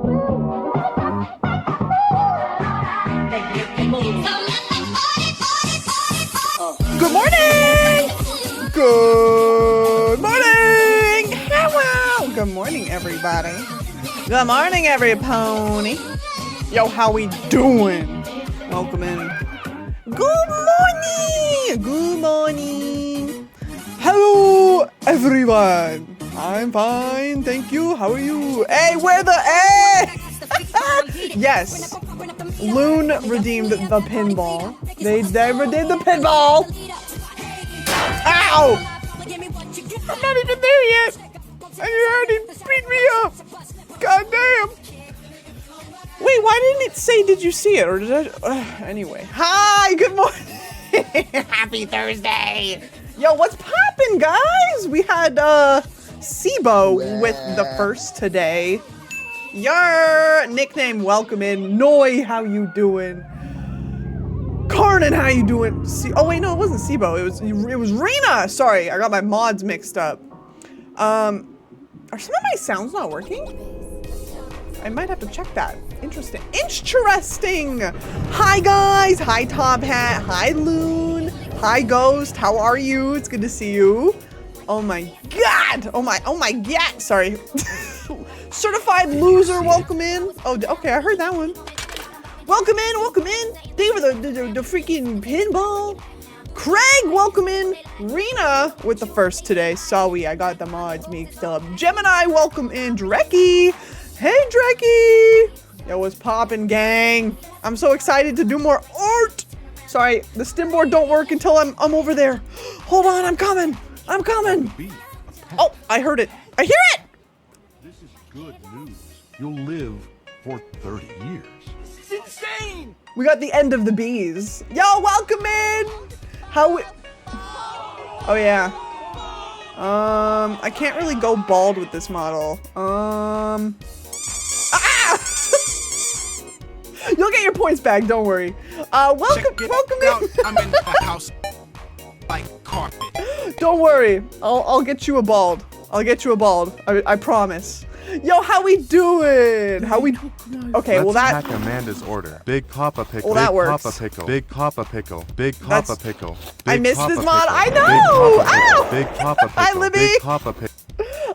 Good morning! Good morning! Hello! Good morning, everybody. Good morning, every pony. Yo, how we doing? Welcome in. Good morning! Good morning! Hello, everyone. I'm fine, thank you. How are you? Hey, where the hey? Yes. Loon redeemed the pinball. They redeemed the pinball. Ow! I'm not even there yet. And you already beat me up. God damn. Wait, why didn't it say did you see it? Or did I? Anyway. Hi, good morning. Happy Thursday. Yo, what's poppin', guys? We had Sibo with the first today. Your nickname, welcome in. Noi, how you doing? Karnan, how you doing? Oh wait, no, it wasn't Sibo. It was Rena. Sorry, I got my mods mixed up. Are some of my sounds not working? I might have to check that. Interesting. Interesting. Hi guys. Hi Top Hat. Hi Loon. Hi Ghost. How are you? It's good to see you. Oh my God. Oh my God. Sorry. Certified loser, welcome in. Oh, okay, I heard that one. Welcome in, welcome in. Thank you for the freaking pinball. Craig, welcome in. Rena with the first today. Sorry, I got the mods mixed up. Gemini, welcome in. Drecky. Hey, Drecky. Yo, what's poppin', gang? I'm so excited to do more art. Sorry, the stim board don't work until I'm over there. Hold on, I'm coming. I'm coming. Oh, I heard it. I hear it. This is good news. You'll live for 30 years. This is insane. We got the end of the bees. Yo, welcome in. How? Oh yeah. I can't really go bald with this model. Ah! You'll get your points back. Don't worry. Welcome in. I'm in the house like carpet. Don't worry. I'll get you a bald. I'll get you a bald. I promise. Yo, how we doing? How we? Okay, well that. Let's hack Amanda's order. Big Papa Pickle. Well, that Big works. Papa Pickle. Big Papa Pickle. Big Papa Pickle. I Big missed Papa this mod. Pickle. I know. Ow! Big Papa Pickle. Hi, Libby. Big Papa Pickle.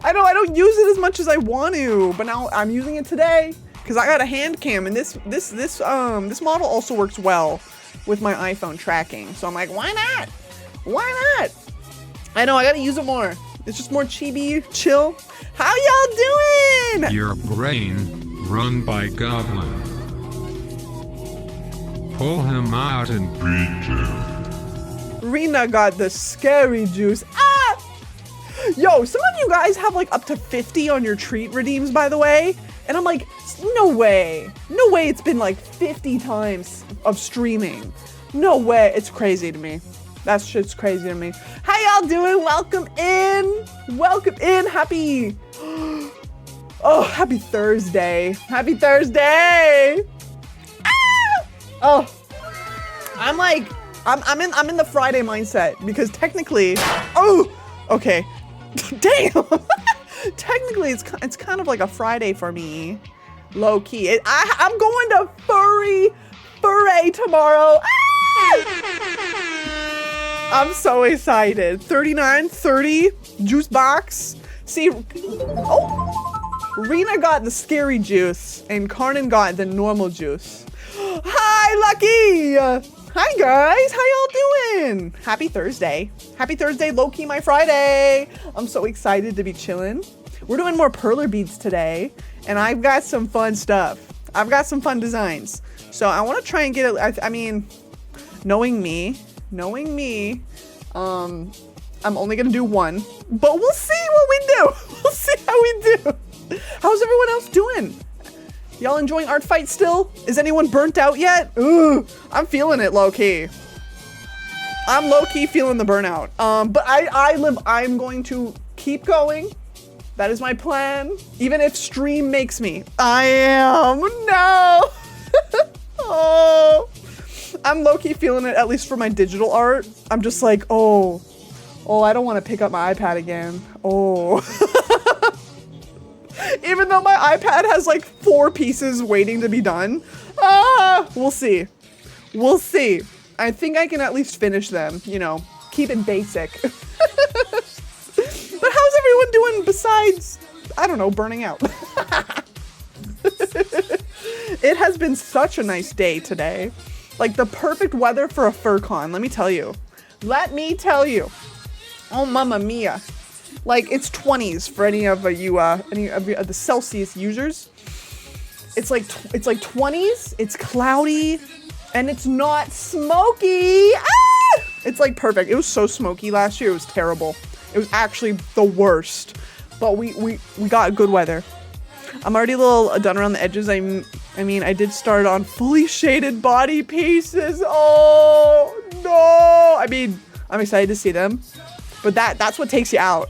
I know I don't use it as much as I want to, but now I'm using it today because I got a hand cam, and this model also works well with my iPhone tracking. So I'm like, why not? Why not? I know I gotta use it more. It's just more chibi, chill. How y'all doing? Your brain, run by Goblin. Pull him out and beat him. Rena got the scary juice. Ah! Yo, some of you guys have like up to 50 on your treat redeems, by the way. And I'm like, no way. No way it's been like 50 times of streaming. No way. It's crazy to me. That shit's crazy to me. How y'all doing? Welcome in. Welcome in. Happy... Oh, happy Thursday. Happy Thursday. Ah! Oh. I'm in the Friday mindset because technically... Oh! Okay. Damn! Technically, it's kind of like a Friday for me. Low key. I'm going to furry tomorrow. Ah! I'm so excited. 39.30 juice box. See, oh, Rena got the scary juice and Karnan got the normal juice. Hi, Lucky. Hi guys, how y'all doing? Happy Thursday. Happy Thursday, low key my Friday. I'm so excited to be chilling. We're doing more perler beads today, and I've got some fun stuff. I've got some fun designs. So I want to try and get it. I mean, knowing me, I'm only gonna do one, but we'll see what we do. We'll see how we do. How's everyone else doing? Y'all enjoying Artfight still? Is anyone burnt out yet? Ooh, I'm feeling it low key. I'm low key feeling the burnout. But I'm going to keep going. That is my plan. Even if stream makes me. I am. No. Oh. I'm low-key feeling it, at least for my digital art. I'm just like, oh, I don't want to pick up my iPad again. Oh. Even though my iPad has like 4 pieces waiting to be done. We'll see. We'll see. I think I can at least finish them, you know, keep it basic. But how's everyone doing besides, I don't know, burning out? It has been such a nice day today. Like the perfect weather for a fur con, let me tell you. Let me tell you. Oh, mamma mia. Like it's 20s for any of the Celsius users. It's like 20s, it's cloudy, and it's not smoky. Ah! It's like perfect. It was so smoky last year, it was terrible. It was actually the worst. But we got good weather. I'm already a little done around the edges. I mean, I did start on fully shaded body pieces. Oh no! I mean, I'm excited to see them, but that's what takes you out.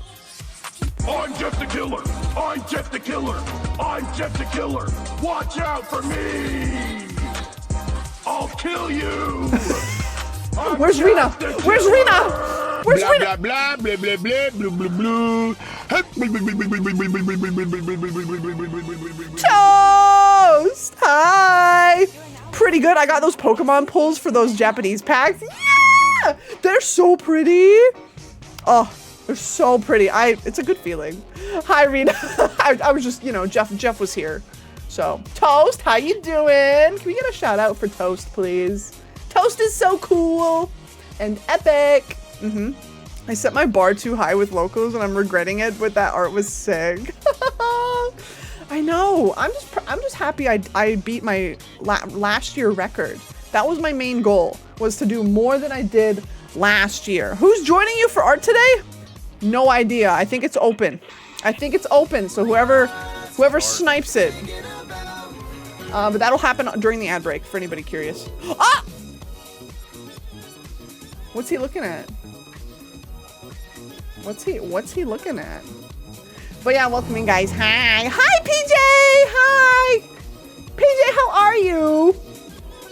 I'm Jeff the Killer. I'm Jeff the Killer. I'm Jeff the Killer. Watch out for me. I'll kill you. Where's Rena? Where's Rena? Where's Rena? Blah blah blah blah blah blah blah blah. Toast! Hi! Pretty good. I got those Pokemon pulls for those Japanese packs. Yeah! They're so pretty. Oh, they're so pretty. It's a good feeling. Hi, Rena. I was just, you know, Jeff was here. So, Toast, how you doing? Can we get a shout out for Toast, please? Toast is so cool and epic. I set my bar too high with locals and I'm regretting it, but that art was sick. I know. I'm just happy I beat my last year record. That was my main goal, was to do more than I did last year. Who's joining you for art today? No idea. I think it's open. So whoever snipes it. But that'll happen during the ad break for anybody curious. Ah! What's he looking at? What's he looking at? But yeah, welcome in, guys. Hi, PJ. Hi, PJ. How are you?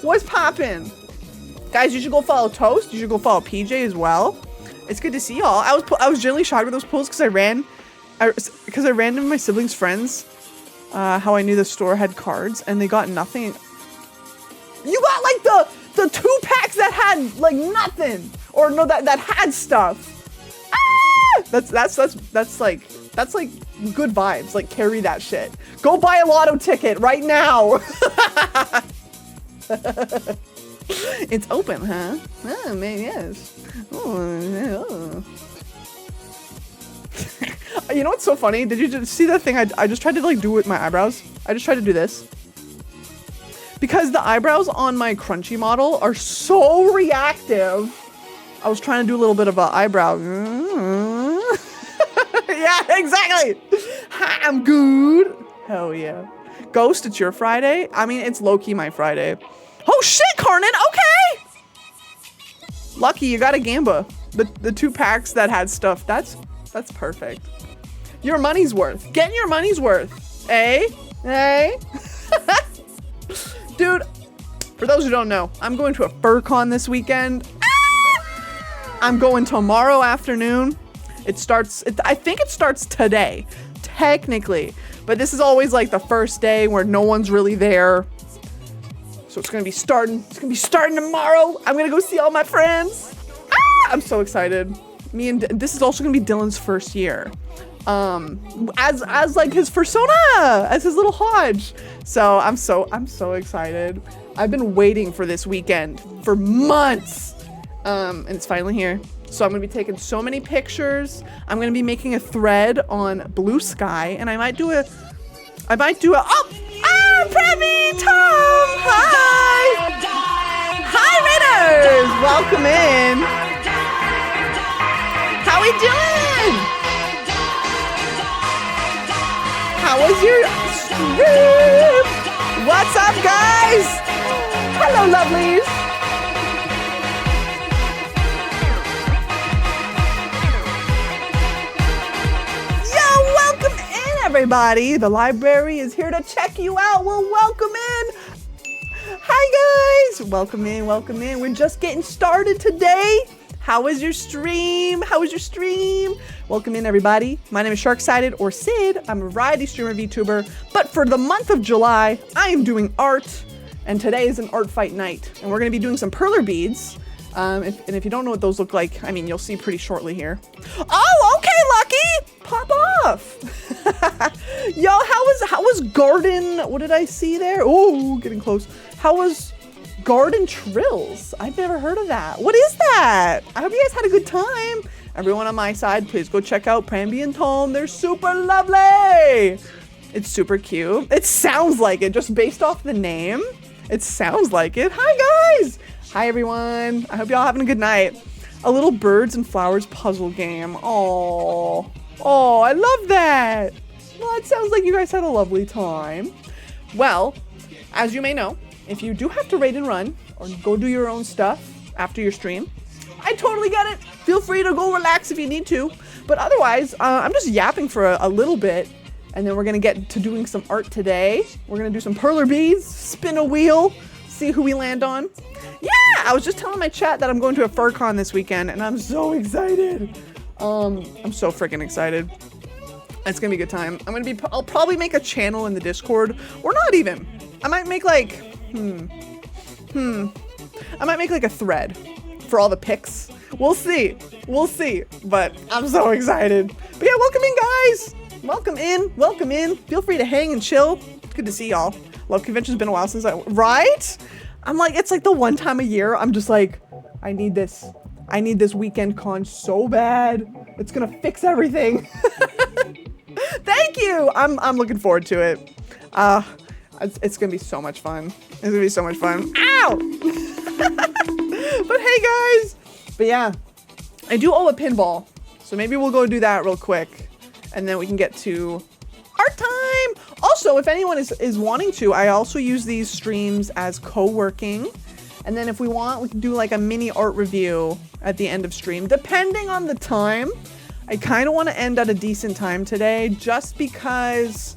What's poppin'? Guys, you should go follow Toast. You should go follow PJ as well. It's good to see y'all. I was genuinely shocked with those pulls because I ran into my siblings' friends. How I knew the store had cards and they got nothing. You got like the 2 packs that had like nothing, or no, that had stuff. Ah! That's like good vibes. Like carry that shit. Go buy a lotto ticket right now. It's open, huh? Oh, maybe yes. Oh. You know what's so funny? Did you just see that thing I just tried to like do with my eyebrows? I just tried to do this. Because the eyebrows on my crunchy model are so reactive. I was trying to do a little bit of an eyebrow. Yeah, exactly. Hi, I'm good. Hell yeah. Ghost, it's your Friday? I mean, it's low-key my Friday. Oh shit, Carnan, okay! Lucky, you got a Gamba. The 2 packs that had stuff, that's perfect. Your money's worth. Getting your money's worth. Eh? Dude, for those who don't know, I'm going to a fur con this weekend. I'm going tomorrow afternoon. I think it starts today, technically. But this is always like the first day where no one's really there. So it's gonna be starting tomorrow. I'm gonna go see all my friends. I'm so excited. This is also gonna be Dylan's first year. As like his persona, as his little Hodge. So I'm so excited. I've been waiting for this weekend for months. And it's finally here. So I'm gonna be taking so many pictures. I'm gonna be making a thread on Blue Sky, and I might do a Preppy Tom! Hi! Hi, Raiders! Welcome in. How we doing? How was your stream? What's up, guys? Hello, lovelies. Yo, welcome in, everybody. The library is here to check you out. Well, welcome in. Hi, guys. Welcome in, welcome in. We're just getting started today. How was your stream? How was your stream? Welcome in, everybody. My name is Sharksided, or Sid. I'm a variety streamer VTuber, but for the month of July, I am doing art, and today is an Artfight night, and we're gonna be doing some perler beads. If you don't know what those look like, I mean, you'll see pretty shortly here. Oh, okay, Lucky! Pop off! Yo, how was Garden? What did I see there? Oh, getting close. How was Garden Trills? I've never heard of that. What is that? I hope you guys had a good time. Everyone on my side, please go check out Pramby and Tome. They're super lovely. It's super cute. It sounds like it, just based off the name. It sounds like it. Hi, guys. Hi, everyone. I hope y'all having a good night. A little birds and flowers puzzle game. Oh, I love that. Well, it sounds like you guys had a lovely time. Well, as you may know, if you do have to raid and run or go do your own stuff after your stream, I totally get it. Feel free to go relax if you need to. But otherwise, I'm just yapping for a little bit, and then we're gonna get to doing some art today. We're gonna do some perler beads, spin a wheel, see who we land on. Yeah, I was just telling my chat that I'm going to a FurCon this weekend, and I'm so excited. I'm so freaking excited. It's gonna be a good time. I'll probably make a channel in the Discord, or not even. I might make like, I might make like a thread for all the pics. We'll see. We'll see. But I'm so excited. But yeah, welcome in, guys. Welcome in. Welcome in. Feel free to hang and chill. It's good to see y'all. Love Convention's been a while since right? I'm like, it's like the one time a year I'm just like, I need this. I need this weekend con so bad. It's gonna fix everything. Thank you. I'm looking forward to it. It's gonna be so much fun. It's gonna be so much fun. Ow! But hey, guys. But yeah, I do owe a pinball, so maybe we'll go do that real quick, and then we can get to art time. Also, if anyone is wanting to, I also use these streams as co-working, and then if we want, we can do like a mini art review at the end of stream, depending on the time. I kind of want to end at a decent time today, just because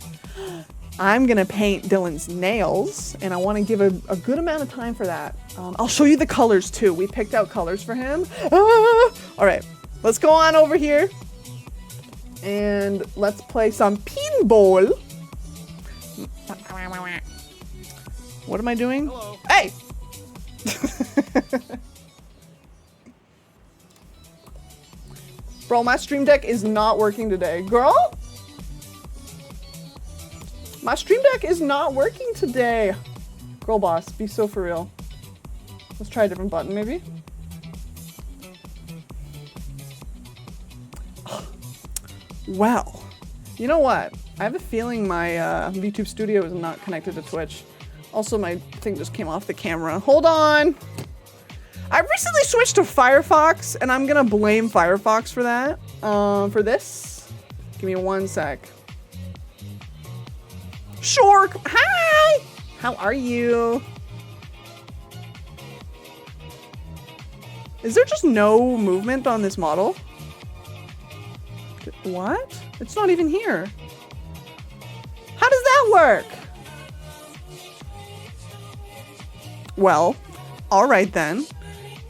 I'm gonna paint Dylan's nails, and I want to give a good amount of time for that. I'll show you the colors too. We picked out colors for him. All right, let's go on over here and let's play some pinball. What am I doing? Hello. Hey! Bro, my stream deck is not working today. Girl? My stream deck is not working today. Girl boss, be so for real. Let's try a different button, maybe. Well, you know what? I have a feeling my VTube studio is not connected to Twitch. Also, my thing just came off the camera. Hold on. I recently switched to Firefox, and I'm gonna blame Firefox for that. For this. Give me 1 sec. Shark, hi! How are you? Is there just no movement on this model? What? It's not even here. How does that work? Well, all right then.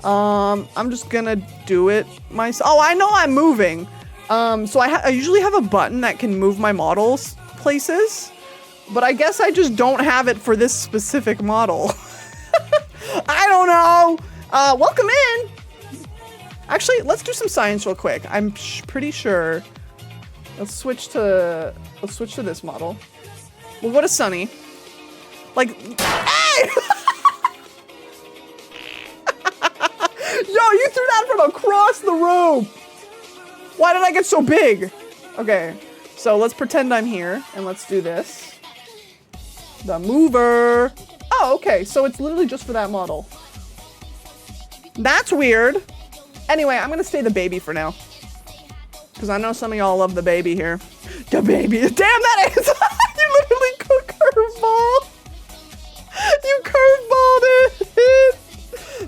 I'm just gonna do it myself. Oh, I know I'm moving. So I usually have a button that can move my models places, but I guess I just don't have it for this specific model. I don't know. Welcome in. Actually, let's do some science real quick. I'm pretty sure. Let's switch to this model. We'll go to Sunny. Like, hey! Yo, you threw that from across the room. Why did I get so big? Okay, so let's pretend I'm here and let's do this. The mover. Oh, okay, so it's literally just for that model. That's weird. Anyway, I'm gonna stay the baby for now, because I know some of y'all love the baby here. The baby. Damn, that is. You literally curveball. You curveballed it.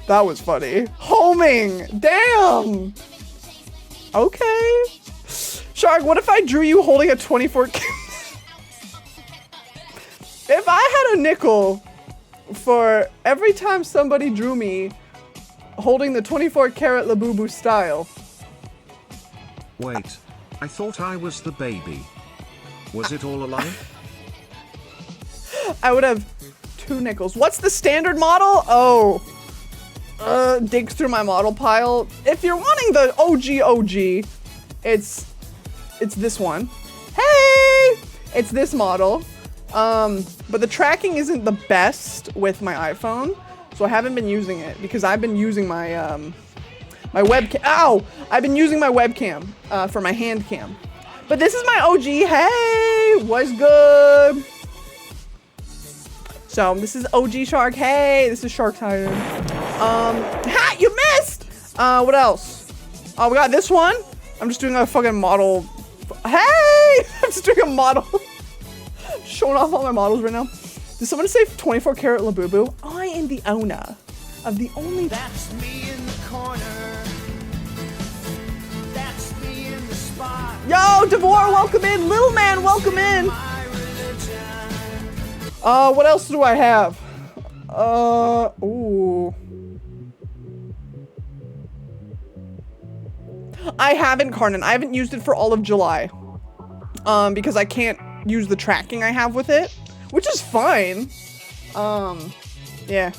That was funny. Homing. Damn. Okay. Shark, what if I drew you holding a 24? If I had a nickel for every time somebody drew me holding the 24 karat Labubu style. Wait, I thought I was the baby. Was it all a lie? I would have 2 nickels. What's the standard model? Oh. Digs through my model pile. If you're wanting the OG, it's this one. Hey! It's this model. But the tracking isn't the best with my iPhone, so I haven't been using it because I've been using my my webcam. Ow! I've been using my webcam for my hand cam. But this is my OG. Hey, what's good? So this is OG Shark. Hey, this is Sharksided. Ha! You missed. What else? Oh, we got this one. I'm just doing a fucking model. Hey! I'm just doing a model. Showing off all my models right now. Did someone say 24 karat Labubu? I am the owner of the only. That's me in the corner. That's me in the spot. Yo, Devore, welcome in. Little man, welcome in. My religion. What else do I have? Ooh. I haven't, Carnan. I haven't used it for all of July. Because I can't use the tracking I have with it, which is fine. Yeah.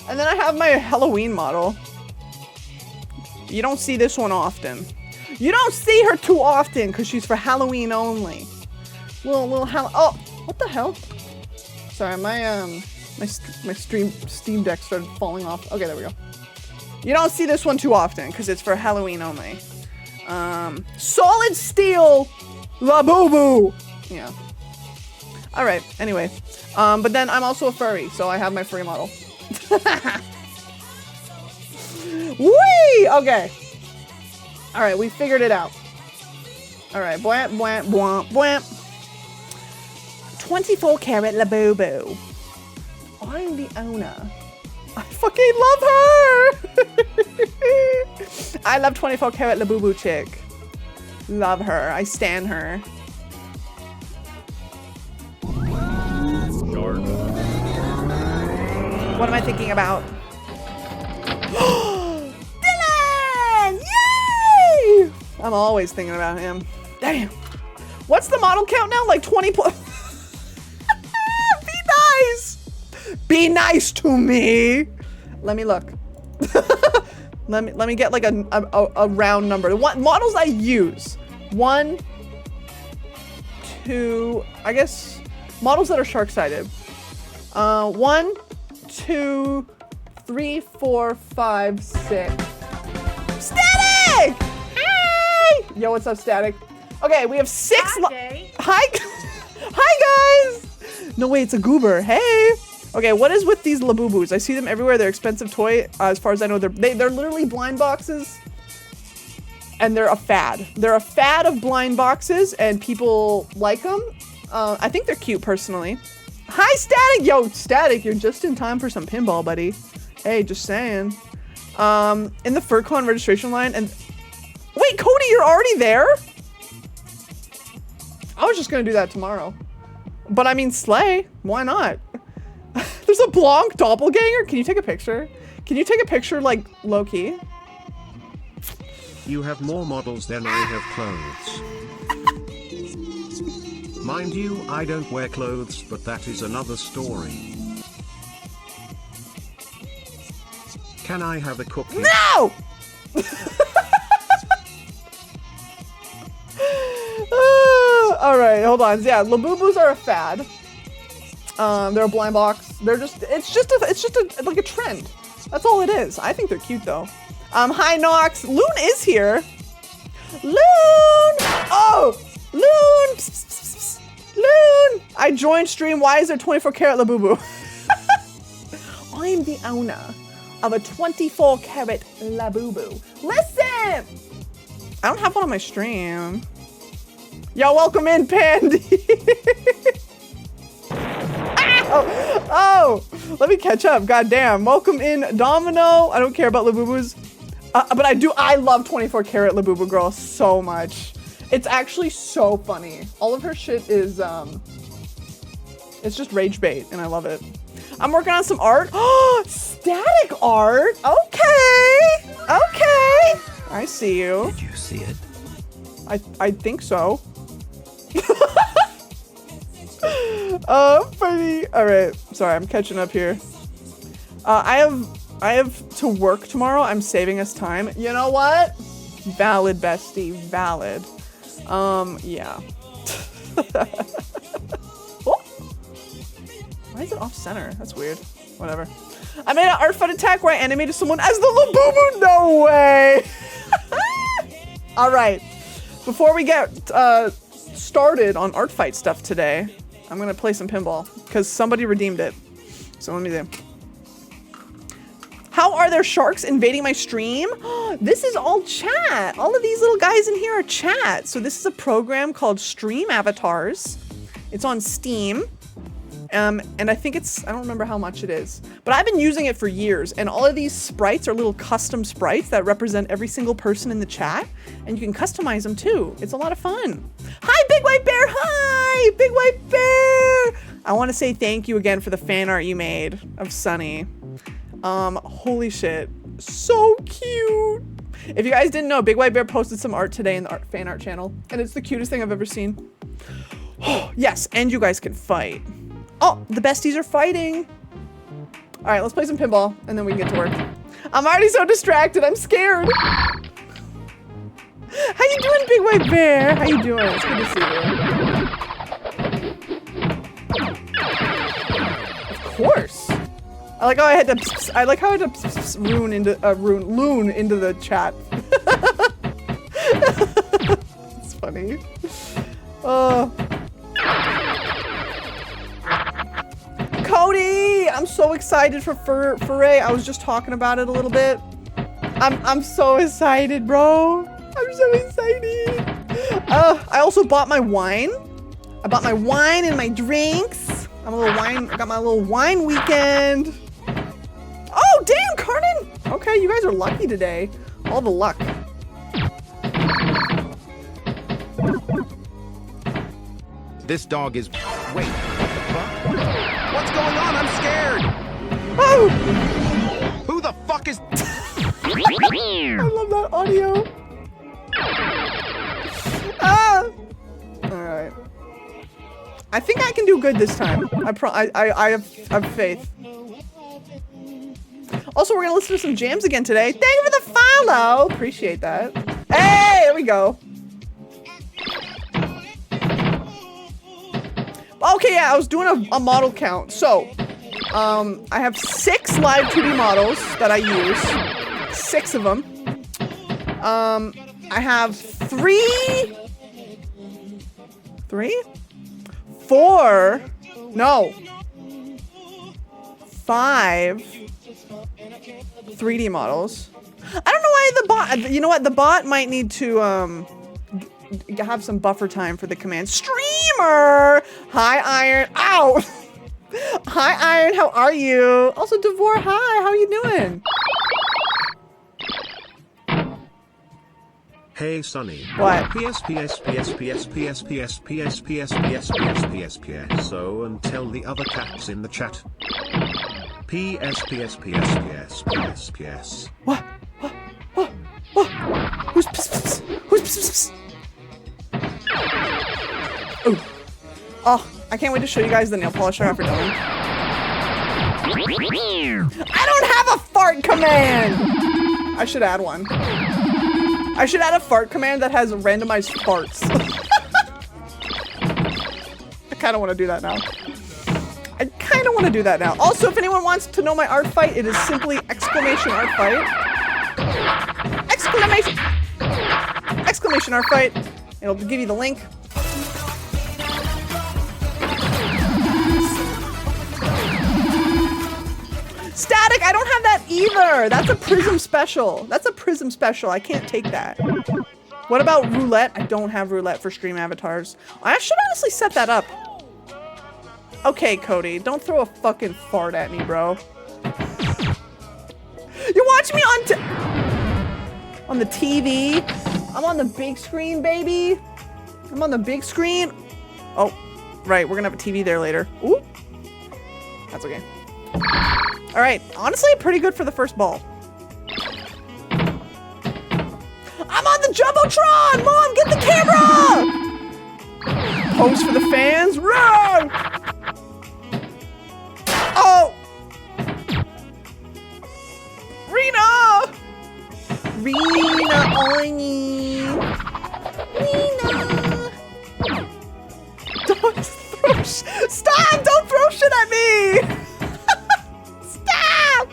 And then I have my Halloween model. You don't see this one often. You don't see her too often because she's for Halloween only. Little oh, what the hell? Sorry, my Steam Deck started falling off. Okay, there we go. You don't see this one too often because it's for Halloween only. Solid steel Labubu. Yeah. All right. Anyway, but then I'm also a furry, so I have my furry model. Whee! Okay. All right, we figured it out. All right, bwamp, bwamp, bwamp, bwamp. 24 karat Labubu. I'm the owner. I fucking love her. I love 24 karat Labubu chick. Love her. I stan her. What am I thinking about? Dylan! Yay! I'm always thinking about him. Damn. What's the model count now? Like 20 plus. Be nice. Be nice to me. Let me look. let me get like a round number. The models I use. 1, 2, I guess models that are Sharksided. 1, 2, 3, 4, 5, 6. Static! Hey! Yo, what's up, Static? Okay, we have 6. Hi. Hi, guys. No, wait, it's a goober. Hey. Okay, what is with these Labubus? I see them everywhere. They're expensive toy. As far as I know, they're literally blind boxes. And they're a fad. They're a fad of blind boxes, and people like them. I think they're cute, personally. Hi, Static! Yo, Static, you're just in time for some pinball, buddy. Hey, just saying. In the FurCon registration line, and... Wait, Cody, you're already there? I was just gonna do that tomorrow. But I mean, slay. Why not? There's a Blanc doppelganger? Can you take a picture? Can you take a picture, like, low-key? You have more models than I have clothes. Mind you, I don't wear clothes, but that is another story. Can I have a cookie? No! All right, hold on. Yeah, Labubus are a fad. They're a blind box. They're just, it's just like a trend. That's all it is. I think they're cute though. Hi Nox. Loon is here. Loon! Oh! Loon! Psst, psst, psst. Loon! I joined stream. Why is there 24 karat Labubu? I'm the owner of a 24 karat Labubu. Listen! I don't have one on my stream. Yo, welcome in, Pandy. Oh, let me catch up. Goddamn. Welcome in, Domino. I don't care about Labubus. But I love 24 karat Labubu girl so much. It's actually so funny. All of her shit is, it's just rage bait, and I love it. I'm working on some art. Oh, static art. Okay. Okay. I see you. Did you see it? I think so. Funny. All right. Sorry, I'm catching up here. I have to work tomorrow. I'm saving us time. You know what? Valid, bestie. Valid. Yeah. Oh. Why is it off center? That's weird. Whatever. I made an Artfight attack where I animated someone as the Labubu. No way. All right. Before we get started on Artfight stuff today, I'm gonna play some pinball because somebody redeemed it. So let me do. How are there sharks invading my stream? This is all chat. All of these little guys in here are chat. So this is a program called Stream Avatars. It's on Steam. And I think it's, I don't remember how much it is, but I've been using it for years. And all of these sprites are little custom sprites that represent every single person in the chat. And you can customize them too. It's a lot of fun. Hi, Big White Bear. Hi, Big White Bear. I want to say thank you again for the fan art you made of Sunny. Holy shit. So cute. If you guys didn't know, Big White Bear posted some art today in the fan art channel. And it's the cutest thing I've ever seen. Yes, and you guys can fight. Oh, the besties are fighting. All right, let's play some pinball and then we can get to work. I'm already so distracted. I'm scared. How you doing, Big White Bear? How you doing? It's good to see you. Of course. I like how I had to. I like how I had to loon into the chat. It's funny. Cody, I'm so excited for Foray. I was just talking about it a little bit. I'm so excited, bro. I'm so excited. I also bought my wine. I bought my wine and my drinks. I'm a little wine. I got my little wine weekend. Oh, damn, Carden. Okay, you guys are lucky today. All the luck. This dog is. Wait. What's going on? I'm scared. Oh! Who the fuck is? I love that audio. Ah! All right. I think I can do good this time. I have faith. Also, we're gonna listen to some jams again today. Thank you for the follow. Appreciate that. Hey, there we go. Okay, yeah, I was doing a model count. So, I have 6 live 2D models that I use. 6 of them. I have 5 3D models. I don't know why the bot, you know what, the bot might need to have some buffer time for the command. Streamer! Hi, Iron. Ow! Hi, Iron, how are you? Also, Devore, hi, how you doing? Hey Sunny. What? PS. So and tell the other cats in the chat. PS. What? Who's pss? Oh, I can't wait to show you guys the nail polish I got for Dylan. I don't have a fart command! I should add one. I should add a fart command that has randomized farts. I kind of want to do that now. Also, if anyone wants to know my Artfight, it is simply !Artfight. !! Artfight. It'll give you the link. Static, I don't have that either. That's a Prism special. I can't take that. What about roulette? I don't have roulette for stream avatars. I should honestly set that up. Okay, Cody, don't throw a fucking fart at me, bro. You're watching me on the TV. I'm on the big screen, baby. I'm on the big screen. Oh, right, we're gonna have a TV there later. Ooh, that's okay. All right, honestly, pretty good for the first ball. Jumbotron! Mom, get the camera! Pose for the fans. Run! Oh! Rena! Rena, Oiny. Rena. Don't throw stop! Don't throw shit at me! Stop!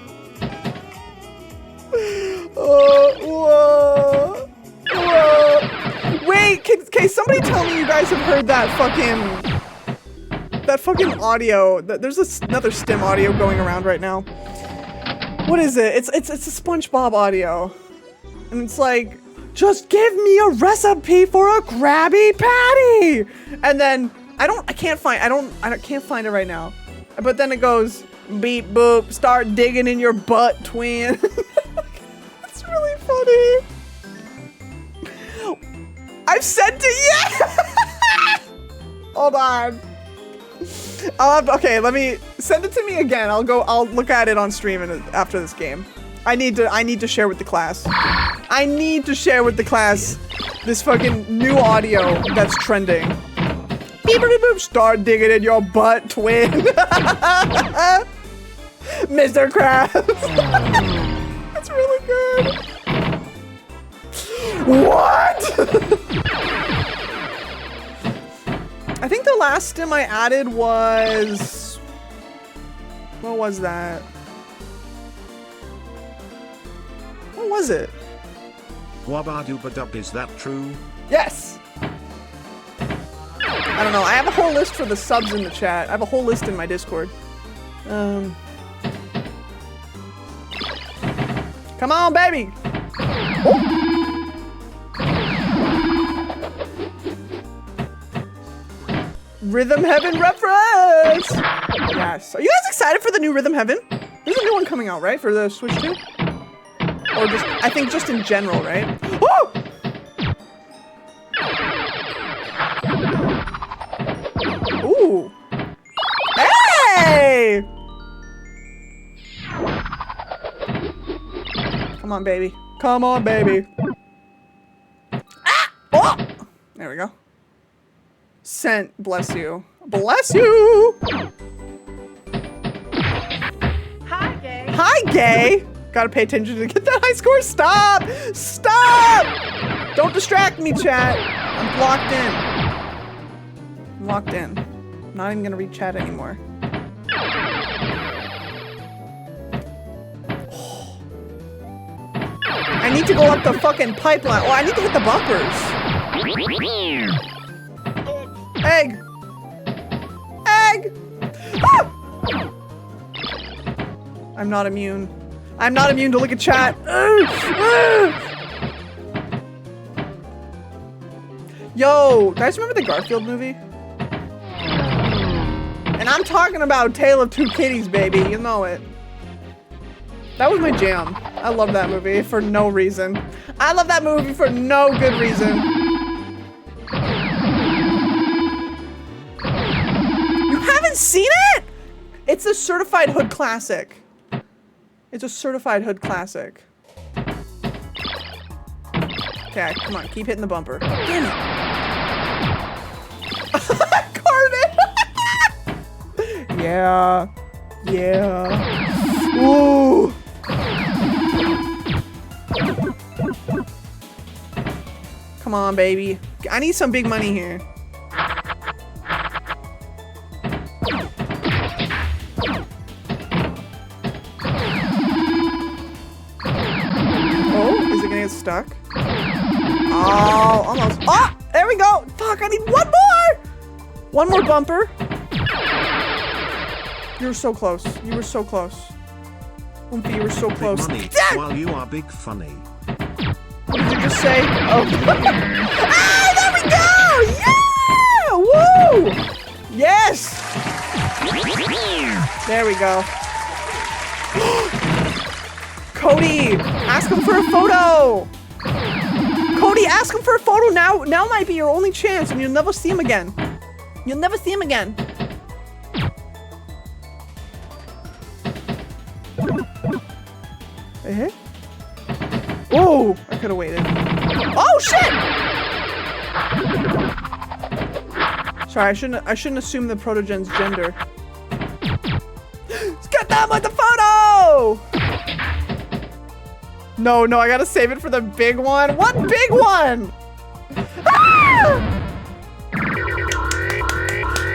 Whoa. Wait, can somebody tell me you guys have heard that fucking audio? There's another stim audio going around right now. What is it? It's a SpongeBob audio. And it's like, just give me a recipe for a Krabby Patty! And then I can't find it right now. But then it goes, beep boop, start digging in your butt, twin. It's really funny. I've sent it, yeah! Hold on. Okay, let me send it to me again. I'll look at it on stream after this game. I need to share with the class. I need to share with the class this fucking new audio that's trending. Beep boop boop, start digging in your butt, twin. Mr. Krabs. That's really good. What? I think the last stim I added was... What was that? What was it? Wabba-dooba-dub, is that true? Yes! I don't know. I have a whole list for the subs in the chat. I have a whole list in my Discord. Come on, baby! Oh. Rhythm Heaven reference! Yes. Are you guys excited for the new Rhythm Heaven? There's a new one coming out, right? For the Switch 2? Or just, I think just in general, right? Oh! Ooh. Hey! Come on, baby. Come on, baby. Ah! Oh! There we go. Sent. Bless you. Bless you! Hi, gay. Hi, gay! Gotta pay attention to get that high score. Stop! Stop! Don't distract me, chat. I'm locked in. I'm locked in. I'm not even gonna read chat anymore. I need to go up the fucking pipeline. Oh, I need to hit the bumpers. Egg! Egg! Ah! I'm not immune. I'm not immune to look at chat. Yo, guys remember the Garfield movie? And I'm talking about Tale of Two Kitties, baby. You know it. That was my jam. I love that movie for no reason. I love that movie for no good reason. You haven't seen it? It's a certified hood classic. It's a certified hood classic. Okay, come on, keep hitting the bumper. Damn it. Carnage! Yeah. Yeah. Ooh. Come on, baby. I need some big money here. Oh, is it gonna get stuck? Oh, almost. Oh, there we go. Fuck, I need one more. One more bumper. You were so close. You were so close. Oompy, you were so close. Big money, while you are big funny. What did you just say? Oh. Ah, there we go! Yeah! Woo! Yes! There we go. Cody, ask him for a photo. Cody, ask him for a photo now. Now might be your only chance, and you'll never see him again. You'll never see him again. Eh? Oh, I could have waited. Oh shit! Sorry, I shouldn't assume the protogen's gender. Let's get them with the photo! No, I gotta save it for the big one. What big one? Ah!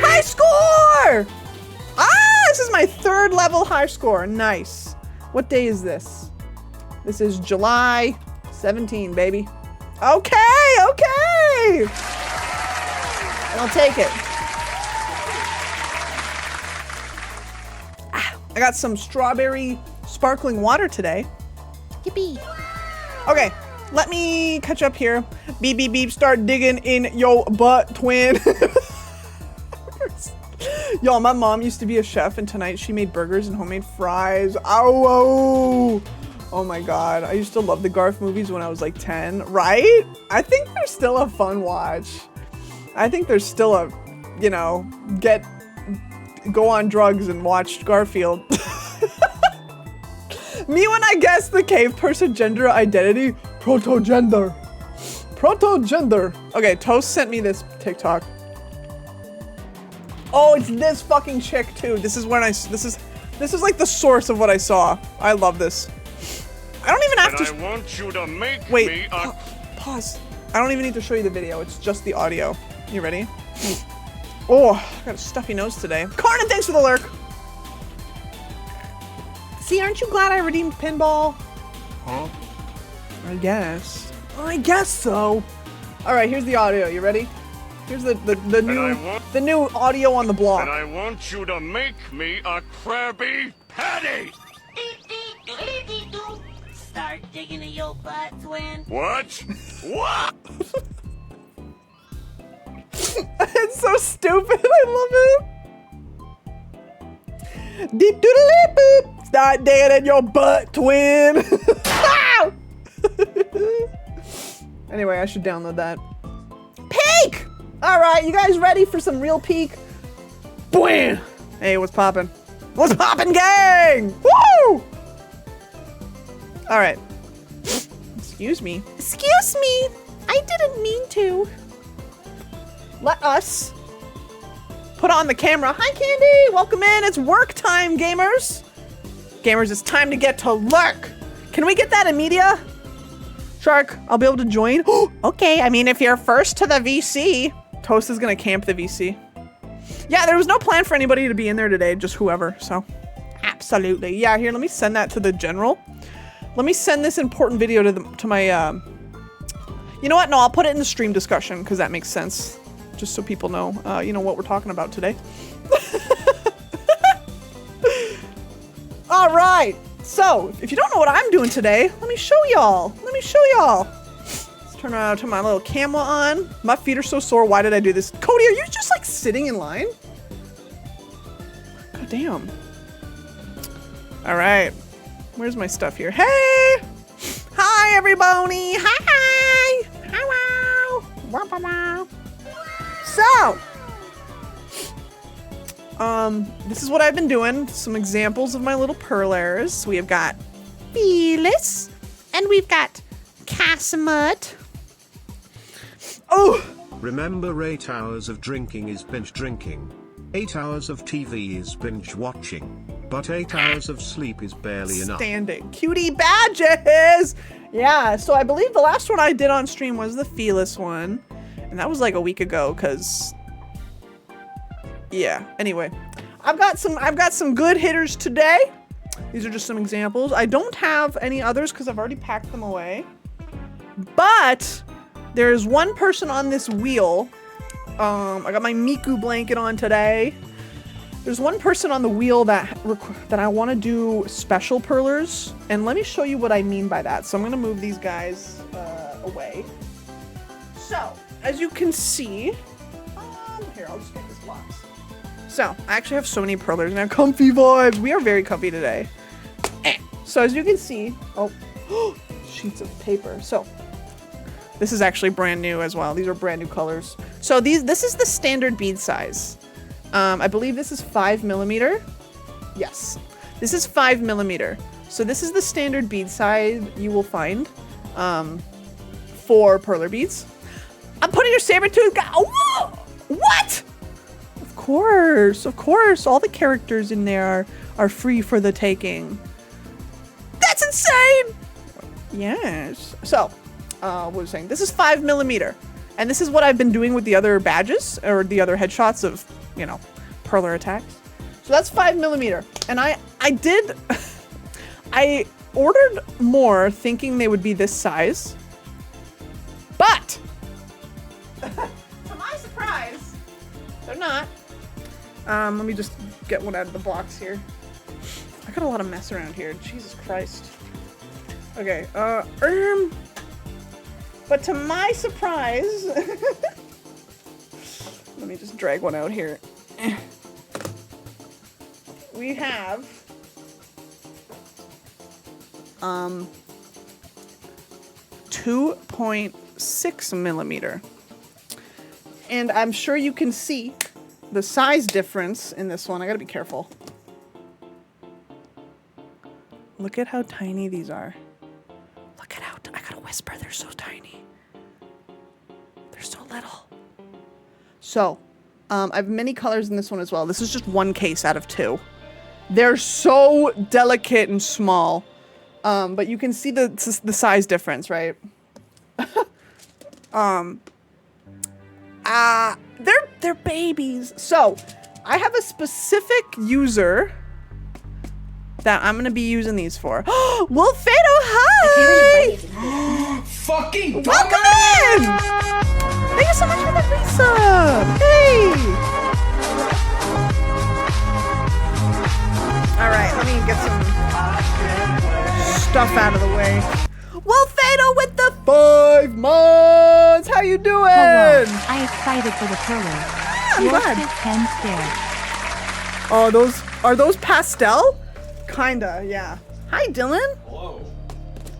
High score! Ah, this is my 3rd level high score. Nice. What day is this? This is July 17, baby. Okay. I'll take it. Ah, I got some strawberry sparkling water today. Yippee. Okay, let me catch up here. Beep, beep, beep, start digging in yo butt, twin. Y'all, my mom used to be a chef, and tonight she made burgers and homemade fries. Oh my God. I used to love the Garth movies when I was like 10, right? I think they're still a fun watch. I think there's still a, you know, go on drugs and watch Garfield. Me when I guess the cave person gender identity, protogender. Okay, Toast sent me this TikTok. Oh, it's this fucking chick too. This is when this is like the source of what I saw. I love this. I don't even have to. I want you to make wait, me pause. I don't even need to show you the video. It's just the audio. You ready? Oh, I got a stuffy nose today. Carnan, thanks for the lurk. See, aren't you glad I redeemed Pinball? Huh? I guess so. All right, here's the audio. You ready? Here's the new audio on the block. And I want you to make me a Krabby Patty. Start digging in your butt, twin. What? What? It's so stupid. I love it. Deep doodly boop. Start digging in your butt, twin. Anyway, I should download that. Peek! All right, you guys ready for some real peek? Bwam! Hey, what's poppin'? What's poppin', gang? Woo! All right. Excuse me. Excuse me. I didn't mean to. Let us put on the camera. Hi, Candy. Welcome in. It's work time, gamers. Gamers, it's time to get to lurk. Can we get that in media? Shark, I'll be able to join. Okay, I mean, if you're first to the VC. Toast is gonna camp the VC. Yeah, there was no plan for anybody to be in there today, just whoever, so. Absolutely. Yeah, here, let me send that to the general. Let me send this important video to my, you know what? No, I'll put it in the stream discussion because that makes sense. Just so people know, you know, what we're talking about today. All right. So, if you don't know what I'm doing today, let me show y'all. Let's turn around to my little camera on. My feet are so sore. Why did I do this? Cody, are you just like sitting in line? God damn. All right. Where's my stuff here? Hey! Hi, everybody! Hi! Hello! Wow. So, this is what I've been doing. Some examples of my little perlers. We have got Felis, and we've got Casimut. Oh! Remember, 8 hours of drinking is binge drinking. 8 hours of TV is binge watching. But 8 hours of sleep is barely enough. Standing. Cutie badges! Yeah, so I believe the last one I did on stream was the Felis one. And that was like a week ago, because... yeah, anyway. I've got some good hitters today. These are just some examples. I don't have any others because I've already packed them away. But there's one person on this wheel. I got my Miku blanket on today. There's one person on the wheel that I want to do special perlers, and let me show you what I mean by that. So I'm gonna move these guys away. So as you can see, here, I'll just get this box. So I actually have so many perlers now. Comfy vibes. We are very comfy today. So as you can see, oh, sheets of paper. So this is actually brand new as well. These are brand new colors. So this is the standard bead size. I believe this is 5mm. Yes, this is 5mm. So this is the standard bead size you will find. for perler beads. I'm putting your saber-tooth guy. Oh, what? Of course. All the characters in there are free for the taking. That's insane. Yes. So, what was I saying? This is 5mm, and this is what I've been doing with the other badges or the other headshots of, you know, perler attacks. So that's 5mm, and I did. I ordered more thinking they would be this size, but to my surprise, they're not. Let me just get one out of the box here. I got a lot of mess around here. Jesus Christ. Okay, but to my surprise, let me just drag one out here. We have, 2.6mm. And I'm sure you can see the size difference in this one. I gotta be careful. Look at how tiny these are. Look at how, I gotta whisper, they're so tiny. They're so little. So, I have many colors in this one as well. This is just one case out of 2. They're so delicate and small. But you can see the size difference, right? They're babies. So, I have a specific user that I'm gonna be using these for. Wolfado, hi! Fucking Welcome in! Thank you so much for the resub! Hey! Alright, let me get some stuff out of the way. Wolfado with the 5 months! How you doing? Hello, I excited for the perler. I'm glad. 10 stairs. Oh, are those pastel? Kinda, yeah. Hi, Dylan. Hello.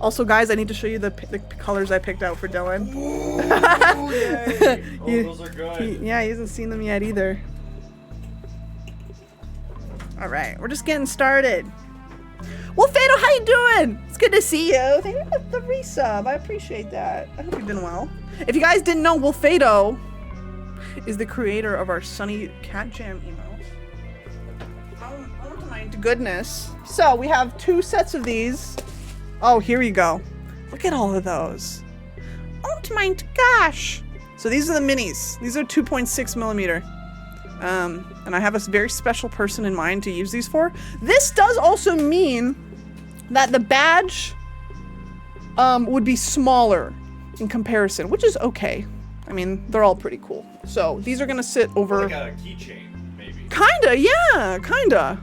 Also, guys, I need to show you the colors I picked out for Dylan. Ooh, yay. Those are good. He hasn't seen them yet either. All right, we're just getting started. Wolfado, how you doing? It's good to see you. Thank you for the resub. I appreciate that. I hope you're doing well. If you guys didn't know, Wolfado is the creator of our Sunny Cat Jam emote. Oh my goodness. So we have 2 sets of these. Oh, here you go. Look at all of those. Oh my gosh. So these are the minis. These are 2.6mm. And I have a very special person in mind to use these for. This does also mean that the badge would be smaller in comparison, which is okay. I mean, they're all pretty cool. So these are gonna sit over. Like a keychain, maybe. Kinda, yeah, kinda.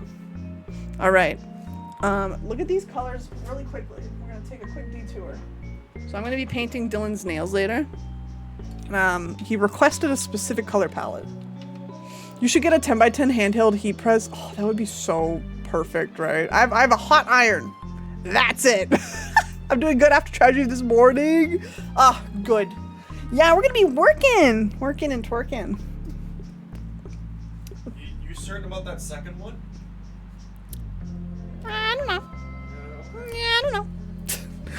All right. Look at these colors really quickly. We're gonna take a quick detour. So I'm gonna be painting Dylan's nails later. He requested a specific color palette. You should get a 10x10 handheld heat press. Oh, that would be so perfect, right? I have a hot iron. That's it. I'm doing good after tragedy this morning. Ah, good. Yeah, we're gonna be working and twerking. You certain about that second one? I don't know. Yeah, I don't know.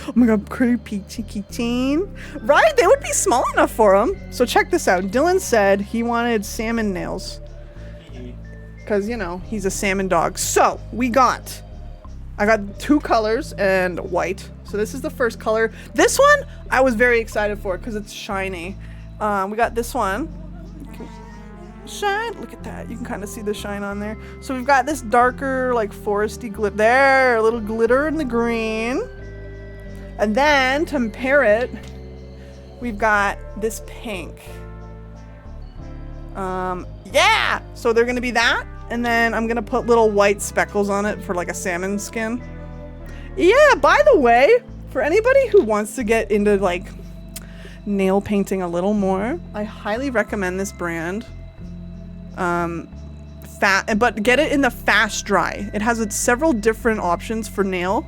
Oh my god, pretty peachy keychain. Right? They would be small enough for him. So check this out. Dylan said he wanted salmon nails. Because, you know, he's a salmon dog. So, I got 2 colors and white. So this is the first color. This one, I was very excited for because it's shiny. We got this one. Shine, look at that. You can kind of see the shine on there. So we've got this darker, like, foresty glitter. There, a little glitter in the green. And then, to pair it, we've got this pink. Yeah! So they're gonna be that, and then I'm gonna put little white speckles on it for like a salmon skin. Yeah, by the way, for anybody who wants to get into like nail painting a little more, I highly recommend this brand. But get it in the fast dry. It has several different options for nail.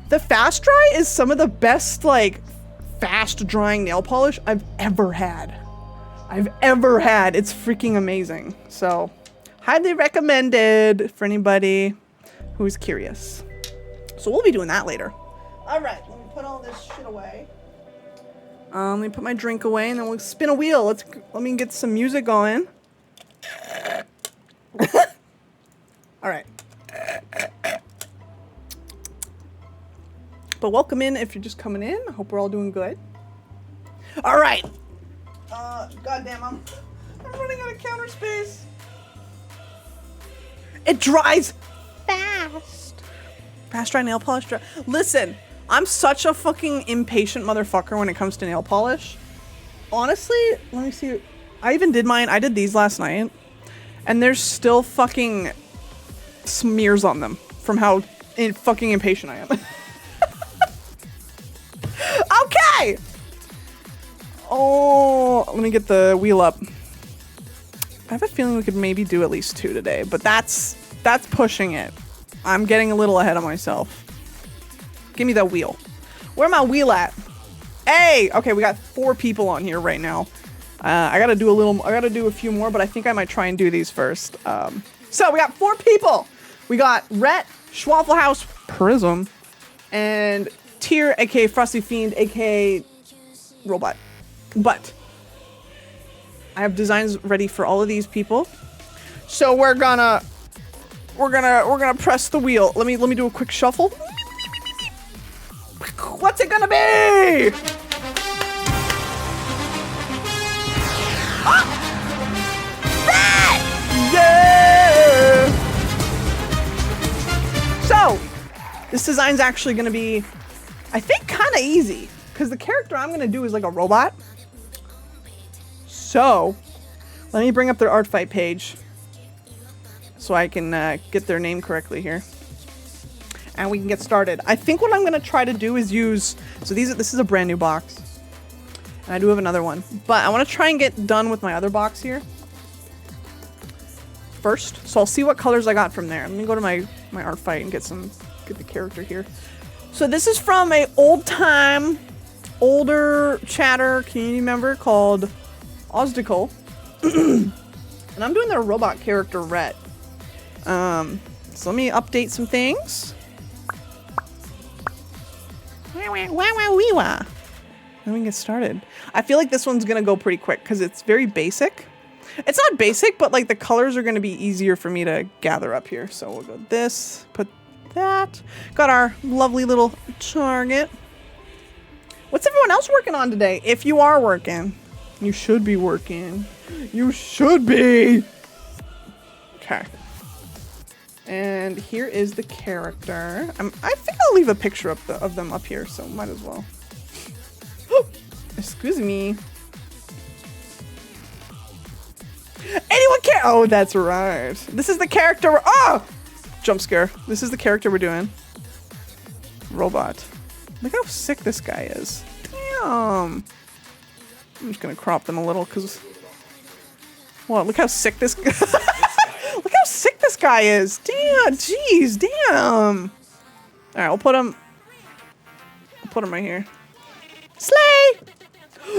The fast dry is some of the best like fast drying nail polish I've ever had. It's freaking amazing. So, highly recommended for anybody who's curious. So we'll be doing that later. All right, let me put all this shit away. Let me put my drink away, and then we'll spin a wheel. Let me get some music going. All right. But welcome in if you're just coming in. I hope we're all doing good. All right. Goddamn, I'm running out of counter space. It dries fast. Fast dry nail polish dry. Listen, I'm such a fucking impatient motherfucker when it comes to nail polish. Honestly, let me see. I even did mine. I did these last night. And there's still fucking smears on them from how fucking impatient I am. Okay! Oh, let me get the wheel up. I have a feeling we could maybe do at least 2 today, but that's pushing it. I'm getting a little ahead of myself. Give me that wheel. Where my wheel at? Hey! Okay, we got 4 people on here right now. I gotta do a few more, but I think I might try and do these first. So we got 4 people. We got Rhett, Schwaffle House, Prism, and Tyr, aka Frosty Fiend, aka Robot. But I have designs ready for all of these people. So we're gonna press the wheel. Let me do a quick shuffle. What's it gonna be? Oh! Yeah! So, this design's actually gonna be, I think, kind of easy, because the character I'm gonna do is like a robot. So, let me bring up their Artfight page so I can get their name correctly here. And we can get started. I think what I'm gonna try to do is use, so this is a brand new box. And I do have another one, but I wanna try and get done with my other box here first. So I'll see what colors I got from there. Let me go to my Artfight and get the character here. So this is from a older chatter community member called Ozdical. And I'm doing their robot character Rhett. So let me update some things. Then we can get started. I feel like this one's gonna go pretty quick because it's very basic. It's not basic, but like the colors are gonna be easier for me to gather up here. So we'll go this, put that. Got our lovely little target. What's everyone else working on today? If you are working, you should be working. You should be. Okay. And here is the character. I think I'll leave a picture of them up here, so might as well. Excuse me. Anyone care? Oh, that's right. This is the character. Oh! Jump scare. This is the character we're doing. Robot. Look how sick this guy is. Damn. I'm just gonna crop them a little because. Well, look how sick this. Look how sick this guy is. Damn. Jeez. Damn. All right, we'll put him. I'll put him right here. Slay.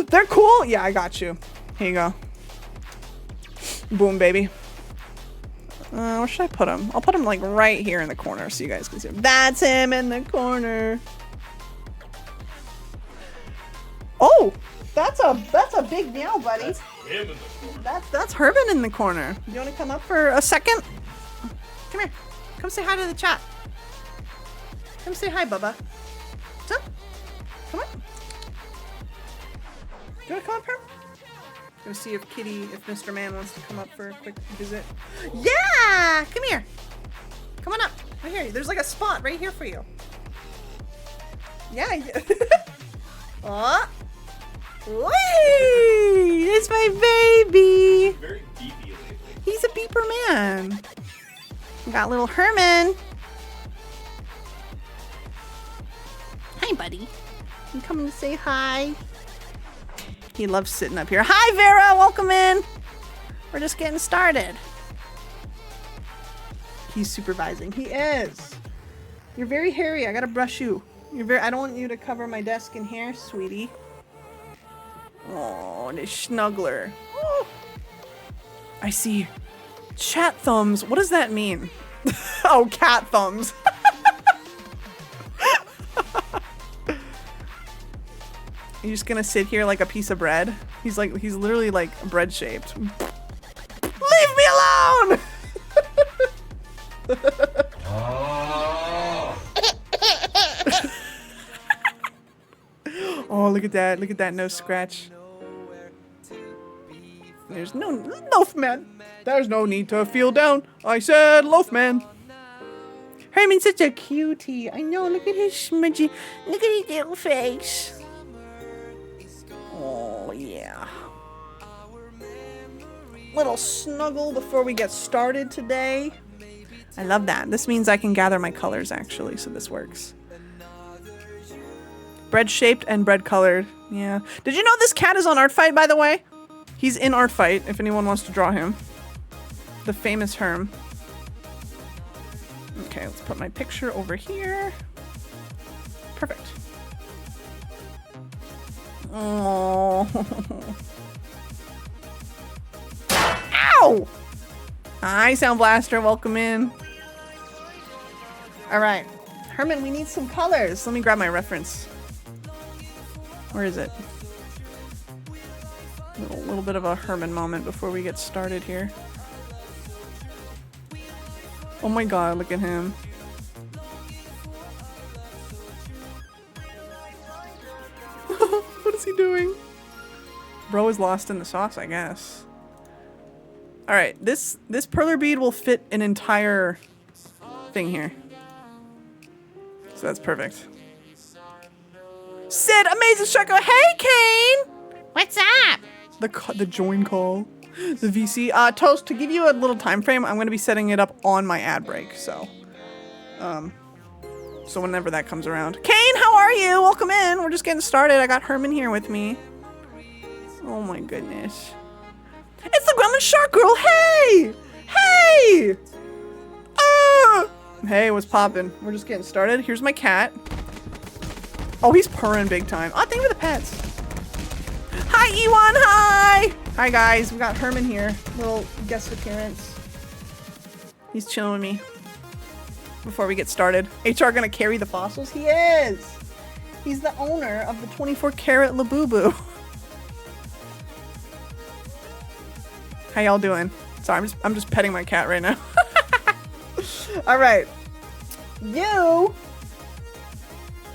They're cool. Yeah, I got you. Here you go. Boom, baby. Where should I put him? I'll put him like right here in the corner so you guys can see him. That's him in the corner. Oh, that's a big meow, buddy. That's him in the corner. That's Herman in the corner. You want to come up for a second? Come here. Come say hi to the chat. Come say hi, Bubba. What's up? Come on. Do you want to come up here? Gonna see if Mr. Man wants to come up for a quick visit. Yeah! Come here. Come on up. Right here. There's like a spot right here for you. Yeah. Oh. Whee! It's my baby. Very beepy lately. He's a beeper man. We got little Herman. Hi, buddy. You coming to say hi? He loves sitting up here. Hi, Vera. Welcome in. We're just getting started. He's supervising. He is. You're very hairy. I gotta brush you. I don't want you to cover my desk in hair, sweetie. Oh, this snuggler. Oh. I see. Chat thumbs. What does that mean? Oh, cat thumbs. You're just gonna sit here like a piece of bread? He's literally like bread shaped. Leave me alone! Oh, look at that. Look at that. No scratch. There's no loaf man. There's no need to feel down. I said loaf man. Herman's such a cutie. I know. Look at his smudgy. Look at his little face. Oh, yeah. Little snuggle before we get started today. I love that. This means I can gather my colors, actually, so this works. Bread shaped and bread colored. Yeah. Did you know this cat is on Artfight, by the way? He's in Artfight, if anyone wants to draw him. The famous Herm. Okay, let's put my picture over here. Perfect. Oh. Ow! Hi, Sound Blaster. Welcome in. All right. Herman, we need some colors. Let me grab my reference. Where is it? A little bit of a Herman moment before we get started here. Oh my god, look at him. What is he doing? Bro is lost in the sauce, I guess. Alright, this perler bead will fit an entire thing here. So that's perfect. Sid, amazing Sharko. Hey, Kane! What's up? The join call. The VC. Toast, to give you a little time frame, I'm going to be setting it up on my ad break, so whenever that comes around. Kane, how are you? Welcome in. We're just getting started. I got Herman here with me. Oh my goodness. It's the Gremlin Shark Girl. Hey! Hey! Hey, what's poppin'? We're just getting started. Here's my cat. Oh, he's purring big time. Oh, thank you for the pets. Hi, Ewan. Hi! Hi, guys. We got Herman here. Little guest appearance. He's chilling with me before we get started. HR gonna carry the fossils? He is! He's the owner of the 24-karat Labubu. How y'all doing? Sorry, I'm just petting my cat right now. Alright. You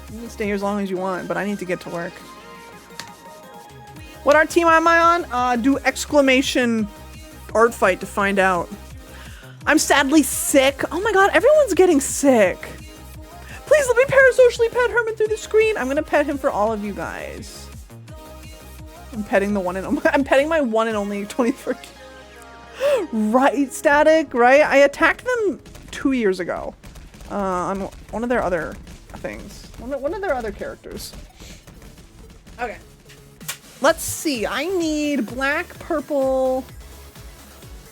can stay here as long as you want, but I need to get to work. What art team am I on? Do exclamation Artfight to find out. I'm sadly sick. Oh my god, everyone's getting sick. Please let me parasocially pet Herman through the screen. I'm gonna pet him for all of you guys. I'm petting the one and only. I'm petting my one and only 24. Right, Static, right? I attacked them 2 years ago. On one of their other things. One of their other characters. Okay. Let's see. I need black, purple,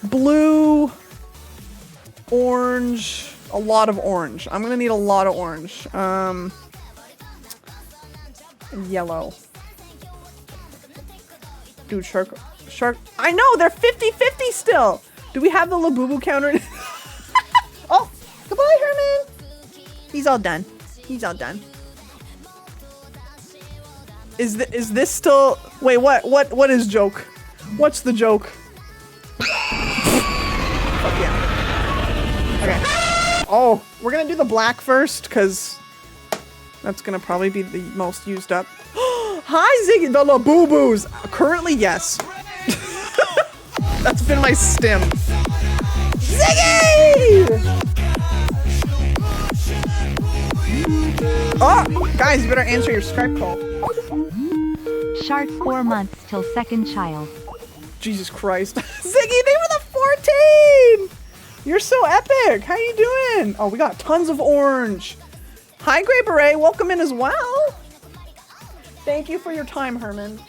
blue, orange, a lot of orange. I'm gonna need a lot of orange. Yellow. Dude, shark. I know, they're 50-50 still. Do we have the Labubu counter? Oh, goodbye, Herman. He's all done. He's all done. Is this still? Wait, what is joke? What's the joke? Fuck yeah. Okay. Oh, we're gonna do the black first, because that's gonna probably be the most used up. Hi, Ziggy, the Labubus. Currently, yes. That's been my stim. Ziggy! Oh, guys, you better answer your Skype call. Shark 4 months till second child. Jesus Christ. Ziggy, they were the 14! You're so epic. How you doing? Oh, we got tons of orange. Hi, Grey Beret. Welcome in as well. Thank you for your time, Herman.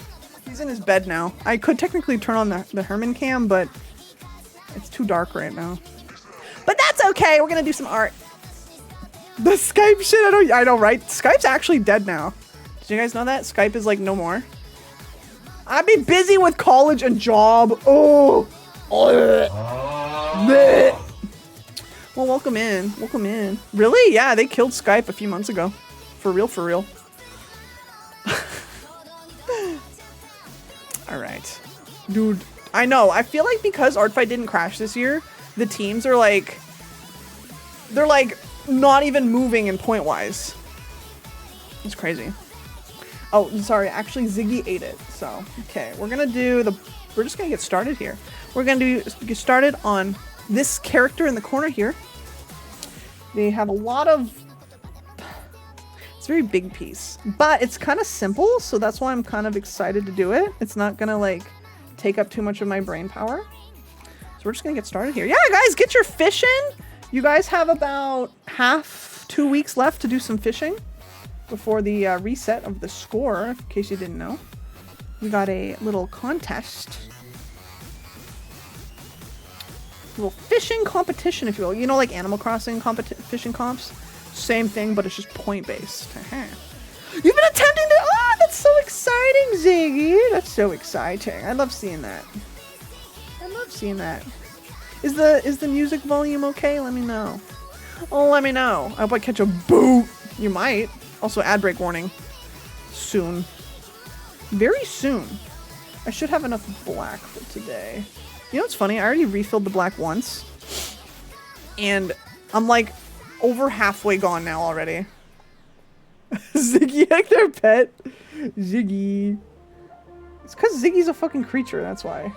He's in his bed now. I could technically turn on the Herman cam, but it's too dark right now. But that's okay. We're gonna do some art. The Skype shit, I know, right? Skype's actually dead now. Did you guys know that? Skype is like no more. I'd be busy with college and job. Oh. Well, welcome in. Welcome in. Really? Yeah, they killed Skype a few months ago. For real, for real. All right. Dude, I know. I feel like because Artfight didn't crash this year, the teams are like, they're like not even moving in point wise. It's crazy. Oh, sorry. Actually, Ziggy ate it. So, okay. We're going to do we're just going to get started here. We're going to get started on this character in the corner here. They have a lot of, it's a very big piece, but it's kind of simple. So that's why I'm kind of excited to do it. It's not going to like take up too much of my brain power. So we're just going to get started here. Yeah, guys, get your fish in. You guys have about 2 weeks left to do some fishing before the reset of the score, in case you didn't know. We got a little contest. Little fishing competition, if you will. You know, like Animal Crossing fishing comps? Same thing, but it's just point-based. You've been attempting to... Oh, that's so exciting, Ziggy. That's so exciting. I love seeing that. I love seeing that. Is the music volume okay? Let me know. Oh, let me know. I hope I catch a boot. You might. Also, ad break warning. Soon. Very soon. I should have enough black for today. You know what's funny? I already refilled the black once. And I'm like over halfway gone now already. Ziggy like their pet. Ziggy. It's because Ziggy's a fucking creature, that's why.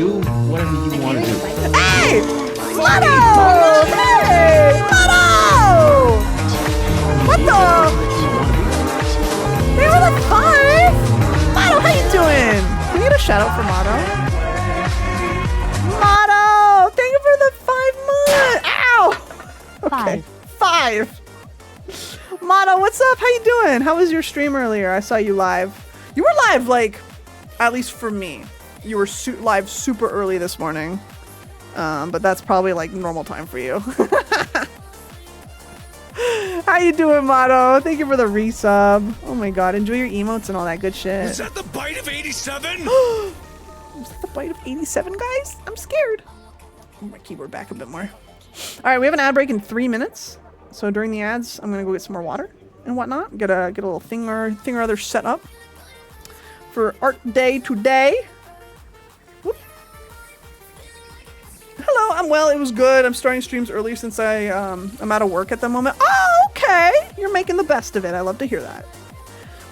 do whatever you want to do. Hey! Lotto! Hey! Lotto! What the? They were the 5! Lotto, how you doing? Can we get a shout out for Lotto? Lotto! Thank you for the 5 months! Ow! Okay. 5. Motto, what's up? How you doing? How was your stream earlier? I saw you live. You were live, like, at least for me. You were live super early this morning. But that's probably, like, normal time for you. How you doing, Motto? Thank you for the resub. Oh my god, enjoy your emotes and all that good shit. Is that the bite of 87? Is that the bite of 87, guys? I'm scared. Move my keyboard back a bit more. Alright, we have an ad break in 3 minutes. So during the ads, I'm gonna go get some more water and whatnot. Get a little thing or other set up for art day today. Whoop. Hello, I'm well. It was good. I'm starting streams earlier since I'm out of work at the moment. Oh, okay. You're making the best of it. I love to hear that.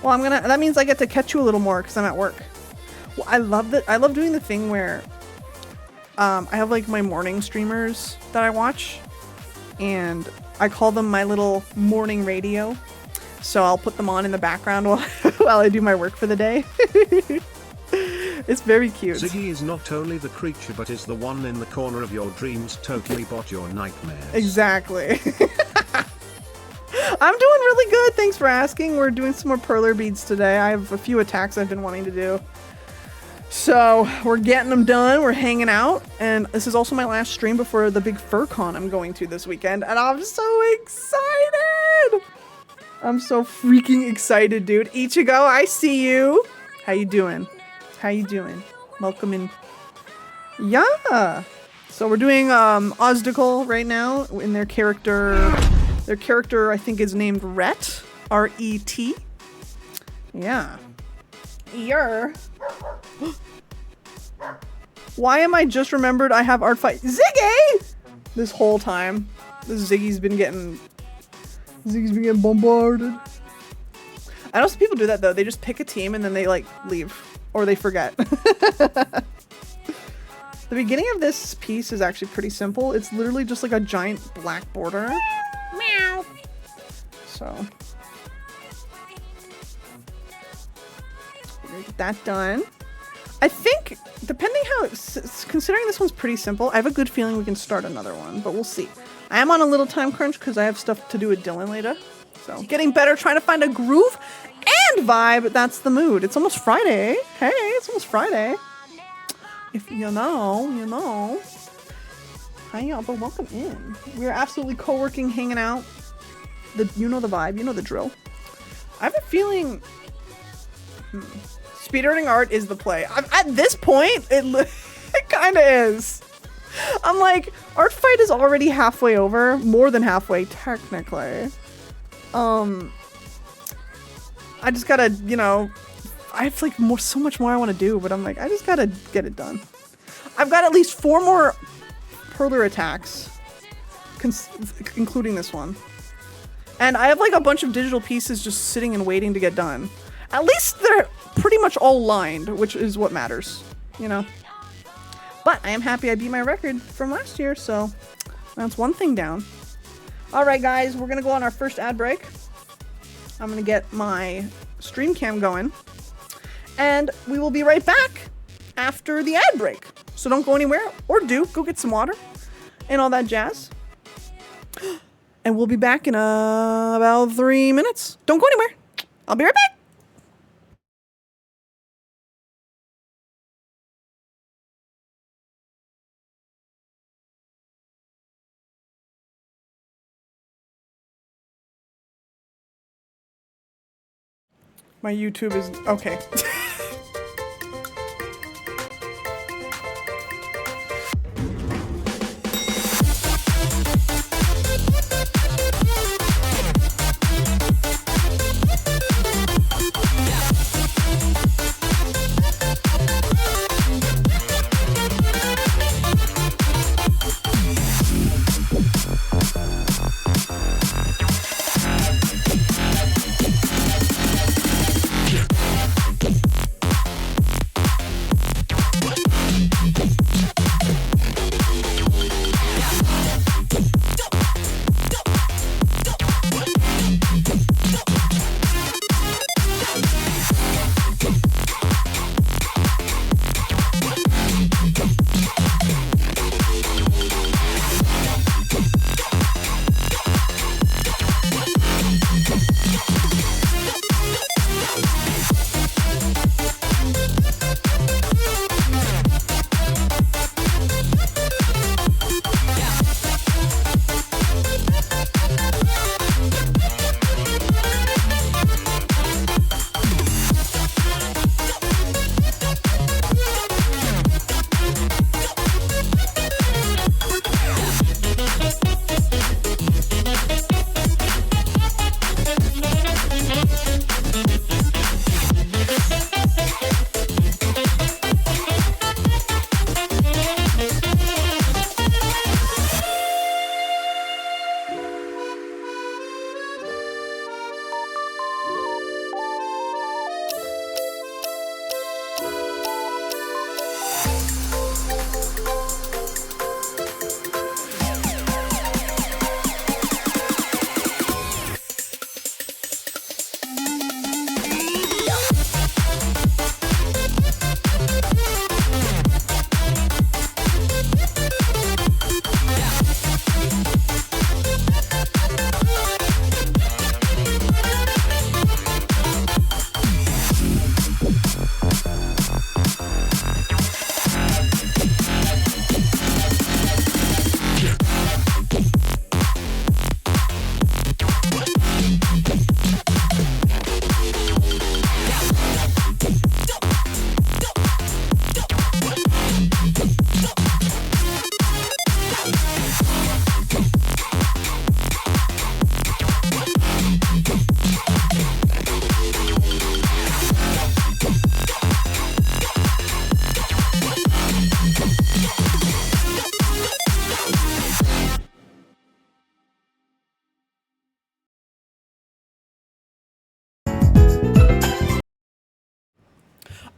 Well, that means I get to catch you a little more because I'm at work. Well, I love that. I love doing the thing where I have like my morning streamers that I watch, and I call them my little morning radio. So I'll put them on in the background while I do my work for the day. It's very cute. Ziggy is not only the creature but is the one in the corner of your dreams, totally bought your nightmares. Exactly. I'm doing really good, thanks for asking. We're doing some more perler beads today. I have a few attacks I've been wanting to do. So we're getting them done, we're hanging out, and this is also my last stream before the big FurCon I'm going to this weekend, and I'm so excited! I'm so freaking excited, dude. Ichigo, I see you! How you doing? How you doing? Welcome in. Yeah! So we're doing Ozdical right now in their character. Their character, I think, is named Ret. R-E-T. Yeah. Why am I just remembered I have Artfight? Ziggy! This whole time. Ziggy's been getting bombarded. I know some people do that though. They just pick a team and then they like leave. Or they forget. The beginning of this piece is actually pretty simple. It's literally just like a giant black border. Meow. So. We're gonna get that done. I think, depending how, considering this one's pretty simple, I have a good feeling we can start another one, but we'll see. I am on a little time crunch because I have stuff to do with Dylan later. So, getting better, trying to find a groove and vibe. That's the mood. It's almost Friday. Hey, it's almost Friday. If you know, you know. Hi, y'all, but welcome in. We're absolutely co-working, hanging out. You know the vibe, you know the drill. I have a feeling... Speedrunning art is the play. At this point, it kind of is. I'm like, Artfight is already halfway over. More than halfway, technically. I just gotta, you know, I have like so much more I want to do, but I'm like, I just gotta get it done. I've got at least 4 more Perler attacks, including this one. And I have like a bunch of digital pieces just sitting and waiting to get done. At least they're pretty much all lined, which is what matters, you know. But I am happy I beat my record from last year, so that's one thing down. Alright guys, we're gonna go on our first ad break. I'm gonna get my stream cam going. And we will be right back after the ad break. So don't go anywhere, or go get some water and all that jazz. And we'll be back in about 3 minutes. Don't go anywhere. I'll be right back. My YouTube is okay.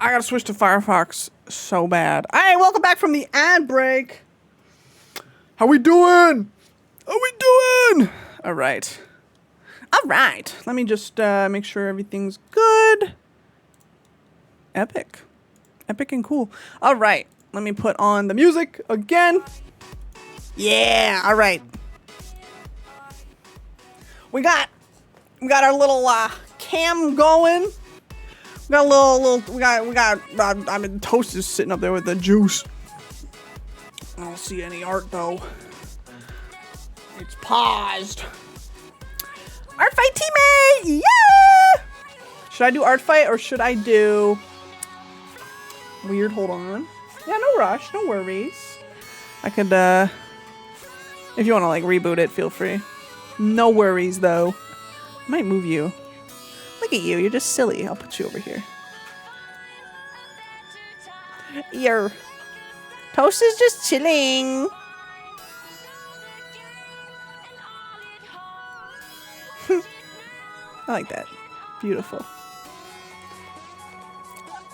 I gotta switch to Firefox so bad. Alright, welcome back from the ad break. How we doing? How we doing? Alright. Alright. Let me just make sure everything's good. Epic. Epic and cool. Alright. Let me put on the music again. Yeah, alright. We got our little cam going. We got I mean, Toast is sitting up there with the juice. I don't see any art though. It's paused. Artfight teammate! Yeah! Should I do Artfight or should I do Weird? Hold on. Yeah, no rush, no worries. I could, if you want to like reboot it, feel free. No worries though. I might move you. Like Look at you. You're just silly. I'll put you over here. Your Toast is just chilling. I like that. Beautiful.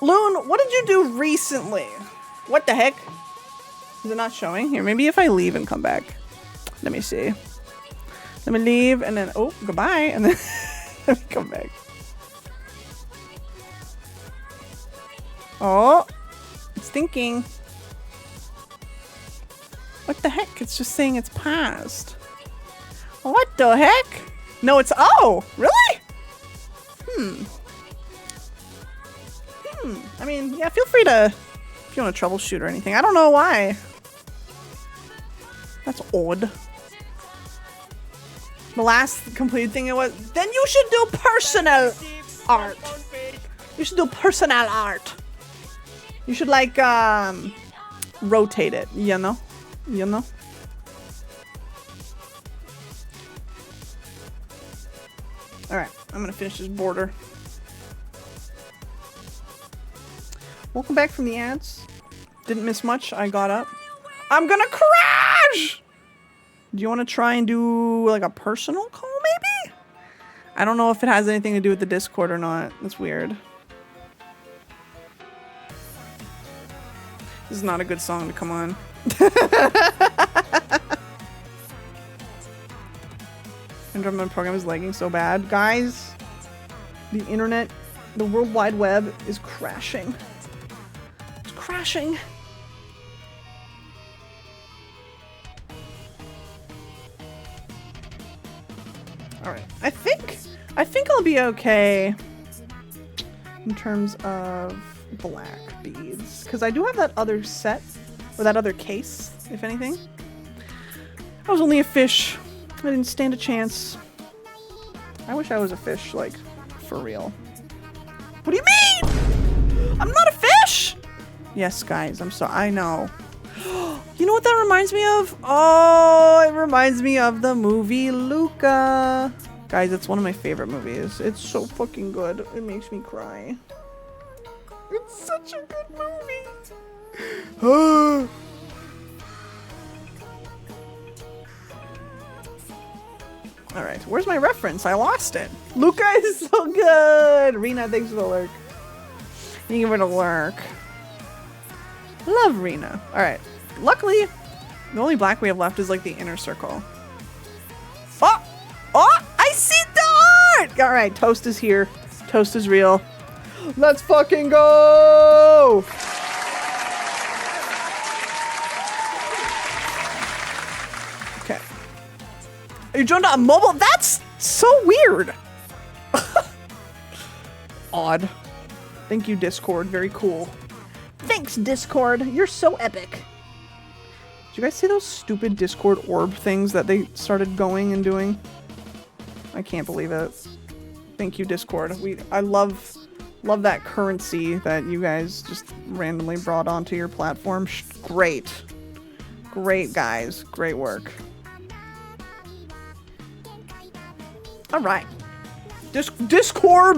Loon, what did you do recently? What the heck? Is it not showing? Here, maybe if I leave and come back. Let me see. Let me leave and then, oh, goodbye. And then let me come back. Oh, it's thinking. What the heck? It's just saying it's paused. What the heck? No, it's, oh, really? I mean, yeah, feel free to, if you want to troubleshoot or anything. I don't know why. That's odd. The last completed thing it was, then you should do personal art. You should do personal art. You should like, rotate it, you know? You know? Alright, I'm gonna finish this border. Welcome back from the ads. Didn't miss much. I got up. I'm gonna crash! Do you want to try and do like a personal call maybe? I don't know if it has anything to do with the Discord or not. That's weird. This is not a good song to come on. Android program is lagging so bad. Guys, the internet, the World Wide Web is crashing. It's crashing. Alright, I think I'll be okay in terms of black beads. Because I do have that other set, or that other case, if anything. I was only a fish. I didn't stand a chance. I wish I was a fish, like, for real. What do you mean? I'm not a fish! Yes, guys, I'm sorry. I know. You know what that reminds me of? Oh, it reminds me of the movie Luca. Guys, it's one of my favorite movies. It's so fucking good. It makes me cry. It's such a good movie. Alright, where's my reference? I lost it. Luca is so good! Rena, thanks for the lurk. You give it a lurk. Love Rena. Alright. Luckily, the only black we have left is like the inner circle. Oh! Oh! I see the art! Alright, Toast is here. Toast is real. Let's fucking go! Okay. You joined on mobile? That's so weird. Odd. Thank you, Discord. Very cool. Thanks, Discord. You're so epic. Did you guys see those stupid Discord orb things that they started going and doing? I can't believe it. Thank you, Discord. I love that currency that you guys just randomly brought onto your platform. Great. Great, guys. Great work. All right. Discord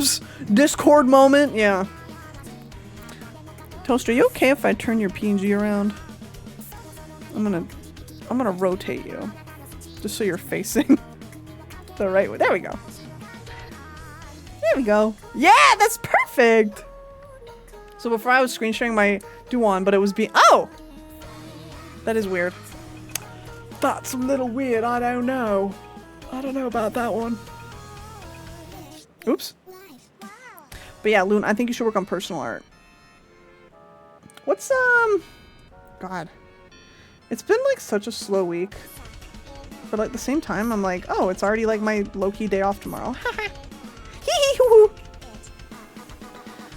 moment. Yeah. Toast, are you okay if I turn your PNG around? I'm gonna rotate you, just so you're facing the right way. There we go. There we go. Yeah, that's perfect. So before I was screen sharing my Duan, but it was oh, that is weird. That's a little weird. I don't know. I don't know about that one. Oops. But yeah, Loon, I think you should work on personal art. What's God. It's been like such a slow week. But at the same time, I'm like, oh, it's already like my low-key day off tomorrow. Hee-hee-hoo-hoo.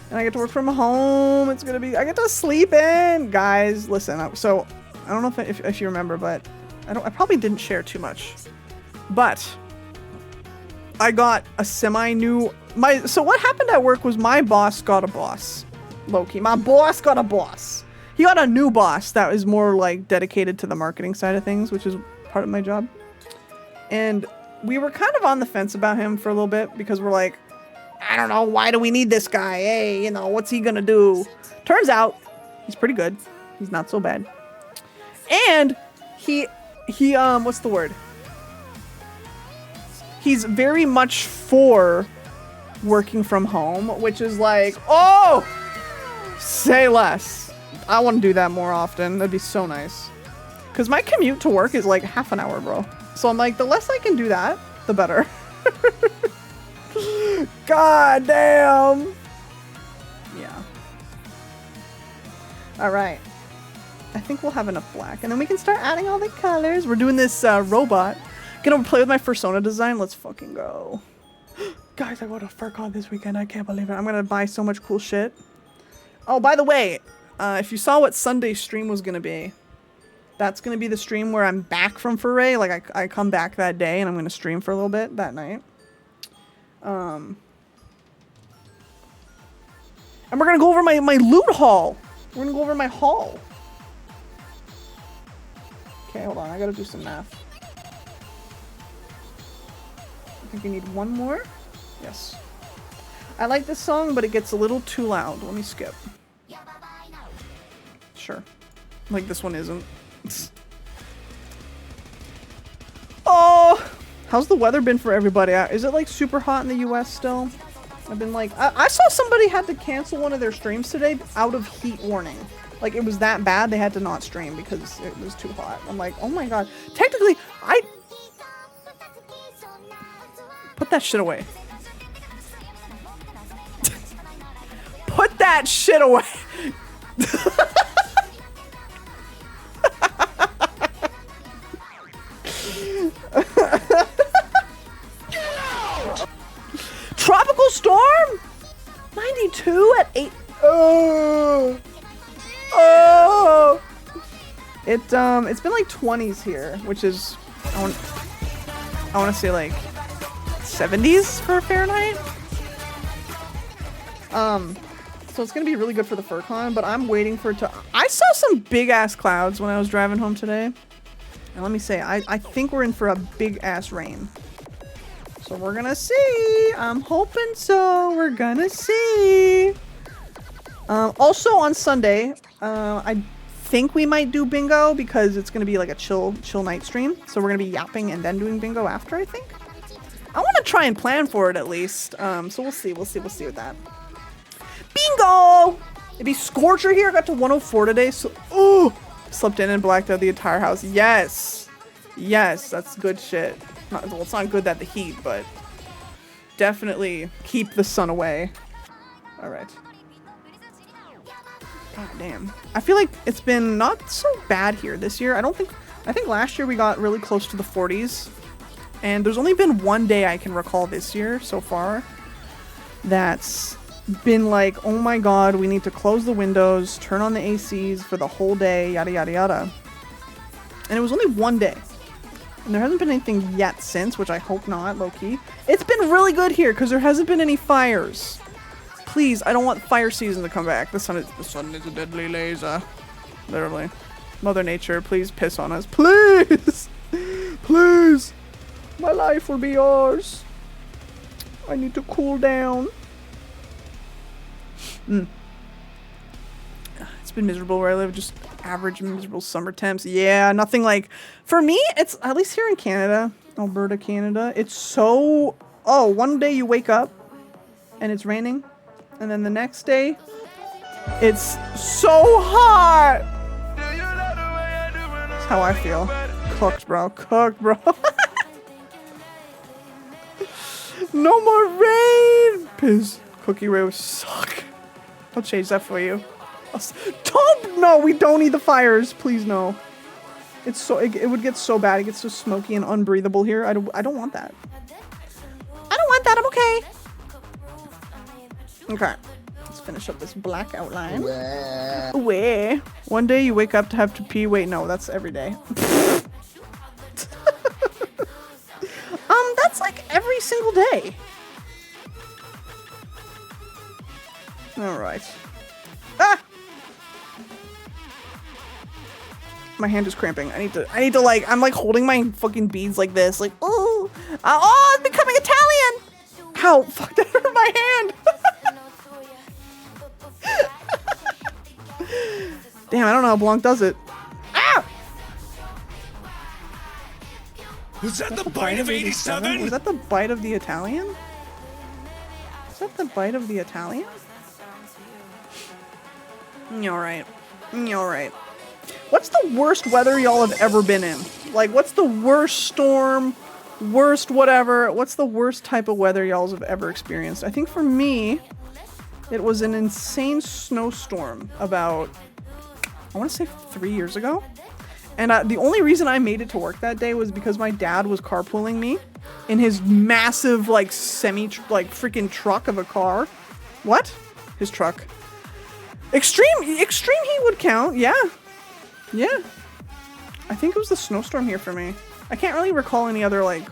And I get to work from home. It's gonna be, I get to sleep in. Guys, listen, so I don't know if you remember, but I probably didn't share too much. But I got a semi-new, so what happened at work was my boss got a boss. Low-key, my boss got a boss. He got a new boss that is more like dedicated to the marketing side of things, which is part of my job. And we were kind of on the fence about him for a little bit because we're like, I don't know, why do we need this guy? Hey, you know, what's he gonna do? Turns out, he's pretty good. He's not so bad. And he what's the word? He's very much for working from home, which is like, oh, say less. I want to do that more often. That'd be so nice. Because my commute to work is like half an hour, bro. So I'm like, the less I can do that, the better. God damn. Yeah. All right. I think we'll have enough black. And then we can start adding all the colors. We're doing this robot. Gonna play with my Persona design. Let's fucking go. Guys, I go to FurCon this weekend. I can't believe it. I'm gonna buy so much cool shit. Oh, by the way, if you saw what Sunday's stream was gonna be, that's gonna be the stream where I'm back from Foray. Like, I come back that day and I'm gonna stream for a little bit that night. And we're gonna go over my loot haul. We're gonna go over my haul. Okay, hold on. I gotta do some math. I think you need one more. Yes. I like this song, but it gets a little too loud. Let me skip. Sure. Like this one isn't. Oh! How's the weather been for everybody? Is it like super hot in the US still? I've been like, I saw somebody had to cancel one of their streams today out of heat warning. Like it was that bad they had to not stream because it was too hot. I'm like, oh my god. Technically, put that shit away. Put that shit away. Tropical storm? 92 at 8. Oh. Oh. It's been like 20s here, which is I want to say like 70s for Fahrenheit. So it's gonna be really good for the FurCon, but I'm waiting for it to. I saw some big ass clouds when I was driving home today, and let me say, I think we're in for a big ass rain. So we're gonna see. I'm hoping so. We're gonna see. Also on Sunday, I think we might do bingo because it's gonna be like a chill night stream. So we're gonna be yapping and then doing bingo after. I think. I want to try and plan for it at least. So we'll see. We'll see with that. Bingo! It'd be Scorcher here. I got to 104 today. So, ooh, slept in and blacked out the entire house. Yes. Yes, that's good shit. Well, it's not good that the heat, but definitely keep the sun away. All right. God damn. I feel like it's been not so bad here this year. I think last year we got really close to the 40s. And there's only been one day I can recall this year so far that's been like, oh my god, we need to close the windows, turn on the ACs for the whole day, yada yada yada. And it was only one day. And there hasn't been anything yet since, which I hope not, low-key. It's been really good here because there hasn't been any fires. Please, I don't want fire season to come back. The sun is a deadly laser. Literally. Mother Nature, please piss on us. Please! Please! My life will be yours. I need to cool down. It's been miserable where I live, just average miserable summer temps. Yeah, nothing like, for me, it's, at least here in Canada, Alberta, Canada, it's so, oh, one day you wake up and it's raining, and then the next day, it's so hot. That's how I feel. Cooked, bro. Cooked, bro. No more rain! Piss. Cookie Rows suck. I'll change that for you. Don't! No, we don't need the fires. Please, no. It's so, it would get so bad. It gets so smoky and unbreathable here. I don't want that. I don't want that. I'm okay. Okay. Let's finish up this black outline. Where? One day you wake up to have to pee. Wait, no, that's every day. That's like every single day. All right. Ah! My hand is cramping. I need to like, I'm like holding my fucking beads like this. Like, oh, I'm becoming Italian. Ow, fuck, that hurt my my hand. Damn, I don't know how Blanc does it. Ah! Was that the bite of 87? Was that the bite of the Italian? Is that the bite of the Italian? Alright. Alright. What's the worst weather y'all have ever been in? Like, what's the worst storm, worst whatever? What's the worst type of weather y'all have ever experienced? I think for me, it was an insane snowstorm about, I want to say 3 years ago. And the only reason I made it to work that day was because my dad was carpooling me in his massive, like, freaking truck of a car. What? His truck. Extreme heat would count, yeah. Yeah. I think it was the snowstorm here for me. I can't really recall any other, like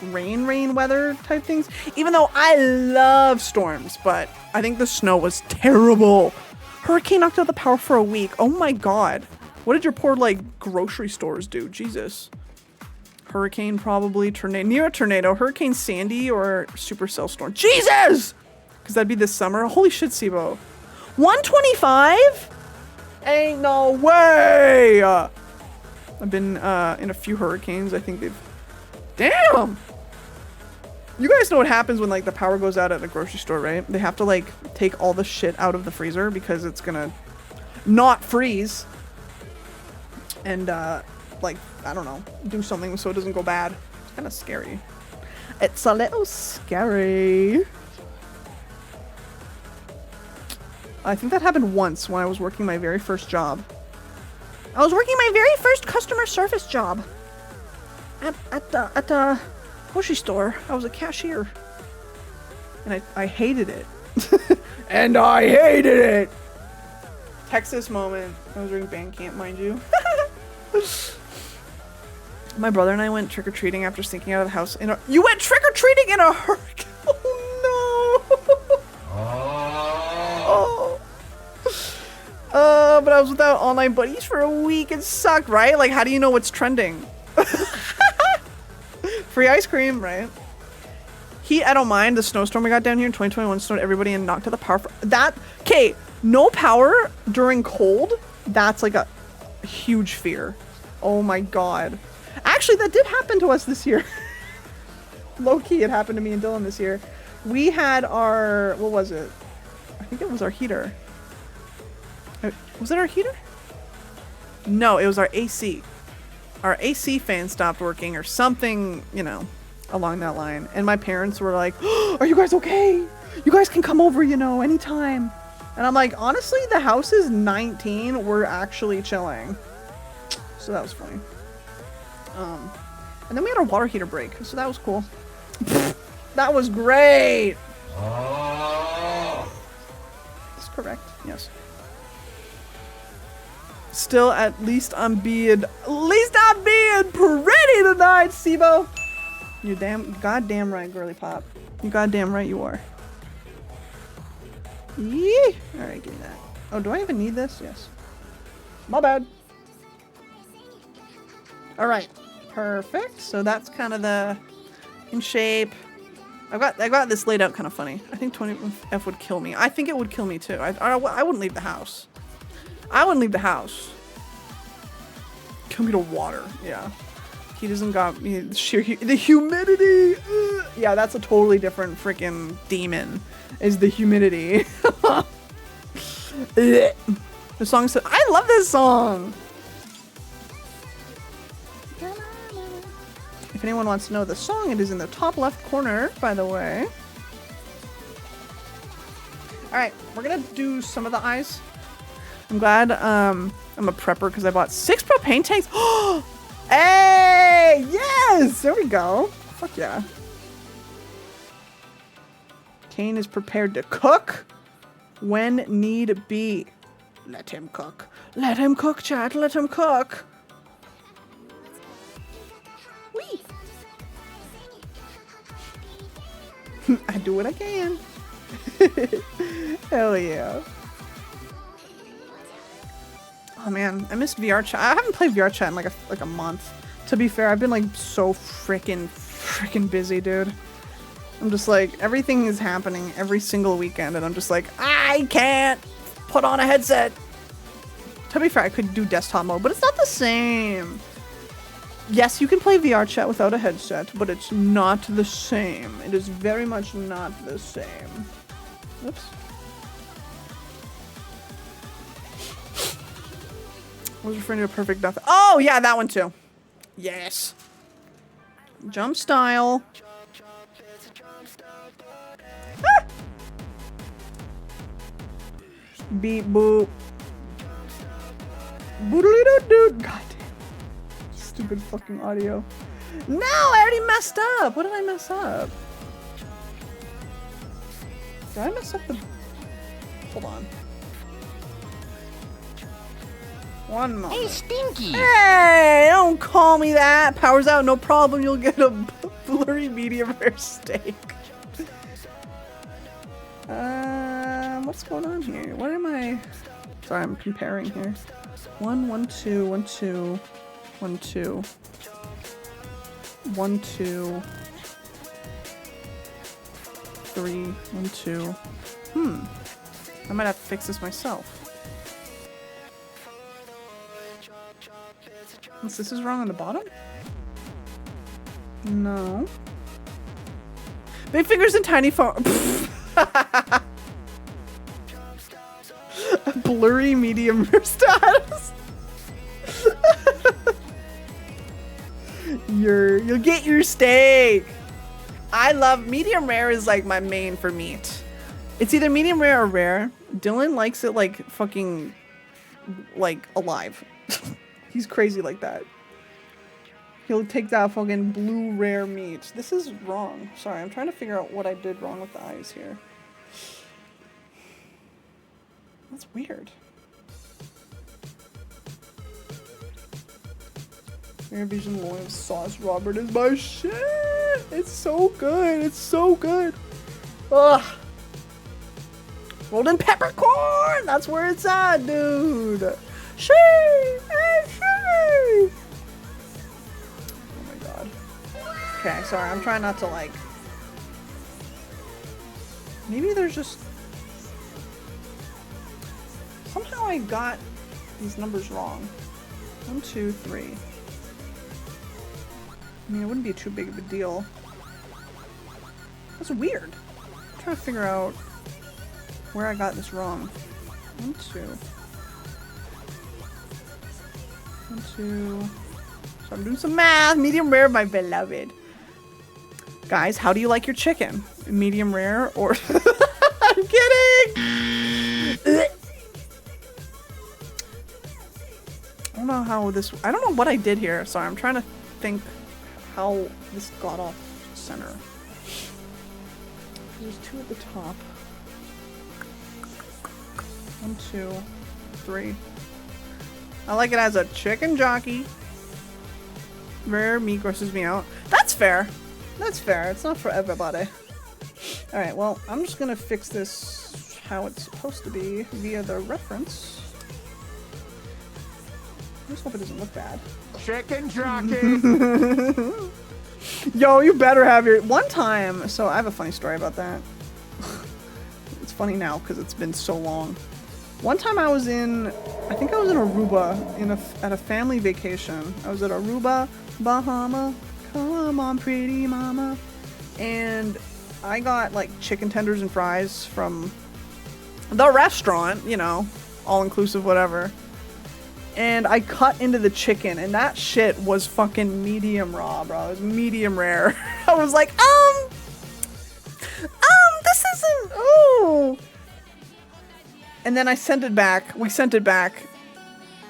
rain weather type things. Even though I love storms, but I think the snow was terrible. Hurricane knocked out the power for a week. Oh my god. What did your poor, like, grocery stores do? Jesus. Hurricane, probably. Tornado. Near a tornado. Hurricane Sandy or supercell storm. Jesus! Because that'd be this summer. Holy shit, Sibo. 125? Ain't no way! I've been in a few hurricanes. I think they've... Damn! You guys know what happens when, like, the power goes out at a grocery store, right? They have to, like, take all the shit out of the freezer because it's gonna not freeze. And, like, I don't know, do something so it doesn't go bad. It's kind of scary. It's a little scary. I think that happened once when I was working my very first job. I was working my very first customer service job at the grocery store. I was a cashier. And I hated it. And I hated it! Texas moment. I was doing band camp, mind you. My brother and I went trick-or-treating after sneaking out of the house in a— You went trick-or-treating in a hurricane? Oh no! Oh. But I was without online buddies for a week. It sucked, right? Like, how do you know what's trending? Free ice cream, right? Heat, I don't mind. The snowstorm we got down here in 2021 snowed everybody and knocked out the power. That, okay, no power during cold, that's like a huge fear. Oh my god. Actually, that did happen to us this year. Low-key, it happened to me and Dylan this year. We had our, what was it? I think it was our heater. Was it our heater? No, it was our AC. Our AC fan stopped working or something, you know, along that line. And my parents were like, oh, are you guys okay? You guys can come over, you know, anytime. And I'm like, honestly, the house is 19. We're actually chilling. So that was funny. And then we had our water heater break. So that was cool. That was great. That's correct. Yes. Still, at least I'm being pretty tonight, Sibo. You're goddamn right, girly pop. You goddamn right you are. Yee! Alright, give me that. Oh, do I even need this? Yes. My bad. Alright. Perfect. So that's kind of the in shape. I got this laid out kind of funny. I think 20F would kill me. I think it would kill me too. I wouldn't leave the house. I wouldn't leave the house. Kill me to water. Yeah. He doesn't got me the humidity. Ugh. Yeah, that's a totally different freaking demon. Is the humidity. The song said, I love this song. If anyone wants to know the song, it is in the top left corner, by the way. Alright, we're gonna do some of the eyes. I'm glad I'm a prepper because I bought 6 propane tanks. Hey! Yes! There we go. Fuck yeah. Kane is prepared to cook when need be. Let him cook. Let him cook, chat. Let him cook. Wee. I do what I can. Hell yeah. Oh man, I missed VR chat. I haven't played VR chat in like a month. To be fair, I've been like so freaking busy, dude. I'm just like, everything is happening every single weekend, and I'm just like, I can't put on a headset. To be fair, I could do desktop mode, but it's not the same. Yes, you can play VR chat without a headset, but it's not the same. It is very much not the same. Oops. I was referring to a perfect death. Oh, yeah, that one too. Yes. Jump style. Ah! Beep boop. Boodly-doo-doo. God damn. Stupid fucking audio. No, I already messed up. What did I mess up? Did I mess up the... Hold on. One moment. Hey, Stinky! Hey, don't call me that. Power's out, no problem. You'll get a blurry medium rare steak. What's going on here? What am I... Sorry, I'm comparing here. 1, 1, 2, 1, 2, 1, 2, 1, 2, 3, 1, 2. I might have to fix this myself. Unless this is wrong on the bottom? No. Big fingers and tiny phone. Blurry medium rare status. You'll get your steak. I love medium rare is like my main for meat. It's either medium rare or rare. Dylan likes it like fucking like alive. He's crazy like that. He'll take that fucking blue rare meat. This is wrong. Sorry, I'm trying to figure out what I did wrong with the eyes here. That's weird. Rare Vision Loin Sauce Robert is my shit. It's so good. It's so good. Ugh. Golden peppercorn. That's where it's at, dude. Shee! Hey, shee! Oh my god. Okay, sorry. I'm trying not to like... Maybe there's just... Somehow I got these numbers wrong. 1, 2, 3. I mean, it wouldn't be too big of a deal. That's weird. I'm trying to figure out where I got this wrong. 1, 2. 1, 2. So I'm doing some math. Medium rare, my beloved. Guys, how do you like your chicken? Medium rare or... I'm kidding! I don't know how this... I don't know what I did here. Sorry, I'm trying to think how this got off center. There's 2 at the top. 1, 2, 3. I like it as a chicken jockey. Rare meat grosses me out. That's fair. That's fair. It's not for everybody. Alright, well, I'm just gonna fix this how it's supposed to be via the reference. I just hope it doesn't look bad. Chicken jockey! Yo, you better have your... One time... So, I have a funny story about that. It's funny now because it's been so long. One time I was in... I think I was in Aruba at a family vacation. I was at Aruba, Bahama. Come on, pretty mama. And I got, like, chicken tenders and fries from the restaurant. You know, all-inclusive, whatever. And I cut into the chicken, and that shit was fucking medium raw, bro. It was medium rare. I was like, this isn't, ooh. And then I sent it back. We sent it back,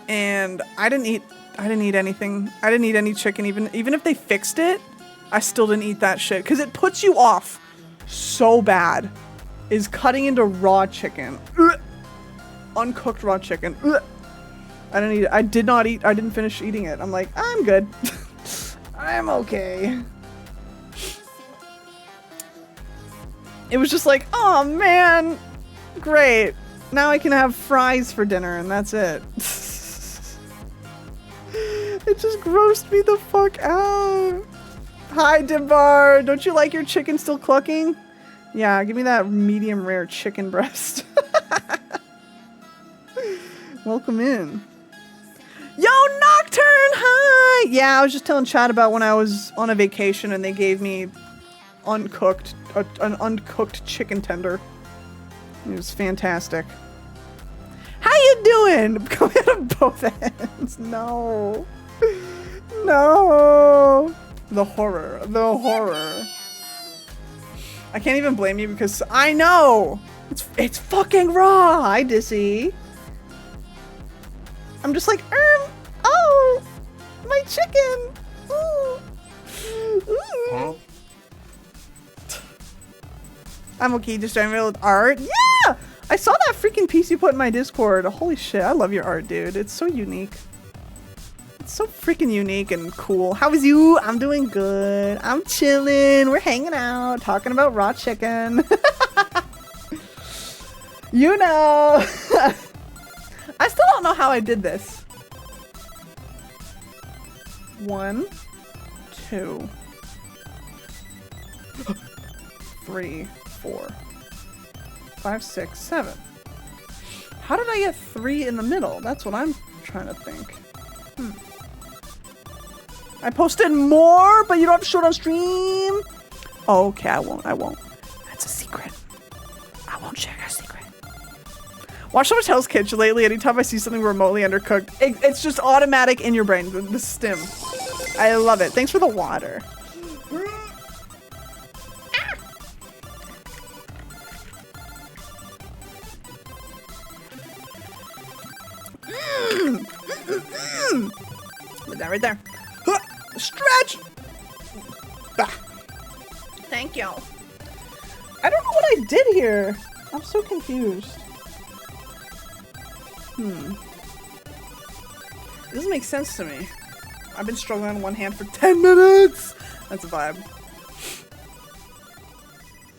and I didn't eat anything. I didn't eat any chicken, even if they fixed it. I still didn't eat that shit, because it puts you off so bad. Is cutting into raw chicken. Ugh. Uncooked raw chicken. Ugh. I didn't eat it. I didn't finish eating it. I'm like, I'm good. I'm okay. It was just like, oh man, great. Now I can have fries for dinner and that's it. It just grossed me the fuck out. Hi, Dimbar. Don't you like your chicken still clucking? Yeah, give me that medium rare chicken breast. Welcome in. Yo, Nocturne, hi! Yeah, I was just telling Chad about when I was on a vacation and they gave me an uncooked chicken tender. It was fantastic. How you doing? Go ahead on both ends. No. No. The horror. The horror. I can't even blame you because I know. It's fucking raw. Hi, Dissy. I'm just like, oh, my chicken. Ooh. Ooh. Huh? I'm okay, just driving around with art. Yeah! I saw that freaking piece you put in my Discord. Holy shit, I love your art, dude. It's so unique. It's so freaking unique and cool. How is you? I'm doing good. I'm chilling. We're hanging out, talking about raw chicken. You know. I still don't know how I did this. 1, 2, 3, 4, 5, 6, 7. How did I get 3 in the middle? That's what I'm trying to think. I posted more, but you don't have to show it on stream. Oh, okay, I won't. That's a secret. I won't share your secret. Watch so much Hell's Kitchen lately. Anytime I see something remotely undercooked, it's just automatic in your brain. The stim. I love it. Thanks for the water. Put that right there. Stretch! Bah. Thank you. I don't know what I did here. I'm so confused. It doesn't make sense to me. I've been struggling on one hand for 10 minutes! That's a vibe.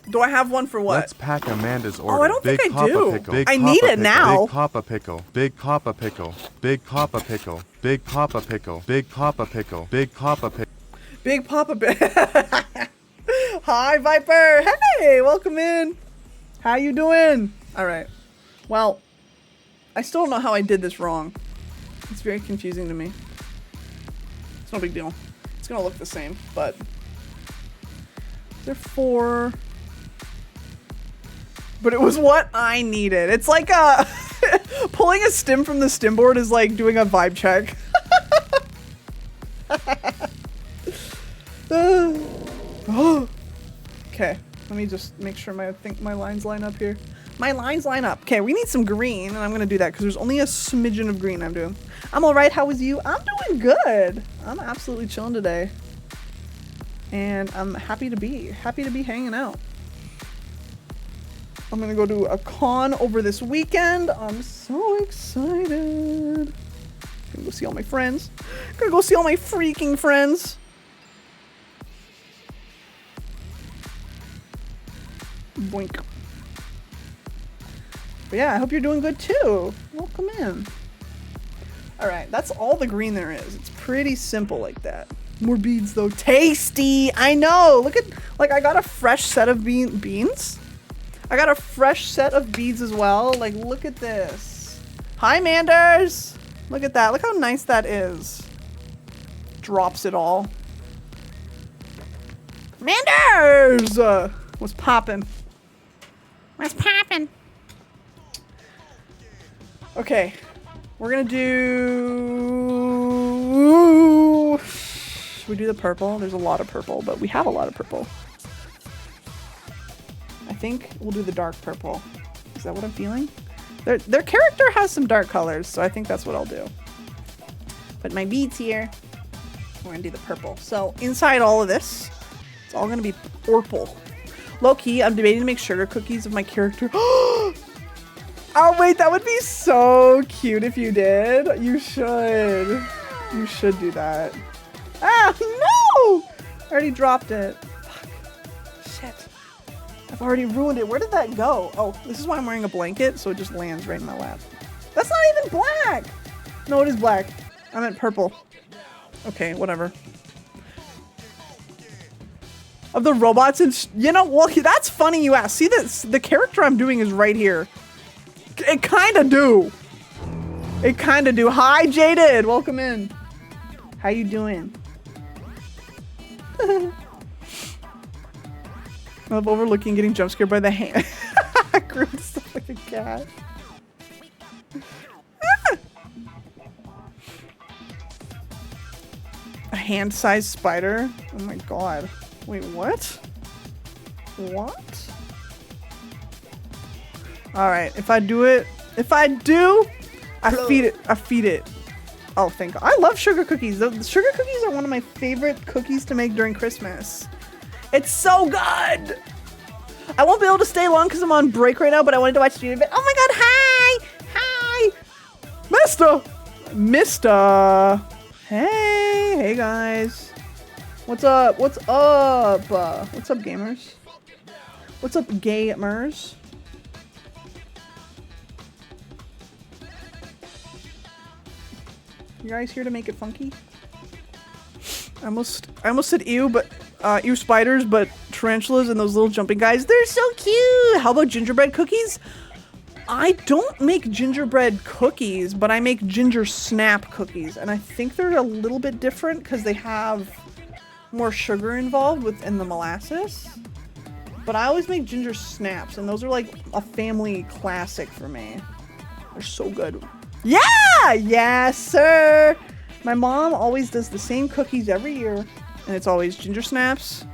Do I have one for what? Let's pack Amanda's order. Oh, I don't Big think I do. Pickle. I need it now. Big Papa Pickle. Big Papa Pickle. Big Papa Pickle. Big Papa Pickle. Big Papa Pickle. Big Papa Pickle. Big Papa Hi, Viper. Hey, welcome in. How you doing? All right. Well, I still don't know how I did this wrong. It's very confusing to me. It's no big deal. It's gonna look the same, but they're 4. But it was what I needed. It's like pulling a stim from the stim board is like doing a vibe check. Okay, let me just make sure my lines line up here. My lines line up. Okay, we need some green, and I'm gonna do that because there's only a smidgen of green I'm doing. I'm all right. How was you? I'm doing good. I'm absolutely chilling today, and I'm happy to be hanging out. I'm gonna go to a con over this weekend. I'm so excited. Gonna go see all my friends. Gonna go see all my freaking friends. Boink. But yeah, I hope you're doing good too. Welcome in. Alright, that's all the green there is. It's pretty simple like that. More beads though. Tasty! I know! Look at, like, I got a fresh set of beans. I got a fresh set of beads as well. Like, look at this. Hi, Manders! Look at that. Look how nice that is. Drops it all. Manders! What's poppin'? What's poppin'? Okay. We're gonna do... Should we do the purple? There's a lot of purple, but we have a lot of purple. I think we'll do the dark purple. Is that what I'm feeling? Their character has some dark colors, so I think that's what I'll do. But my beads here, we're gonna do the purple. So inside all of this, it's all gonna be purple. Low key, I'm debating to make sugar cookies of my character. Oh wait, that would be so cute if you did. You should. You should do that. Ah, no! I already dropped it. Fuck. Shit. I've already ruined it. Where did that go? Oh, this is why I'm wearing a blanket, so it just lands right in my lap. That's not even black! No, it is black. I meant purple. Okay, whatever. of the robots and you know, well, that's funny you ask. See, the character I'm doing is right here. It kind of do. It kind of do. Hi, Jaded. Welcome in. How you doing? I love overlooking getting jump scared by the hand. I grew up stuff like a cat. A hand-sized spider? Oh my god. Wait, what? What? Alright, if I do, I feed it. I feed it. Oh, thank God. I love sugar cookies. The sugar cookies are one of my favorite cookies to make during Christmas. It's so good! I won't be able to stay long because I'm on break right now, but I wanted to watch the video. Oh my god, hi! Hi! Mister! Hey guys. What's up? What's up? What's up, gamers? What's up, gamers? You guys here to make it funky? I almost said ew, but ew spiders, but tarantulas and those little jumping guys, they're so cute. How about gingerbread cookies? I don't make gingerbread cookies, but I make ginger snap cookies, and I think they're a little bit different because they have more sugar involved in the molasses. But I always make ginger snaps, and those are like a family classic for me. They're so good. Yeah! Yes, sir! My mom always does the same cookies every year, and it's always ginger snaps,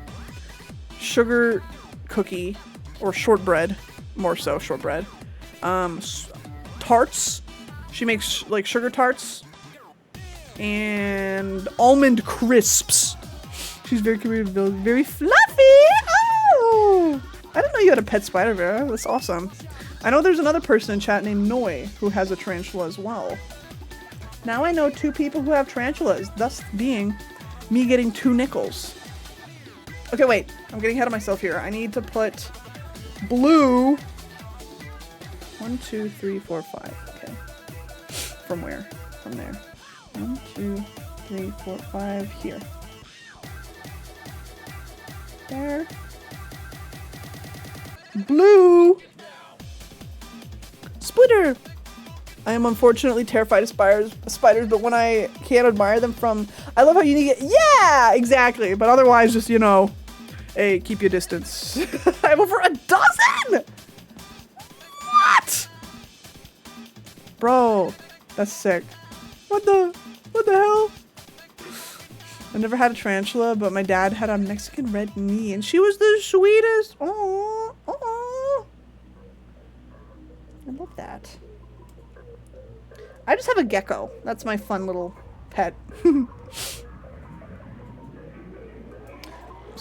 sugar cookie, or shortbread, more so shortbread, tarts. She makes like sugar tarts, and almond crisps. She's very creative, very fluffy. Oh! I didn't know you had a pet spider, Vera. That's awesome. I know there's another person in chat named Noi who has a tarantula as well. Now I know 2 people who have tarantulas, thus being me getting 2 nickels. Okay, wait. I'm getting ahead of myself here. I need to put blue. 1, 2, 3, 4, 5. Okay. From where? From there. 1, 2, 3, 4, 5. Here. There. Blue. Splitter. I am unfortunately terrified of spiders, but when I can't admire them from, I love how you need it. Yeah, exactly. But otherwise, just, you know, hey, keep your distance. I have over a dozen. What? Bro, that's sick. What the hell? I never had a tarantula, but my dad had a Mexican red knee, and she was the sweetest. Oh, oh. I love that. I just have a gecko. That's my fun little pet. Let's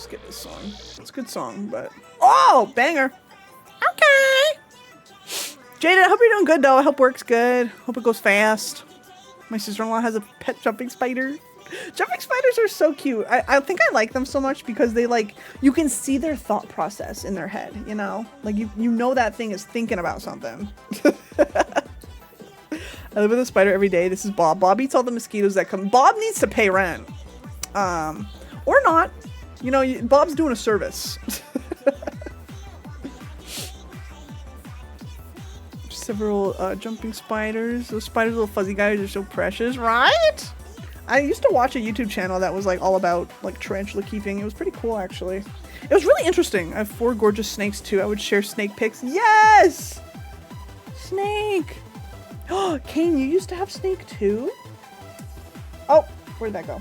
get this song. It's a good song, but... Oh! Banger! Okay! Jada, I hope you're doing good, though. I hope work's good. Hope it goes fast. My sister-in-law has a pet jumping spider. Jumping spiders are so cute. I think I like them so much because they, like... You can see their thought process in their head, you know? Like, you know that thing is thinking about something. I live with a spider every day. This is Bob. Bob eats all the mosquitoes that come. Bob needs to pay rent. Or not. You know, Bob's doing a service. Several jumping spiders. Those spiders, little fuzzy guys, are so precious, right? I used to watch a YouTube channel that was like all about like tarantula keeping. It was pretty cool, actually. It was really interesting. I have 4 gorgeous snakes too. I would share snake pics. Yes! Snake! Oh, Kane, you used to have snake too? Oh, where'd that go?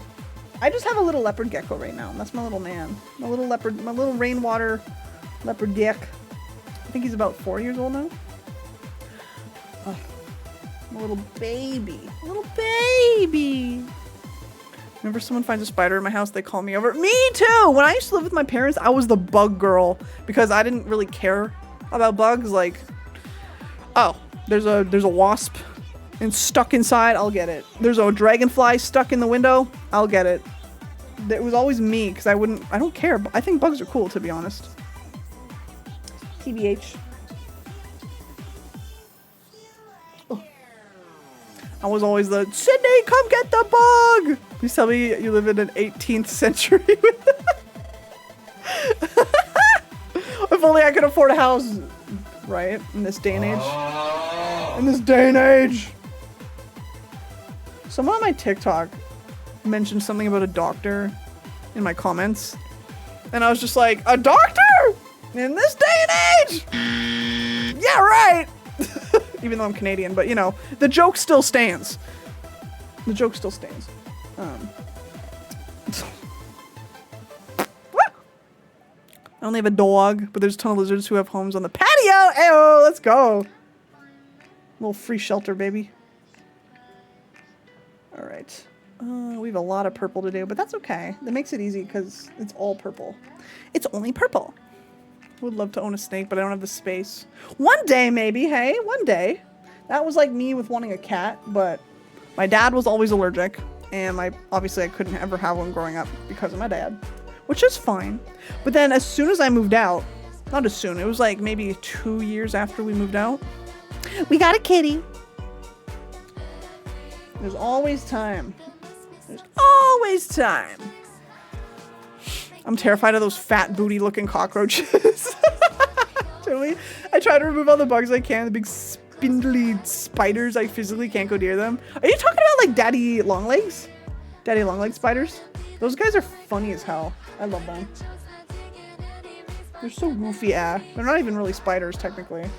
I just have a little leopard gecko right now. That's my little man. My little leopard, my little rainwater leopard geck. I think he's about 4 years old now. Oh, my little baby. Little baby. Whenever someone finds a spider in my house, they call me over. Me too! When I used to live with my parents, I was the bug girl because I didn't really care about bugs. Like, oh, there's a wasp and stuck inside, I'll get it. There's a dragonfly stuck in the window, I'll get it. It was always me because I don't care. I think bugs are cool, to be honest. TBH. Oh. I was always the, Sydney, come get the bug! Please tell me you live in an 18th century with afford a house, right? In this day and age. In this day and age. Someone on my TikTok mentioned something about a doctor in my comments. And I was just like, a doctor? In this day and age? Yeah, right. Even though I'm Canadian, but you know, the joke still stands. The joke still stands. I only have a dog, but there's a ton of lizards who have homes on the patio. Ayo, let's go. Little free shelter, baby. All right. We have a lot of purple to do, but that's okay. That makes it easy because it's all purple. It's only purple. Would love to own a snake, but I don't have the space. One day, maybe. Hey, one day. That was like me with wanting a cat, but my dad was always allergic, and obviously I couldn't ever have one growing up because of my dad, which is fine. But then as soon as I moved out, not as soon, it was like maybe 2 years after we moved out, we got a kitty. There's always time. There's always time. I'm terrified of those fat booty looking cockroaches. Totally. I try to remove all the bugs I can, the big spindly spiders. I physically can't go near them. Are you talking about like daddy longlegs? Daddy longleg spiders? Those guys are funny as hell. I love them. They're so goofy. They're not even really spiders technically.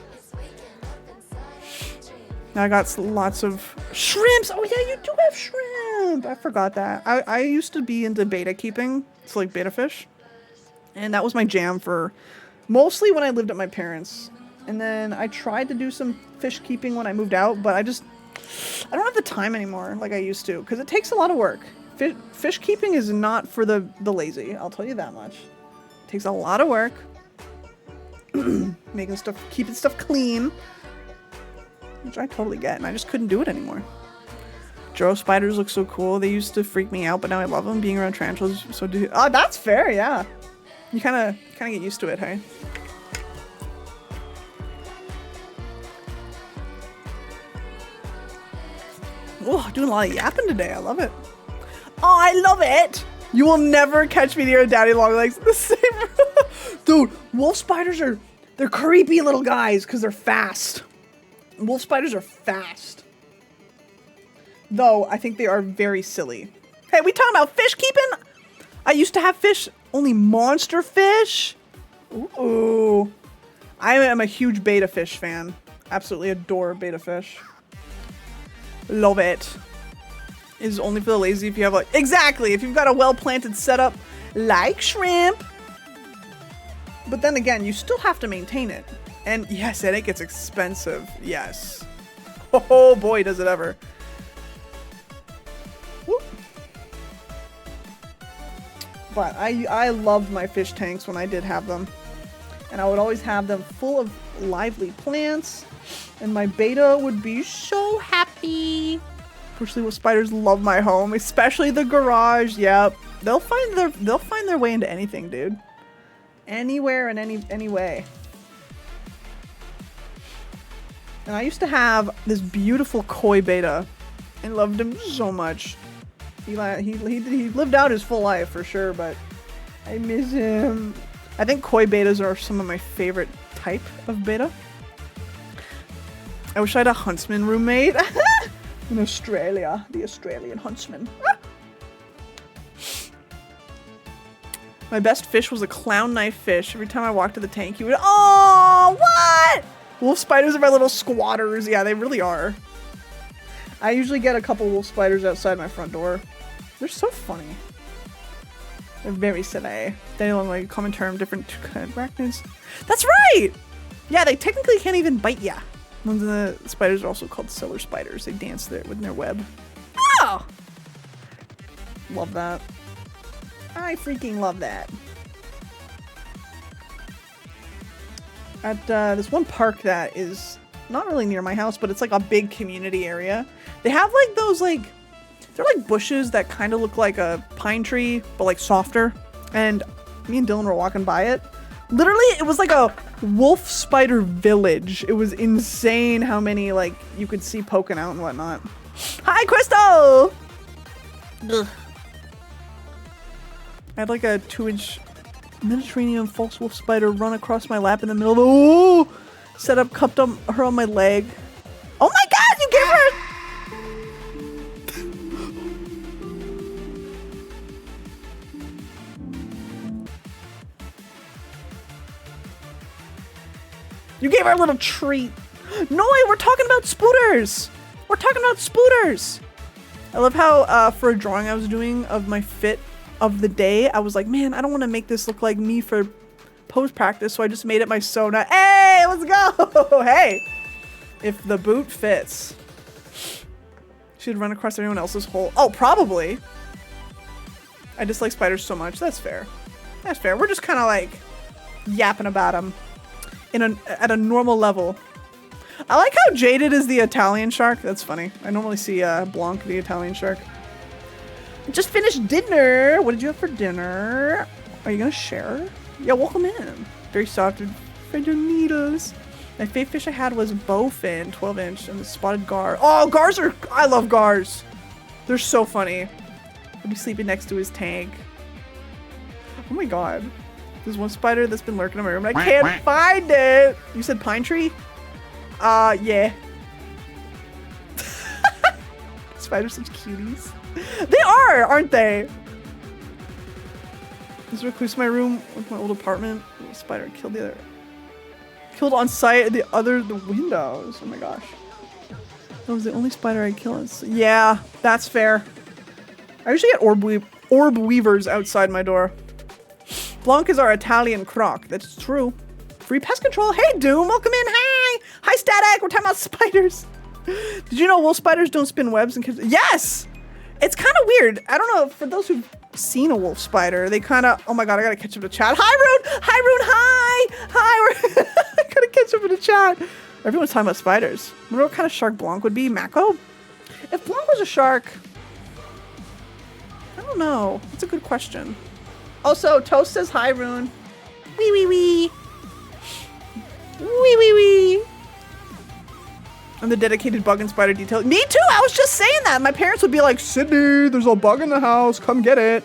Now I got lots of shrimps. Oh yeah, you do have shrimp. I forgot that. I used to be into betta keeping. It's like betta fish. And that was my jam for mostly when I lived at my parents'. And then I tried to do some fish keeping when I moved out, but I don't have the time anymore like I used to because it takes a lot of work. Fish keeping is not for the lazy. I'll tell you that much. It takes a lot of work. Making stuff, keeping stuff clean. Which I totally get, and I just couldn't do it anymore. Joro spiders look so cool. They used to freak me out, but now I love them. Being around tarantulas, so do. Oh, that's fair, yeah. You kind of get used to it, hey? Oh, doing a lot of yapping today. I love it. Oh, I love it. You will never catch me near a daddy longlegs in the same. Dude, wolf spiders they're creepy little guys because they're fast. Wolf spiders are fast. Though, I think they are very silly. Hey, we talking about fish keeping? I used to have fish, only monster fish. Ooh. I am a huge betta fish fan. Absolutely adore betta fish. Love it. Is only for the lazy if you have like... Exactly! If you've got a well-planted setup like shrimp. But then again, you still have to maintain it. And yes, and it gets expensive. Yes. Oh boy, does it ever. Whoop. But I loved my fish tanks when I did have them. And I would always have them full of lively plants. And my betta would be so happy. Unfortunately, well, spiders love my home, especially the garage. Yep. They'll find their way into anything, dude. Anywhere and any way. And I used to have this beautiful koi betta and loved him so much. He lived out his full life for sure, but I miss him. I think koi bettas are some of my favorite type of betta. I wish I had a huntsman roommate in Australia, the Australian huntsman. My best fish was a clown knife fish. Every time I walked to the tank, he would, oh, what? Wolf spiders are my little squatters. Yeah, they really are. I usually get a couple wolf spiders outside my front door. They're so funny. They're very silly. They don't like common term, different kind of arachnids. That's right! Yeah, they technically can't even bite ya. Ones of the spiders are also called cellar spiders. They dance there within their web. Oh! Love that. I freaking love that. At this one park that is not really near my house, but it's like a big community area. They have like those they're like bushes that kind of look like a pine tree, but like softer. And me and Dylan were walking by it. Literally, it was like a wolf spider village. It was insane how many like you could see poking out and whatnot. Hi, Crystal! Ugh. I had like a 2-inch Mediterranean false wolf spider run across my lap in the middle of the— oh! Set up, cupped up her on my leg. Oh my god, you gave her— you gave her a little treat. No way, we're talking about spooters. We're talking about spooters. I love how for a drawing I was doing of my fit of the day, I was like, man, I don't want to make this look like me for pose practice, so I just made it my Sona. Hey, let's go. Hey, if the boot fits. She'd run across everyone else's hole. Oh, probably. I dislike spiders so much. That's fair. That's fair. We're just kind of like yapping about them at a normal level. I like how Jaded is the Italian shark. That's funny. I normally see Blanc, the Italian shark. Just finished dinner. What did you have for dinner? Are you gonna share? Yeah, welcome in. Very soft and Fredonitos. My favorite fish I had was bowfin, 12-inch, and the spotted gar. Oh, gars are— I love gars. They're so funny. I'll be sleeping next to his tank. Oh my god. There's one spider that's been lurking in my room and I can't find it. You said pine tree? Yeah. Spiders such cuties. They are, aren't they? This recluse in my room with my old apartment. The spider killed the other. Killed on sight the windows. Oh my gosh. That was the only spider I killed. Yeah, that's fair. I usually get orb weavers outside my door. Blanc is our Italian croc. That's true. Free pest control. Hey, Doom. Welcome in. Hi. Hi, Static. We're talking about spiders. Did you know wolf spiders don't spin webs and kids? Yes. It's kind of weird. I don't know. For those who've seen a wolf spider, they kind of— oh my god, I gotta catch up to chat. Hi, Rune. Hi, Rune. Hi. Hi. I gotta catch up in the chat. Everyone's talking about spiders. I wonder what kind of shark Blanc would be. Mako? If Blanc was a shark, I don't know. That's a good question. Also, Toast says hi, Rune. Wee wee wee. Wee wee wee. I'm the dedicated bug and spider detail. Me too. I was just saying that. My parents would be like, Sydney, there's a bug in the house. Come get it.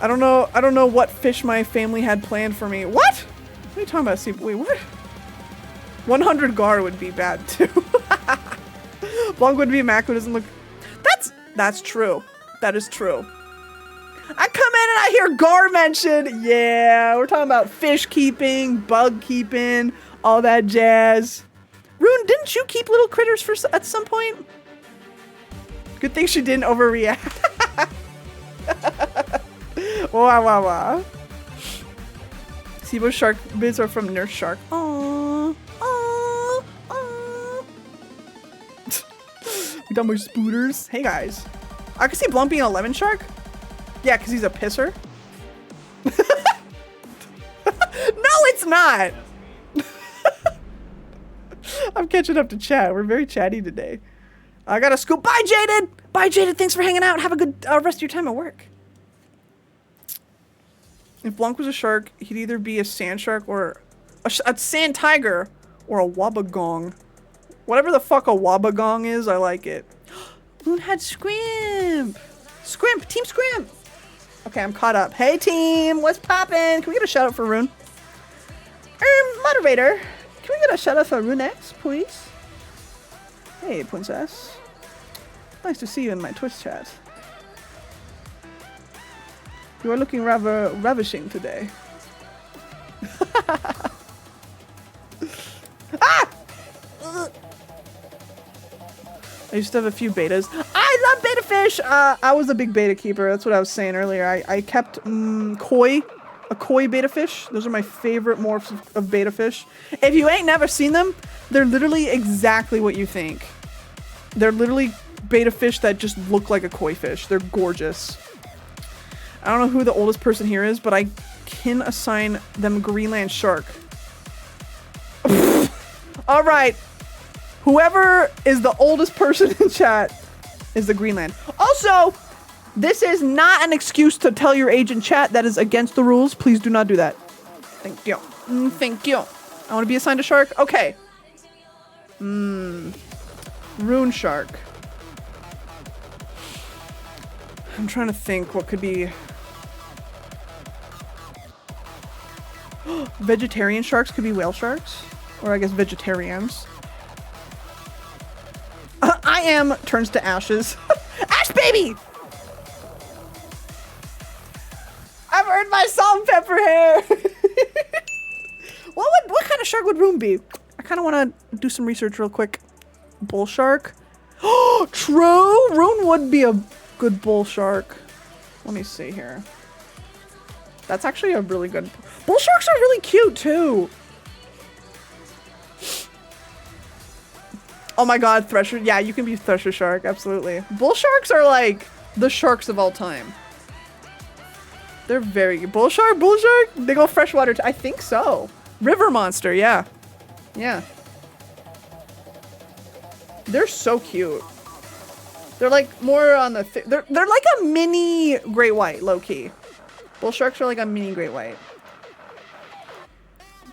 I don't know what fish my family had planned for me. What? What are you talking about? Wait, what? 100 gar would be bad too. Blanc would be Mac who doesn't look. That's true. That is true. I come in and I hear gar mentioned. Yeah, we're talking about fish keeping, bug keeping, all that jazz. Rune, didn't you keep little critters at some point? Good thing she didn't overreact. Wow. Sibo's shark bits are from Nurse Shark. Aww. We got more spooters. Hey guys. I can see Blunt being a lemon shark. Yeah, because he's a pisser. No, it's not. I'm catching up to chat. We're very chatty today. I gotta scoop. Bye, Jaded. Bye, Jaded. Thanks for hanging out. Have a good rest of your time at work. If Blanc was a shark, he'd either be a sand shark or a sand tiger or a wabagong. Whatever the fuck a wabagong is, I like it. Moon had Scrimp. Scrimp. Team Scrimp. Okay, I'm caught up. Hey, team. What's poppin'? Can we get a shout out for Rune? Moderator. Can we get a shout out for Rune X, please? Hey, princess. Nice to see you in my Twitch chat. You are looking rather ravishing today. Ah! I used to have a few betas. I love beta fish! I was a big beta keeper. That's what I was saying earlier. I kept a koi beta fish. Those are my favorite morphs of beta fish. If you ain't never seen them, they're literally exactly what you think. They're literally beta fish that just look like a koi fish. They're gorgeous. I don't know who the oldest person here is, but I can assign them Greenland shark. All right. Whoever is the oldest person in chat is the Greenland. Also, this is not an excuse to tell your age in chat. That is against the rules. Please do not do that. Thank you. Thank you. I want to be assigned a shark. Okay. Rune shark. I'm trying to think what could be. Vegetarian sharks could be whale sharks. Or I guess vegetarians. I am turns to ashes. Ash baby! I've earned my salt and pepper hair. What kind of shark would Rune be? I kind of want to do some research real quick. Bull shark? Oh, true! Rune would be a good bull shark. Let me see here. That's actually a really good... Bull sharks are really cute, too. Oh my god, Thresher. Yeah, you can be Thresher shark. Absolutely. Bull sharks are like the sharks of all time. They're very good. Bull shark? They go freshwater. I think so. River monster, yeah. Yeah. They're so cute. They're like more on the... They're like a mini great white, low-key. Bull sharks are like a mini great white.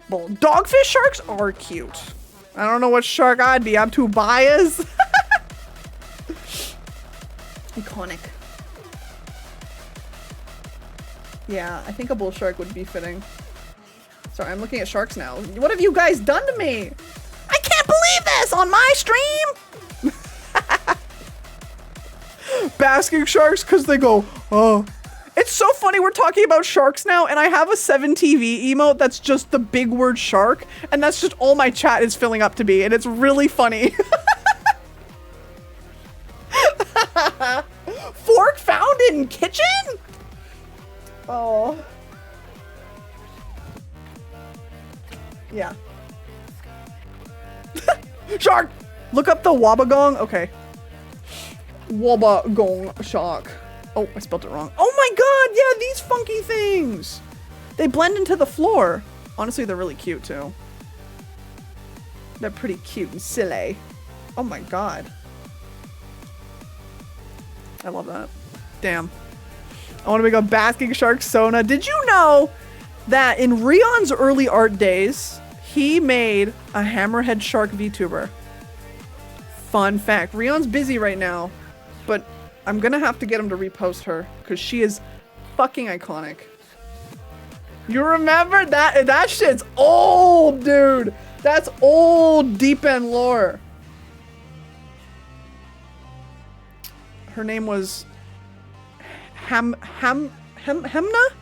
Dogfish sharks are cute. I don't know what shark I'd be. I'm too biased. Iconic. Yeah, I think a bull shark would be fitting. Sorry, I'm looking at sharks now. What have you guys done to me? I can't believe this on my stream! Basking sharks because they go, oh. It's so funny we're talking about sharks now and I have a 7TV emote that's just the big word shark and that's just all my chat is filling up to be and it's really funny. Fork found in kitchen? Oh. Yeah. Shark! Look up the Wabagong. Okay. Wabagong shark. Oh, I spelled it wrong. Oh my god, yeah, these funky things! They blend into the floor. Honestly, they're really cute, too. They're pretty cute and silly. Oh my god. I love that. Damn. I want to make a basking shark Sona. Did you know that in Rion's early art days, he made a hammerhead shark VTuber? Fun fact. Rion's busy right now, but I'm gonna have to get him to repost her because she is fucking iconic. You remember that? That shit's old, dude. That's old deep end lore. Her name was Hemna? Hemma?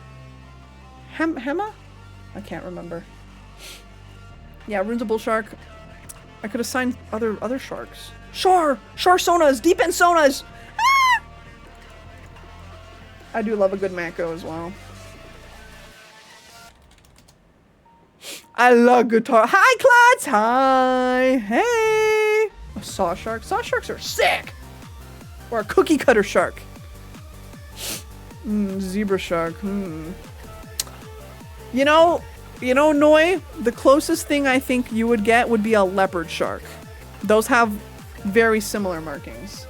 I can't remember. Yeah, Rune's a bull shark. I could assign other sharks. Char sonas, deep end sonas. Ah! I do love a good Mako as well. I love guitar. Hi, Klutz. Hi. Hey. A saw shark. Saw sharks are sick. Or a cookie cutter shark. Zebra shark. You know, Noi, the closest thing I think you would get would be a leopard shark. Those have very similar markings.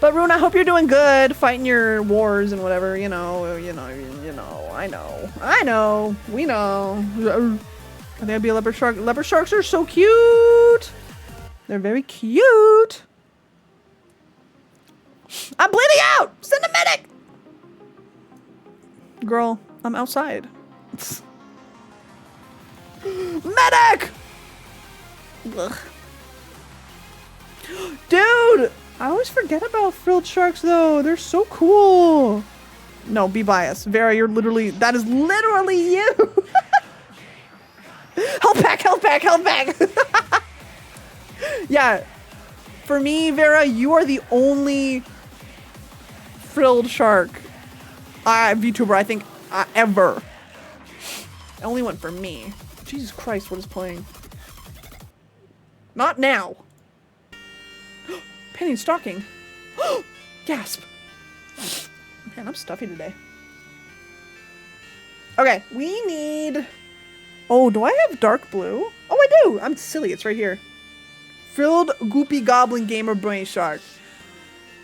But Rune, I hope you're doing good, fighting your wars and whatever, I know, we know. I think I'd be a leopard shark. Leopard sharks are so cute. They're very cute. I'm bleeding out! Send a medic! Girl, I'm outside. Medic! Ugh. Dude! I always forget about frilled sharks though. They're so cool. No, be biased. Vera, that is literally you. Help back, help back, help back. Yeah. For me, Vera, you are the only frilled shark VTuber I think ever. Only one for me. Jesus Christ, what is playing? Not now. Penny stocking. Gasp. Man, I'm stuffy today. Okay, we need... Oh, do I have dark blue? Oh, I do. I'm silly. It's right here. Frilled Goopy Goblin Gamer Brain Shark.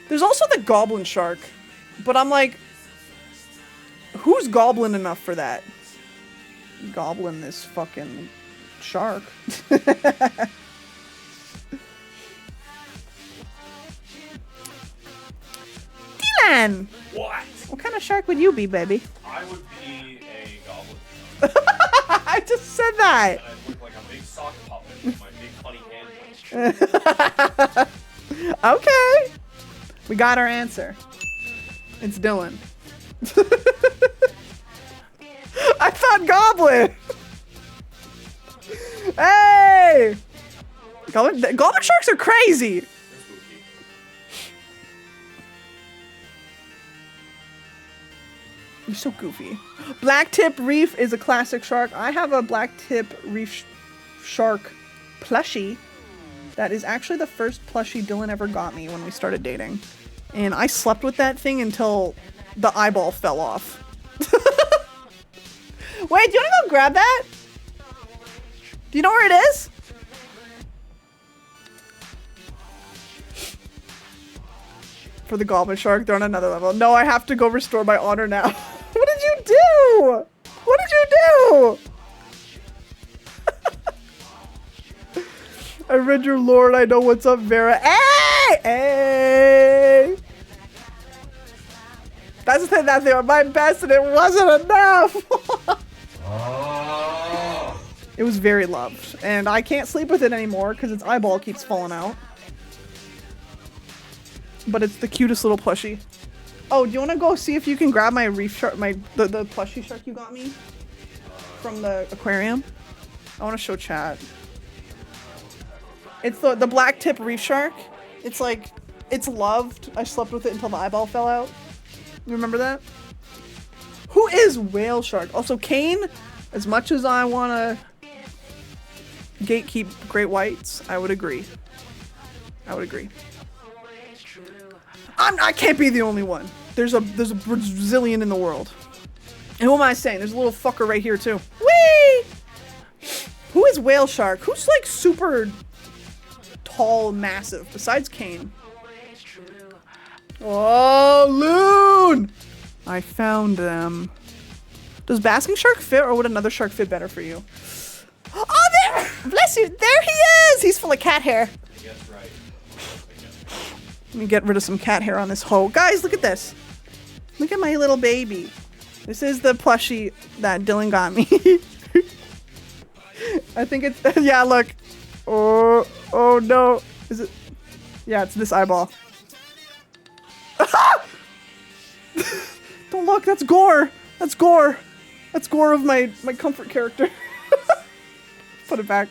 There's also the Goblin Shark. But I'm like... Who's goblin enough for that? Goblin this fucking shark. Dylan! What? What kind of shark would you be, baby? I would be a I just said that. And I look like a big sock puppet with my big funny hand. Okay. We got our answer. It's Dylan. I thought Goblin. Hey! Goblin sharks are crazy. You're so goofy. Black tip reef is a classic shark. I have a black tip reef shark plushie. That is actually the first plushie Dylan ever got me when we started dating. And I slept with that thing until the eyeball fell off. Wait, do you want to go grab that? Do you know where it is? For the goblin shark, they're on another level. No, I have to go restore my honor now. What did you do? What did you do? I read your lore and I know what's up, Vera. Hey! Hey! That's the thing, that they were my best and it wasn't enough! It was very loved. And I can't sleep with it anymore because its eyeball keeps falling out. But it's the cutest little plushie. Oh, do you want to go see if you can grab my reef shark, the plushie shark you got me? From the aquarium? I want to show chat. It's the black tip reef shark. It's like, it's loved. I slept with it until the eyeball fell out. You remember that? Who is whale shark? Also, Kane, as much as I want to gatekeep great whites, I would agree. I would agree. I can't be the only one. There's a Brazilian in the world. And who am I saying? There's a little fucker right here too. Whee! Who is whale shark? Who's like super tall, massive, besides Kane? Oh, loon! I found them. Does basking shark fit, or would another shark fit better for you? Oh, there! Bless you! There he is! He's full of cat hair. I guess right. Let me get rid of some cat hair on this hoe. Guys, look at this. Look at my little baby. This is the plushie that Dylan got me. I think it's... yeah, look. Oh no. Is it... yeah, it's this eyeball. Don't look, that's gore. That's gore. That's gore of my comfort character. Put it back.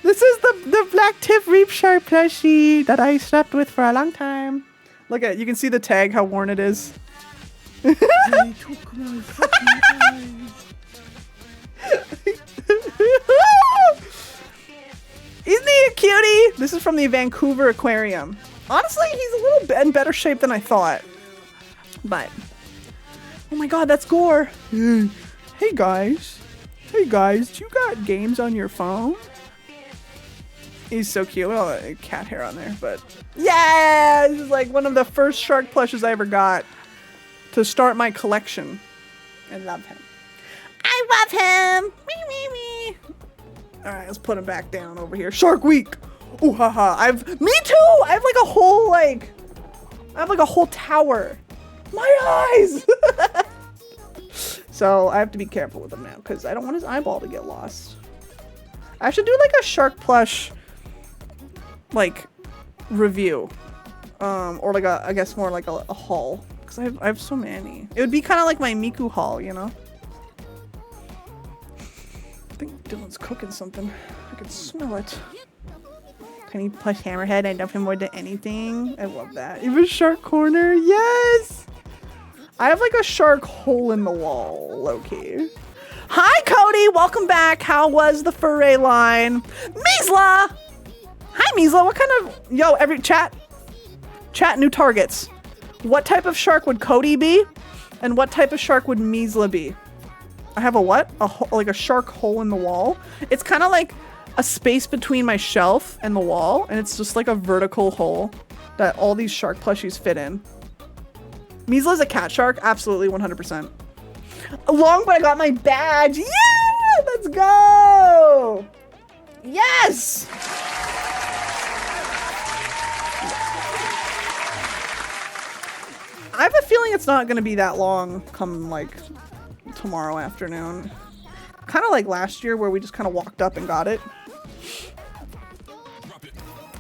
This is the black tip reef shark plushie that I slept with for a long time. Look at it. You can see the tag, how worn it is. They took my fucking eyes. Isn't he a cutie? This is from the Vancouver Aquarium. Honestly, he's a little bit in better shape than I thought. But, oh my god, that's gore. Hey guys. Hey guys, do you got games on your phone? He's so cute. Look at all that cat hair on there, but yeah, this is like one of the first shark plushes I ever got to start my collection. I love him. I love him. Wee wee wee. All right, let's put him back down over here. Shark Week. Ooh ha ha. Me too. I have like a whole tower. My eyes. So I have to be careful with him now because I don't want his eyeball to get lost. I should do like a shark plush like review, or like I guess more like a haul, because I have so many. It would be kind of like my Miku haul, you know. I think Dylan's cooking something. I can smell it. Tiny plush hammerhead. I love him more than anything. I love that. Even shark corner. Yes. I have like a shark hole in the wall, low-key. Hi, Cody. Welcome back. How was the foray line? Measla. Hi, Measla. What kind of... yo, every chat, new targets. What type of shark would Cody be? And what type of shark would Measla be? I have a what? Like a shark hole in the wall. It's kind of like a space between my shelf and the wall. And it's just like a vertical hole that all these shark plushies fit in. Measla's a cat shark. Absolutely, 100%. Long, but I got my badge. Yeah! Let's go! Yes! I have a feeling it's not going to be that long come, like, tomorrow afternoon. Kind of like last year where we just kind of walked up and got it.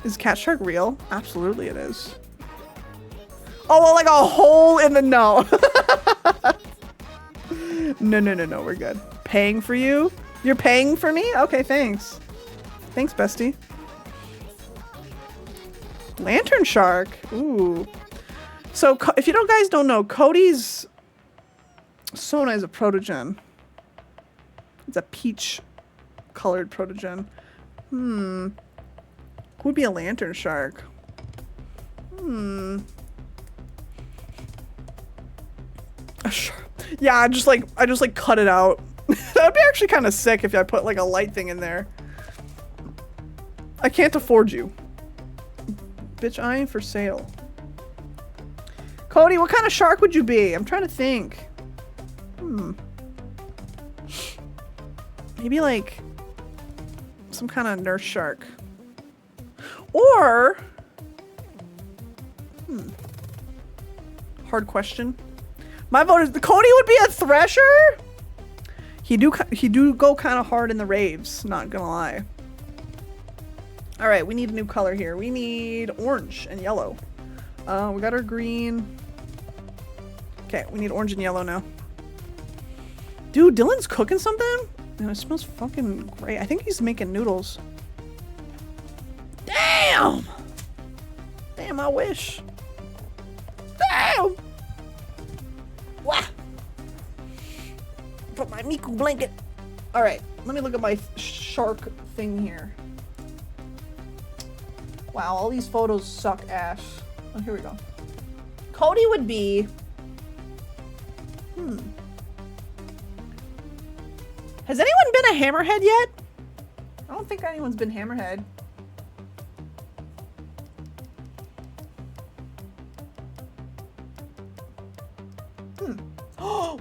Is cat shark real? Absolutely it is. Oh, well, like a hole in the no. No, we're good. Paying for you? You're paying for me? Okay, thanks. Thanks, bestie. Lantern shark. Ooh. So, if you guys don't know, Cody's Sona is a protogen. It's a peach colored protogen. Who would be a lantern shark? Yeah, I just like cut it out. That would be actually kind of sick if I put like a light thing in there. I can't afford you. Bitch, I ain't for sale. Cody, what kind of shark would you be? I'm trying to think. Maybe like some kind of nurse shark. Or hard question. My vote is Cody would be a thresher. He do go kind of hard in the raves, not gonna lie. All right, we need a new color here. We need orange and yellow. We got our green. Okay, we need orange and yellow now. Dude, Dylan's cooking something? And it smells fucking great. I think he's making noodles. Damn! Damn, I wish. Damn! Wah! Put my Miku blanket. Alright, let me look at my shark thing here. Wow, all these photos suck ass. Oh, here we go. Cody would be... Has anyone been a hammerhead yet? I don't think anyone's been hammerhead.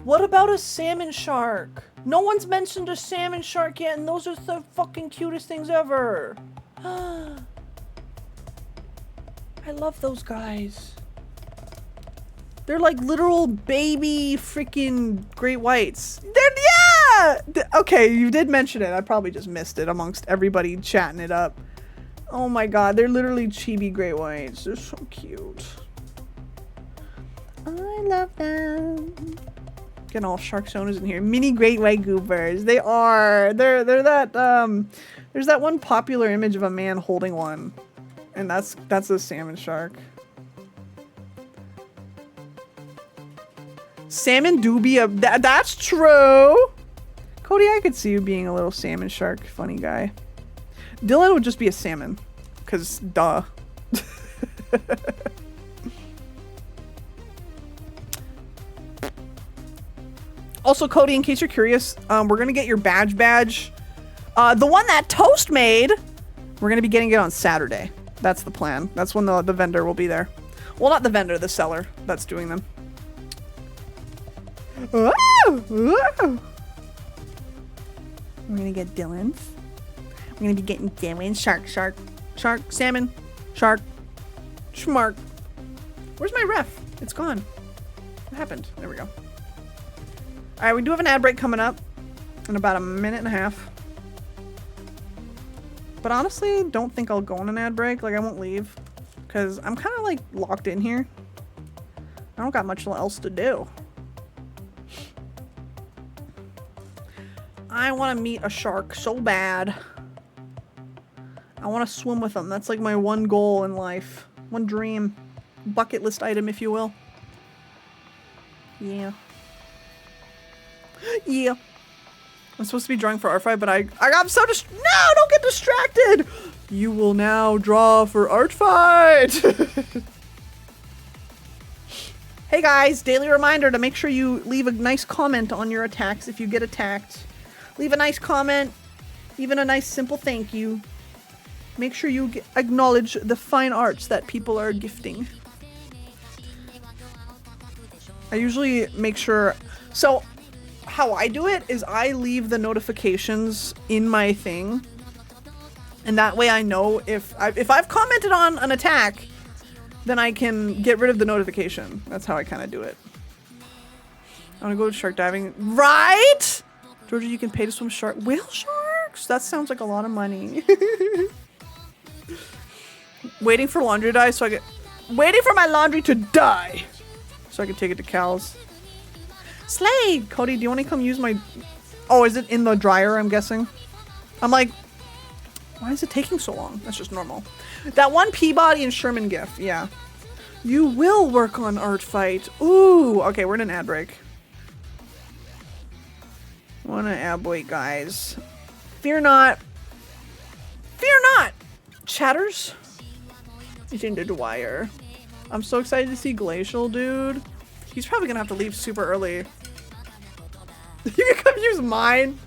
What about a salmon shark? No one's mentioned a salmon shark yet, and those are the fucking cutest things ever. I love those guys. They're like literal baby freaking great whites. Yeah! Okay, you did mention it. I probably just missed it amongst everybody chatting it up. Oh my god, they're literally chibi great whites. They're so cute. I love them. Getting all shark sonas in here. Mini great white goobers. They are. They're that there's that one popular image of a man holding one. And that's a salmon shark. Salmon do be a that's true. Cody, I could see you being a little salmon shark funny guy. Dylan would just be a salmon. Cause duh. Also, Cody, in case you're curious, we're gonna get your badge. The one that Toast made, we're gonna be getting it on Saturday. That's the plan. That's when the vendor will be there. Well, not the vendor, the seller that's doing them. Whoa! Whoa! We're gonna get Dylan's. We're gonna be getting Dylan's shark, salmon, shark, schmark. Where's my ref? It's gone. What happened? There we go. Alright, we do have an ad break coming up in about a minute and a half. But honestly, don't think I'll go on an ad break. Like, I won't leave. Because I'm kind of, like, locked in here. I don't got much else to do. I want to meet a shark so bad. I want to swim with them. That's, like, my one goal in life. One dream. Bucket list item, if you will. Yeah. Yeah. I'm supposed to be drawing for Artfight, but I got so no, don't get distracted. You will now draw for Artfight. Hey guys, daily reminder to make sure you leave a nice comment on your attacks if you get attacked. Leave a nice comment, even a nice simple thank you. Make sure you acknowledge the fine arts that people are gifting. I usually make sure, so how I do it is I leave the notifications in my thing, and that way I know if I've commented on an attack, then I can get rid of the notification. That's how I kind of do it. I want to go shark diving. Right? Georgia, you can pay to swim whale sharks? That sounds like a lot of money. Waiting for laundry to die so I get... Waiting for my laundry to die so I can take it to Cal's. Slade! Cody, do you want to come use my... Oh, is it in the dryer, I'm guessing? I'm like, why is it taking so long? That's just normal. That one Peabody and Sherman gif, yeah. You will work on Artfight. Ooh, okay, we're in an ad break. We're in an ad break, guys. Fear not. Fear not! Chatters? He's into Dwyer. I'm so excited to see Glacial, dude. He's probably gonna have to leave super early. You can come use mine.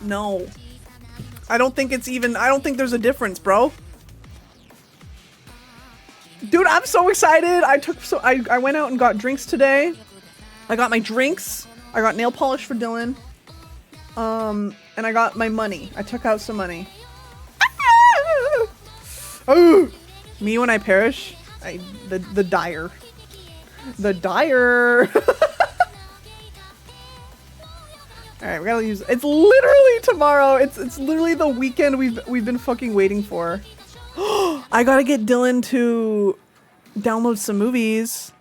No. I don't think it's even, I don't think there's a difference, bro. Dude, I'm so excited. I went out and got drinks today. I got my drinks. I got nail polish for Dylan. And I got my money. I took out some money. Oh! Me when I perish. The dire. The dire. Alright, we gotta use, it's literally tomorrow. It's literally the weekend we've been fucking waiting for. I gotta get Dylan to download some movies.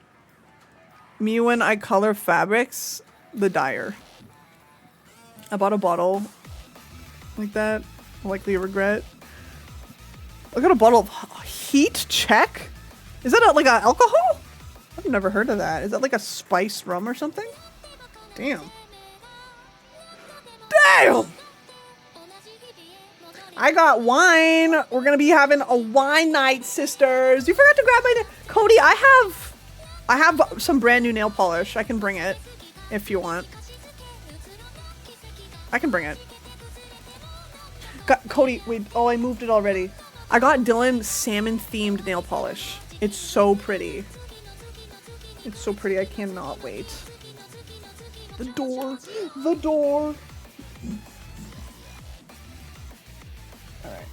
Me when I color fabrics. The dire. I bought a bottle like that. Likely a regret. I got a bottle of heat check. Is that like a alcohol? I've never heard of that. Is that like a spiced rum or something? Damn. Damn! I got wine. We're gonna be having a wine night, sisters. You forgot to grab my Cody, I have some brand new nail polish. I can bring it if you want. I can bring it. Cody, wait. Oh, I moved it already. I got Dylan salmon themed nail polish. It's so pretty. It's so pretty. I cannot wait. The door. The door. Alright.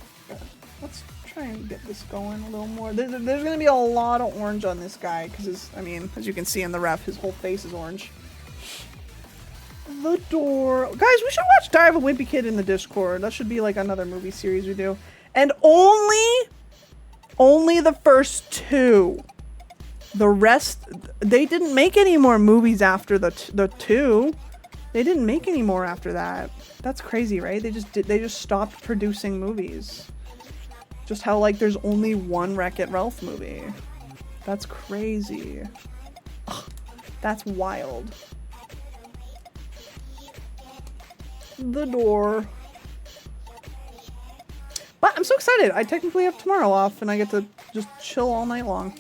Let's try and get this going a little more. There's going to be a lot of orange on this guy because, I mean, as you can see in the ref, his whole face is orange. The door. Guys, we should watch Die of a Wimpy Kid in the Discord. That should be like another movie series we do. And only the first two. The rest, they didn't make any more movies after the two. They didn't make any more after that. That's crazy, right? They just stopped producing movies. Just how like there's only one Wreck-It Ralph movie. That's crazy. Ugh, that's wild. The door. But I'm so excited. I technically have tomorrow off and I get to just chill all night long.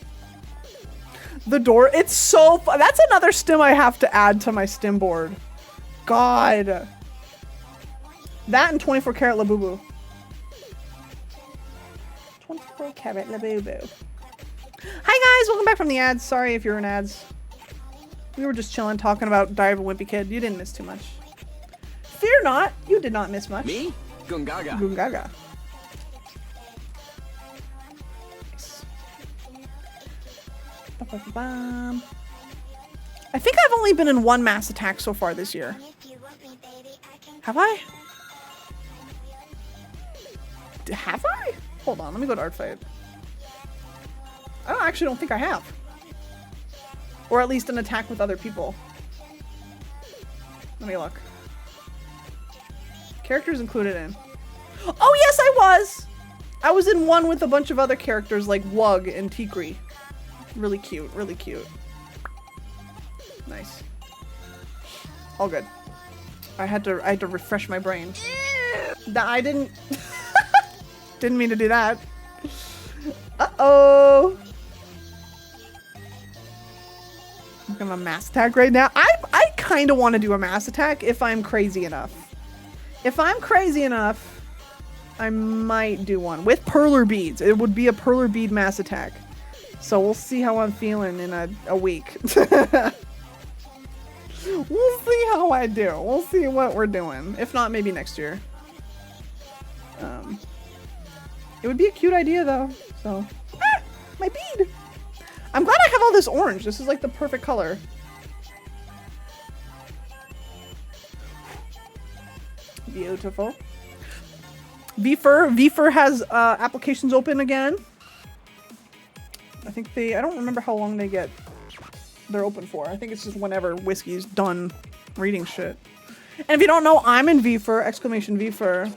The door. It's so fun. That's another stim I have to add to my stim board. God. That and 24 karat Labubu. 24 karat Labubu. Hi guys, welcome back from the ads. Sorry if you're in ads. We were just chilling talking about Die of a Wimpy Kid. You didn't miss too much. Fear not, you did not miss much. Me? Gungaga. Gungaga. Nice. Ba-ba-ba-bam. I think I've only been in one mass attack so far this year. Have I? Have I? Hold on, let me go to Artfight. I actually don't think I have. Or at least an attack with other people. Let me look. Characters included in. Oh yes, I was! I was in one with a bunch of other characters like Wug and Tikri. Really cute, really cute. Nice. All good. I had to refresh my brain. I didn't didn't mean to do that. Uh-oh. I'm gonna mass attack right now. I kind of want to do a mass attack if I'm crazy enough. If I'm crazy enough, I might do one with perler beads. It would be a perler bead mass attack. So we'll see how I'm feeling in a week. We'll see how I do. We'll see what we're doing. If not, maybe next year. It would be a cute idea though. So, my bead. I'm glad all this orange. This is like the perfect color. Beautiful. VFur has applications open again. I think I don't remember how long they're open for. I think it's just whenever Whiskey's done reading shit. And if you don't know, I'm in VFur, exclamation VFur.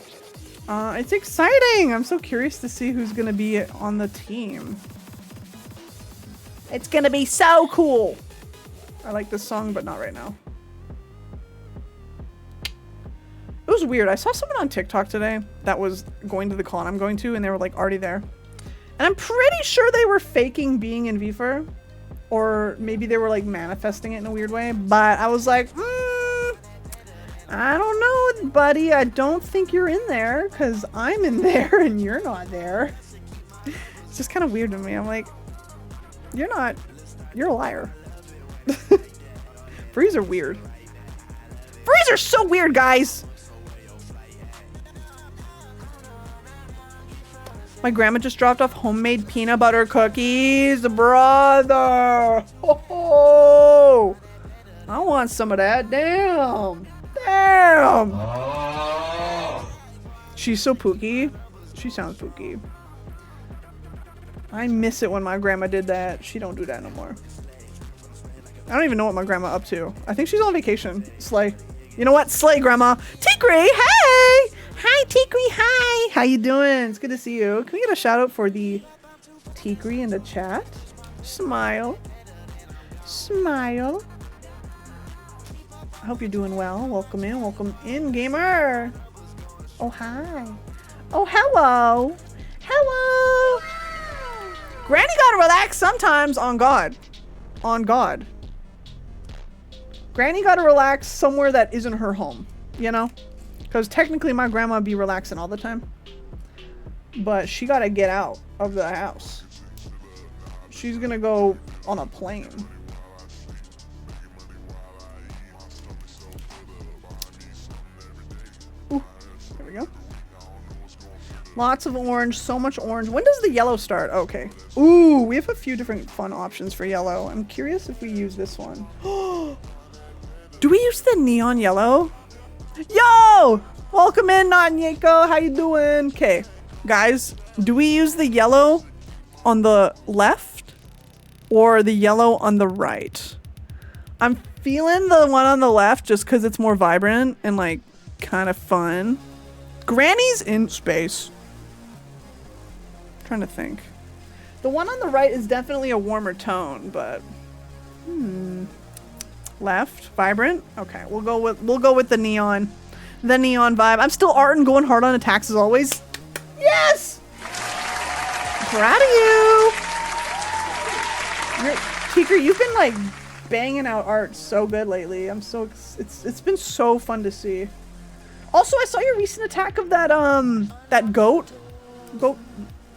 It's exciting. I'm so curious to see who's gonna be on the team. It's gonna be so cool. I like this song, but not right now. It was weird. I saw someone on TikTok today that was going to the con I'm going to, and they were like already there. And I'm pretty sure they were faking being in VFur. Or maybe they were like manifesting it in a weird way. But I was like, I don't know, buddy. I don't think you're in there because I'm in there and you're not there. It's just kind of weird to me. I'm like, you're not. You're a liar. Frees are weird. Frees are so weird, guys. My grandma just dropped off homemade peanut butter cookies, brother. Oh, I want some of that. Damn. Damn. Oh. She's so pooky. She sounds pooky. I miss it when my grandma did that. She don't do that no more. I don't even know what my grandma up to. I think she's on vacation. Slay. You know what? Slay, grandma. Tikri, hey! Hi, Tikri, hi! How you doing? It's good to see you. Can we get a shout out for the Tikri in the chat? Smile. Smile. I hope you're doing well. Welcome in, gamer. Oh, hi. Oh, hello. Hello. Granny gotta relax sometimes, on God. On God. Granny gotta relax somewhere that isn't her home, you know? Because technically my grandma be relaxing all the time. But she gotta get out of the house. She's gonna go on a plane. Ooh, there we go. Lots of orange, so much orange. When does the yellow start? Okay. Ooh, we have a few different fun options for yellow. I'm curious if we use this one. Do we use the neon yellow? Yo! Welcome in, Nanyeko. How you doing? Okay, guys, do we use the yellow on the left or the yellow on the right? I'm feeling the one on the left just because it's more vibrant and like kind of fun. Granny's in space. I'm trying to think. The one on the right is definitely a warmer tone, but left, vibrant. Okay, we'll go with the neon vibe. I'm still arting, going hard on attacks as always. Yes! Proud of you. Tikri, you've been like banging out art so good lately. I'm so it's been so fun to see. Also, I saw your recent attack of that goat.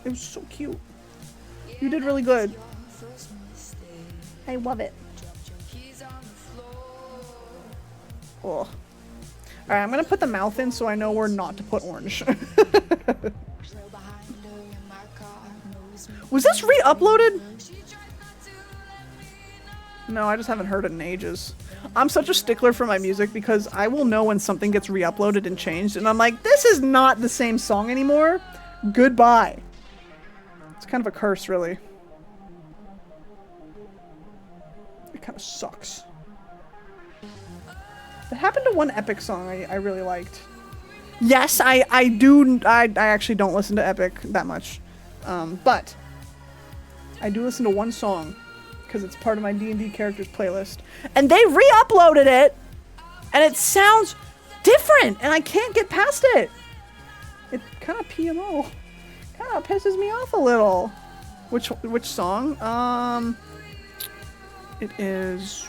It was so cute. You did really good. I love it. Oh. Alright, I'm gonna put the mouth in so I know where not to put orange. Was this re-uploaded? No, I just haven't heard it in ages. I'm such a stickler for my music because I will know when something gets re-uploaded and changed and I'm like, this is not the same song anymore. Goodbye. It's kind of a curse, really. It kind of sucks. It happened to one Epic song I really liked. Yes, I actually don't listen to Epic that much. But I do listen to one song because it's part of my D&D characters playlist. And they re-uploaded it and it sounds different and I can't get past it. It kind of PMO. Kind of pisses me off a little. Which song? It is...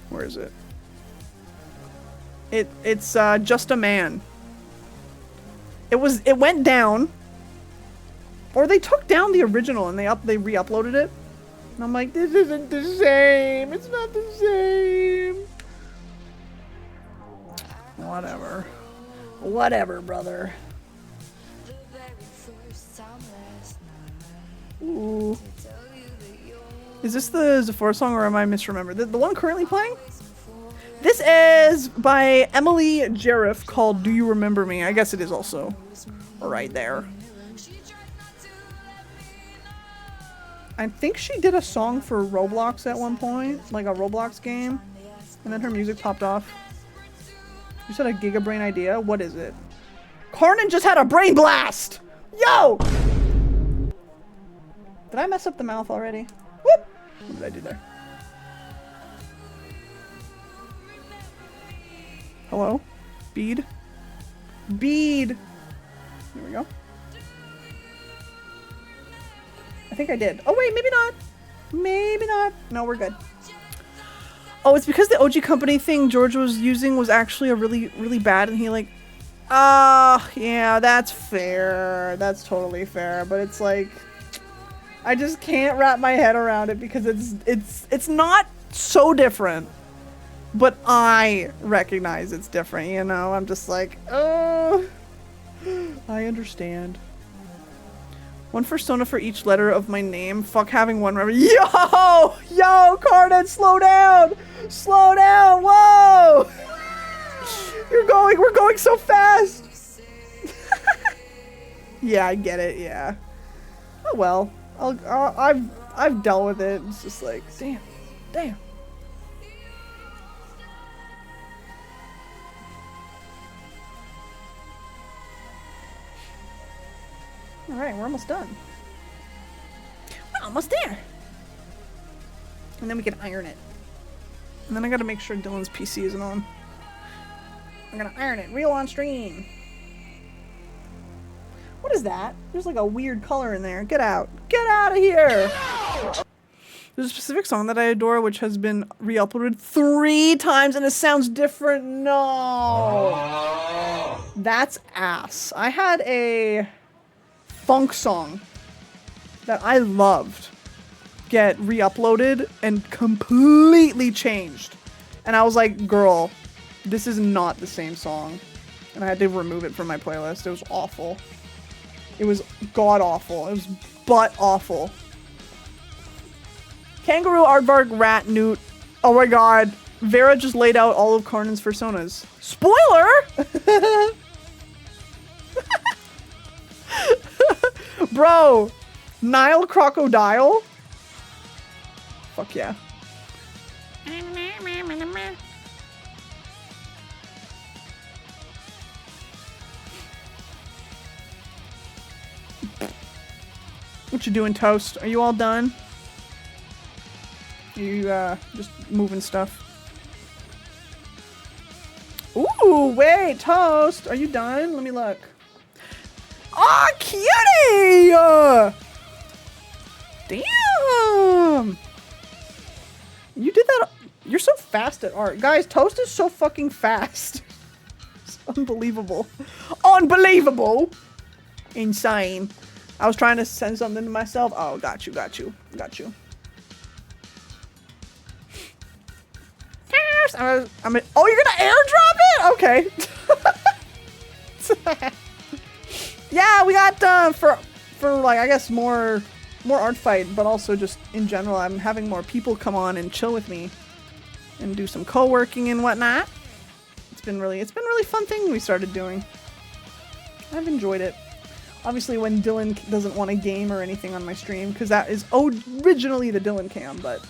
Where is it? It's Just a Man. It went down. Or they took down the original and they re-uploaded it. And I'm like, this isn't the same. It's not the same. Whatever. Whatever, brother. Ooh. Is this the Zephora song or am I misremembered? The one currently playing? This is by Emily Jeriff called Do You Remember Me? I guess it is also right there. I think she did a song for Roblox at one point, like a Roblox game, and then her music popped off. You said a Giga Brain idea? What is it? Karnan just had a brain blast! Yo! Did I mess up the mouth already? Whoop! What did I do there? Hello? Bead? Bead! There we go. I think I did. Oh wait, maybe not. Maybe not. No, we're good. Oh, it's because the OG company thing George was using was actually a really bad, and he like, yeah, that's fair. That's totally fair. But it's like, I just can't wrap my head around it because it's not so different. But I recognize it's different, you know? I'm just like, oh, I understand. One persona for each letter of my name. Fuck having one memory. Yo! Yo, Karnan, slow down! Slow down! Whoa! We're going so fast! Yeah, I get it, yeah. Oh well. I've dealt with it. It's just like, damn. Alright, we're almost done. We're almost there. And then we can iron it. And then I gotta make sure Dylan's PC isn't on. I'm gonna iron it. Real on stream. What is that? There's like a weird color in there. Get out. Get out of here! There's a specific song that I adore which has been re-uploaded 3 times and it sounds different. No! That's ass. I had a funk song that I loved get re-uploaded and completely changed. And I was like, girl, this is not the same song. And I had to remove it from my playlist. It was awful. It was god-awful. It was butt-awful. Kangaroo, Aardvark, Rat, Newt. Oh my god. Vera just laid out all of Karnan's personas. Spoiler! Bro, Nile Crocodile? Fuck yeah. What you doing, Toast? Are you all done? You, just moving stuff? Ooh, wait, Toast! Are you done? Let me look. Aw, cutie! Damn! You did that. You're so fast at art. Guys, Toast is so fucking fast. It's unbelievable. Unbelievable! Insane. I was trying to send something to myself. Oh, got you. Oh, you're gonna airdrop it? Okay. Yeah, we got for like I guess more Artfight, but also just in general, I'm having more people come on and chill with me and do some co-working and whatnot. It's been really fun thing we started doing. I've enjoyed it. Obviously, when Dylan doesn't want to game or anything on my stream, because that is originally the Dylan cam, but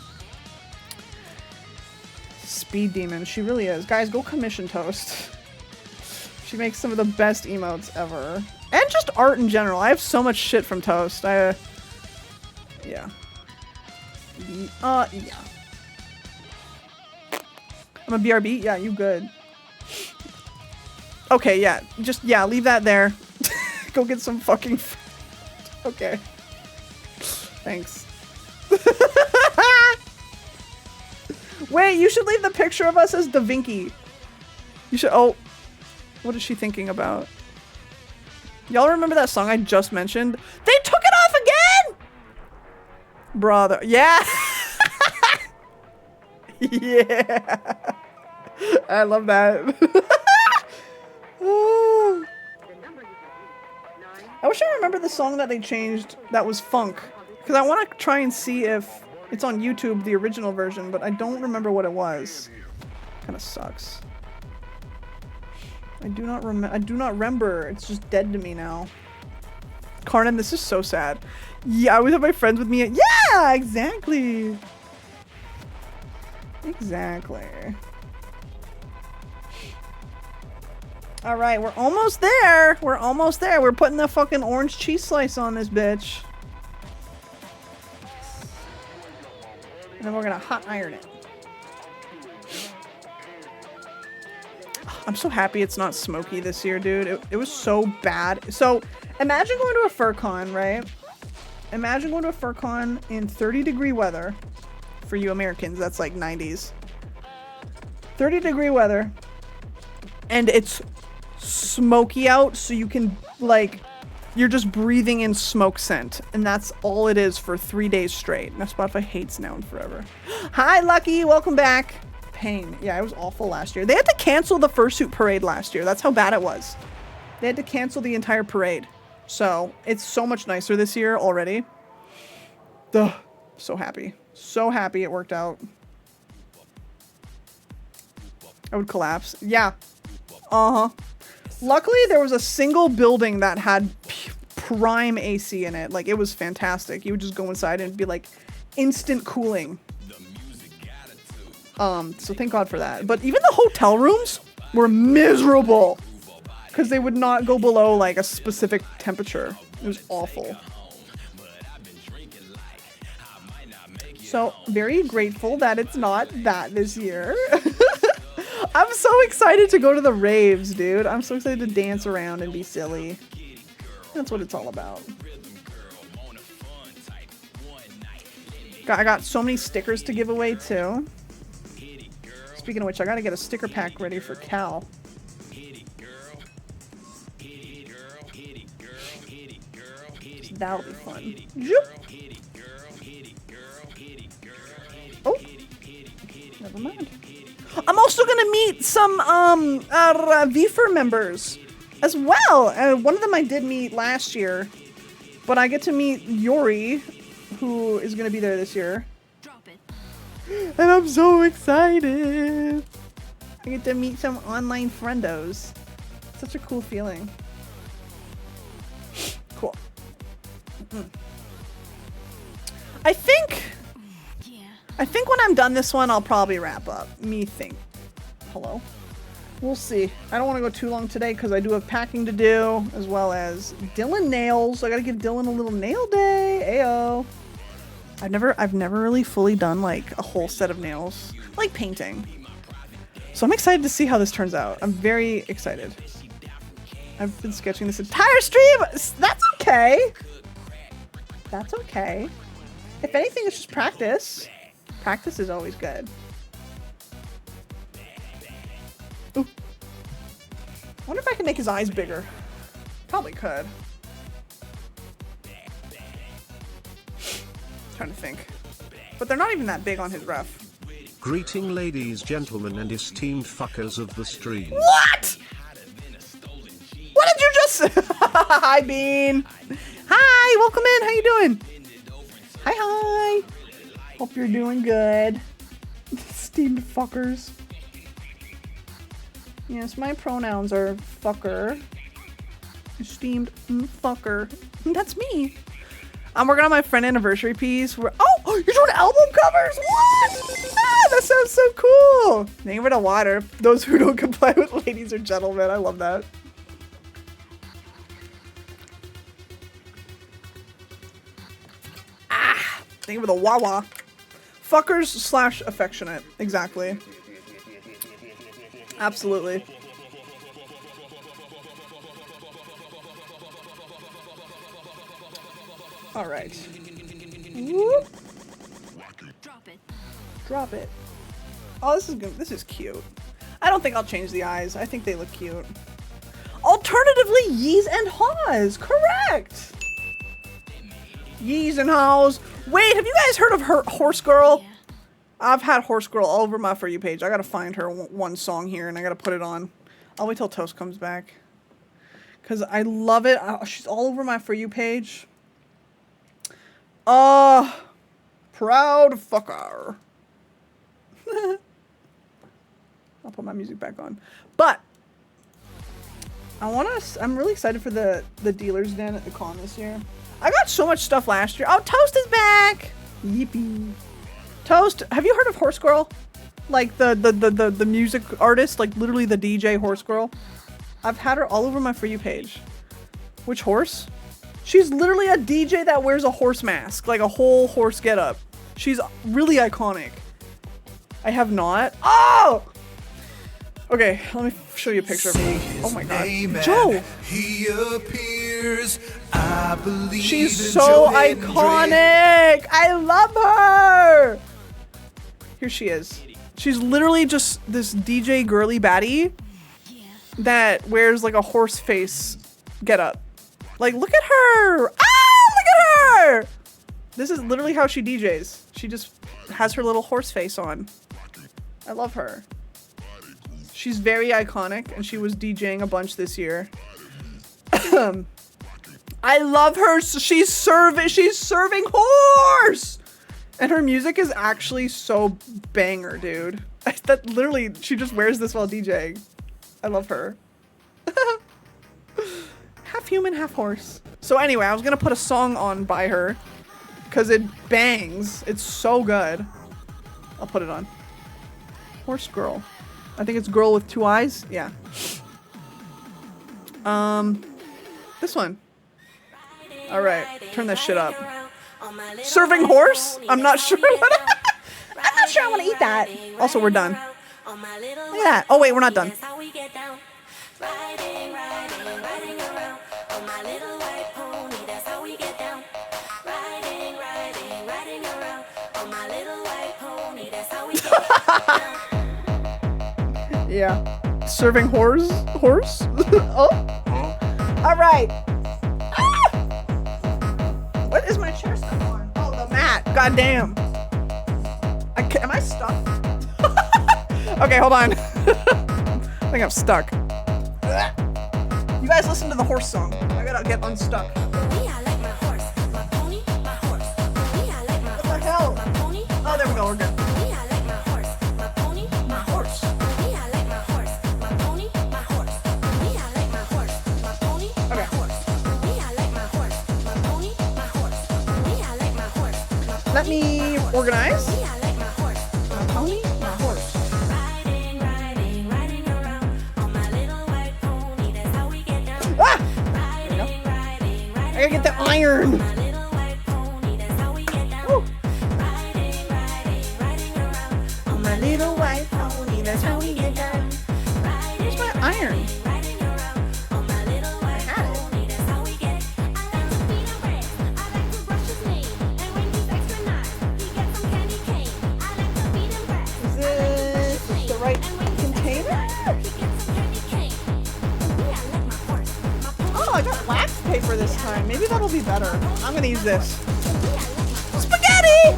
Speed Demon, she really is. Guys, go commission Toast. She makes some of the best emotes ever. And just art in general. I have so much shit from Toast. Yeah. Yeah. I'm a BRB? Yeah, you good. Okay, yeah. Just, yeah, leave that there. Go get some fucking okay. Thanks. Wait, you should leave the picture of us as Da Vinci. You should, oh. What is she thinking about? Y'all remember that song I just mentioned? They took it off again! Brother, yeah! Yeah! I love that. I wish I remember the song that they changed that was funk. Because I want to try and see if It's on YouTube, the original version, but I don't remember what it was. Kind of sucks. I do not remember. It's just dead to me now. Carnan, this is so sad. Yeah, I always have my friends with me. Yeah, exactly. Exactly. All right, we're almost there. We're almost there. We're putting the fucking orange cheese slice on this bitch. And then we're gonna hot iron it. I'm so happy it's not smoky this year, dude. It was so bad. So imagine going to a FurCon, right? Imagine going to a FurCon in 30-degree weather. For you Americans, that's like 90s. 30-degree weather. And it's smoky out, so you can, like, you're just breathing in smoke scent. And that's all it is for 3 days straight. Now Spotify hates now and forever. Hi, Lucky. Welcome back. Pain. Yeah, it was awful last year. They had to cancel the fursuit parade last year. That's how bad it was. They had to cancel the entire parade. So, it's so much nicer this year already. Ugh. So happy. So happy it worked out. I would collapse. Yeah. Uh-huh. Luckily, there was a single building that had prime AC in it. Like, it was fantastic. You would just go inside and it'd be like instant cooling. So thank God for that. But even the hotel rooms were miserable because they would not go below like a specific temperature. It was awful. So very grateful that it's not that this year. I'm so excited to go to the raves, dude. I'm so excited to dance around and be silly. That's what it's all about. I got so many stickers to give away too. Speaking of which, I gotta get a sticker pack ready for Cal. So that'll be fun. Zoop. Oh, never mind. I'm also gonna meet some VFur members as well. One of them I did meet last year, but I get to meet Yori, who is gonna be there this year. And I'm so excited. I get to meet some online friendos. Such a cool feeling. Cool. I think when I'm done this one, I'll probably wrap up. Me think. Hello? We'll see. I don't want to go too long today because I do have packing to do, as well as Dylan nails. I gotta give Dylan a little nail day. Ayo. I've never really fully done like a whole set of nails, like painting. So I'm excited to see how this turns out. I'm very excited. I've been sketching this entire stream. That's okay. That's okay. If anything, it's just practice. Practice is always good. Ooh. I wonder if I can make his eyes bigger. Probably could. Trying to think. But they're not even that big on his ref. Greeting ladies, gentlemen, and esteemed fuckers of the stream. What? What did you just say? Hi, Bean. Hi, welcome in. How you doing? Hi. Hope you're doing good. Esteemed fuckers. Yes, my pronouns are fucker. Esteemed fucker. That's me. I'm working on my friend anniversary piece. Oh, you're doing album covers? What? Ah, that sounds so cool. Thank you for the water. Those who don't comply with ladies or gentlemen. I love that. Ah, thank you for the wawa. Fuckers / affectionate. Exactly. Absolutely. All right. Whoop. Drop it. Oh, this is good. This is cute. I don't think I'll change the eyes. I think they look cute. Alternatively, Yeez and Haws. Correct. Yeez and Haws. Wait, have you guys heard of her Horse Girl? Yeah. I've had Horse Girl all over my For You page. I gotta find her one song here and I gotta put it on. I'll wait till Toast comes back. Because I love it. She's all over my For You page. proud fucker. I'll put my music back on. But I'm really excited for the dealer's den at the con this year. I got so much stuff last year. Oh, Toast is back! Yippee. Toast, have you heard of Horse Girl? Like the music artist, like literally the DJ Horse Girl. I've had her all over my For You page. Which horse? She's literally a DJ that wears a horse mask, like a whole horse getup. She's really iconic. I have not. Oh! Okay, let me show you a picture of me. Oh my god. Joe! He appears, I believe. She's so iconic! I love her! Here she is. She's literally just this DJ girly baddie that wears like a horse face getup. Like, look at her! Ah! Look at her! This is literally how she DJs. She just has her little horse face on. I love her. She's very iconic, and she was DJing a bunch this year. I love her. She's serving horse, and her music is actually so banger, dude. That literally, she just wears this while DJing. I love her. Half human, half horse. So anyway, I was gonna put a song on by her, cause it bangs. It's so good. I'll put it on. Horse Girl. I think it's girl with two eyes. Yeah. This one. All right, turn that shit up. Serving horse? I'm not sure. I'm not sure I want to eat that. Also, we're done. Look at that. Oh wait, we're not done. Yeah. Serving horse? Oh. All right. Ah! What is my chair stuck on? Oh, the mat. God damn. Am I stuck? Okay, hold on. I think I'm stuck. You guys listen to the horse song. I gotta get unstuck. What the hell? Oh, there we go. We're good. Let me organize. My pony, my horse. Ah! There we go. I gotta get the iron. Woo. My little white pony, that's how we get down. Where's my iron? I got wax paper this time. Maybe that'll be better. I'm gonna use this. Spaghetti!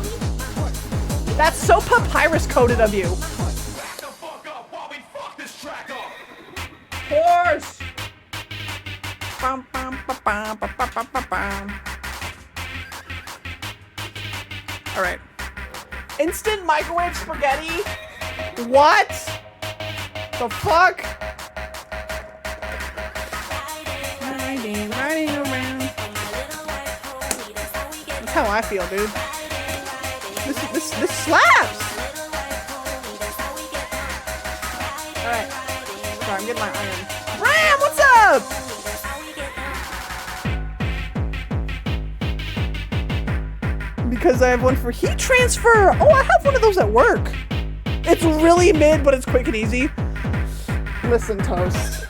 That's so papyrus coated of you. Horse! Alright. Instant microwave spaghetti? What? The fuck? Riding around. That's how I feel, dude. This slaps. All right. Sorry, I'm getting my iron. Ram, what's up? Because I have one for heat transfer. Oh, I have one of those at work. It's really mid, but it's quick and easy. Listen, Toast.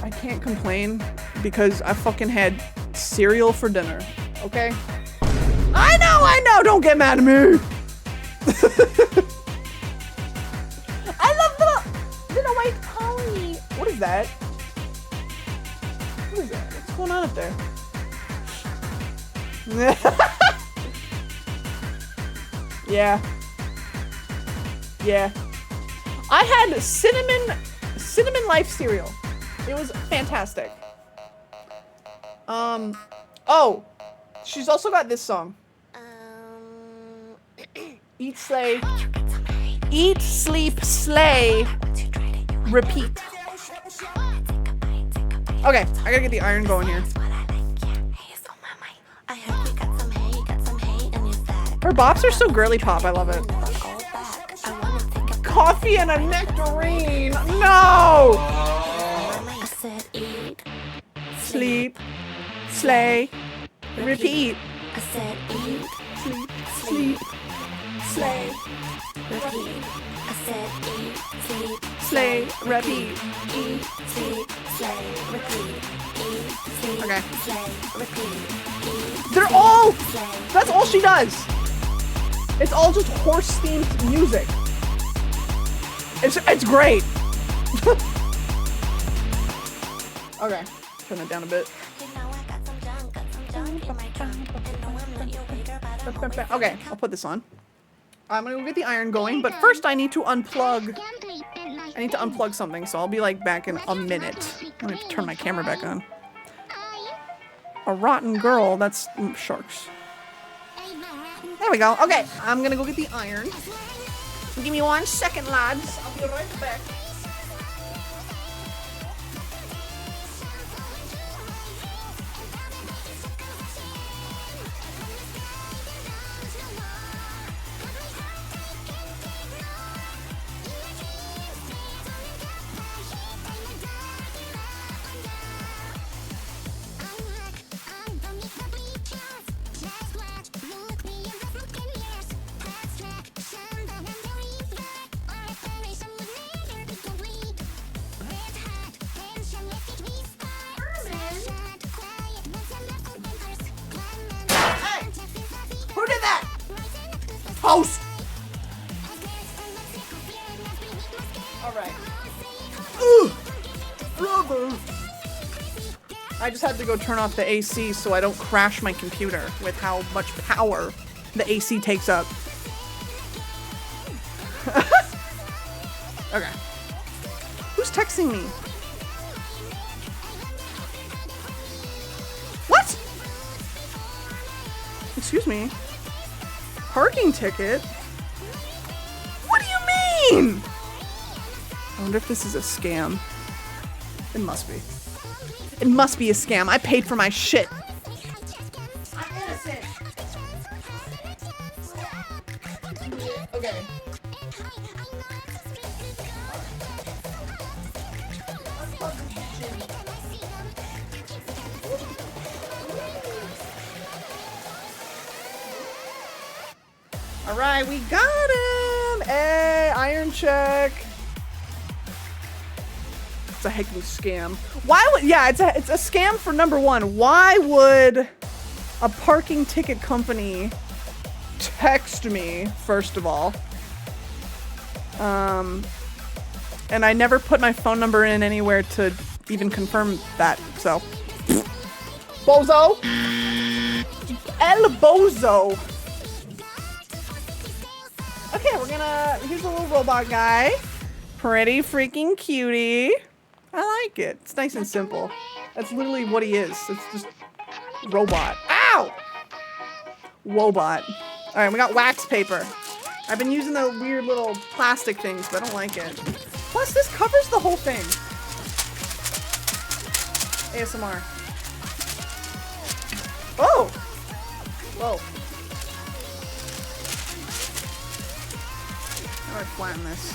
I can't complain because I fucking had cereal for dinner, okay? I know, don't get mad at me! I love the little white pony! What is that? What is that? What's going on up there? Yeah. Yeah. I had cinnamon life cereal. It was fantastic. Oh, She's also got this song. Eat, slay. Eat, sleep, slay. Repeat. Okay, I gotta get the iron going here. Her bops are so girly pop, I love it. Coffee and a nectarine! No! Sleep, slay, repeat. I said eat, Sleep, slay, repeat. I said eat, sleep, slay, repeat. eat, sleep, slay, repeat. Eat, sleep, Okay. slay, repeat. They're all, that's all she does. It's all just horse-themed music. It's great. Okay, turn it down a bit. Okay, I'll put this on. I'm gonna go get the iron going, but first I need to unplug. I need to unplug something, so I'll be like back in a minute. I'm gonna turn my camera back on. A rotten girl, that's sharks. There we go. Okay, I'm gonna go get the iron. Give me 1 second, lads. I'll be right back. Who did that? Post! Alright. Brother! I just had to go turn off the AC so I don't crash my computer with how much power the AC takes up. Okay. Who's texting me? What? Excuse me. Parking ticket? What do you mean? I wonder if this is a scam. It must be. It must be a scam. I paid for my shit. I'm innocent. Okay. All right, we got him. Hey, iron check. It's a heckin' scam. Why would, yeah, it's a scam for number one. Why would a parking ticket company text me, first of all? And I never put my phone number in anywhere to even confirm that, so. Bozo. El Bozo. Okay, we're gonna, here's a little robot guy. Pretty freaking cutie. I like it. It's nice and simple. That's literally what he is. It's just robot. Ow! Wobot. All right, we got wax paper. I've been using the weird little plastic things, but I don't like it. Plus, this covers the whole thing. ASMR. Oh! Whoa. How do I flatten this?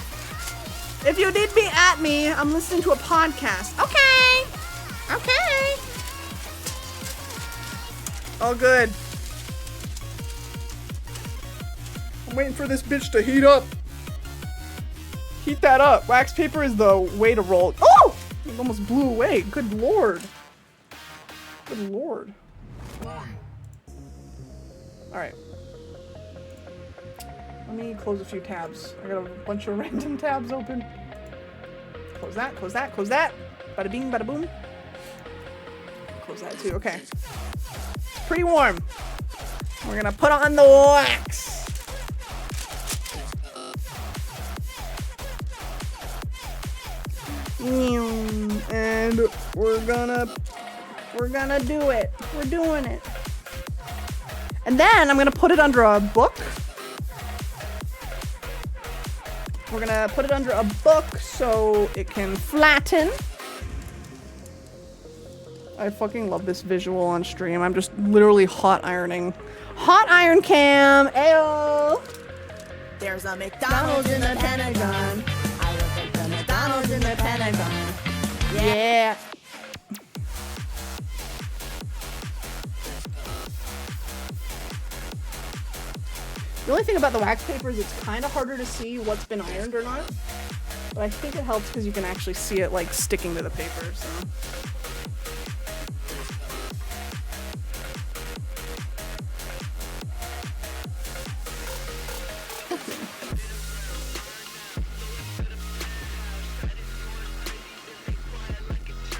If you need me at me, I'm listening to a podcast. Okay. Okay. All good. I'm waiting for this bitch to heat up. Heat that up. Wax paper is the way to roll. Oh! It almost blew away. Good lord. Good lord. Alright. Let me close a few tabs. I got a bunch of random tabs open. Close that, close that, close that. Bada bing, bada boom. Close that too, okay. It's pretty warm. We're gonna put on the wax. And we're gonna do it. We're doing it. And then I'm gonna put it under a book. We're gonna put it under a book so it can flatten. I fucking love this visual on stream. I'm just literally hot ironing. Hot iron cam! Ayo! There's a McDonald's in the Pentagon. I look at the McDonald's in the Pentagon. Yeah! The only thing about the wax paper is it's kind of harder to see what's been ironed or not. But I think it helps because you can actually see it like sticking to the paper, so.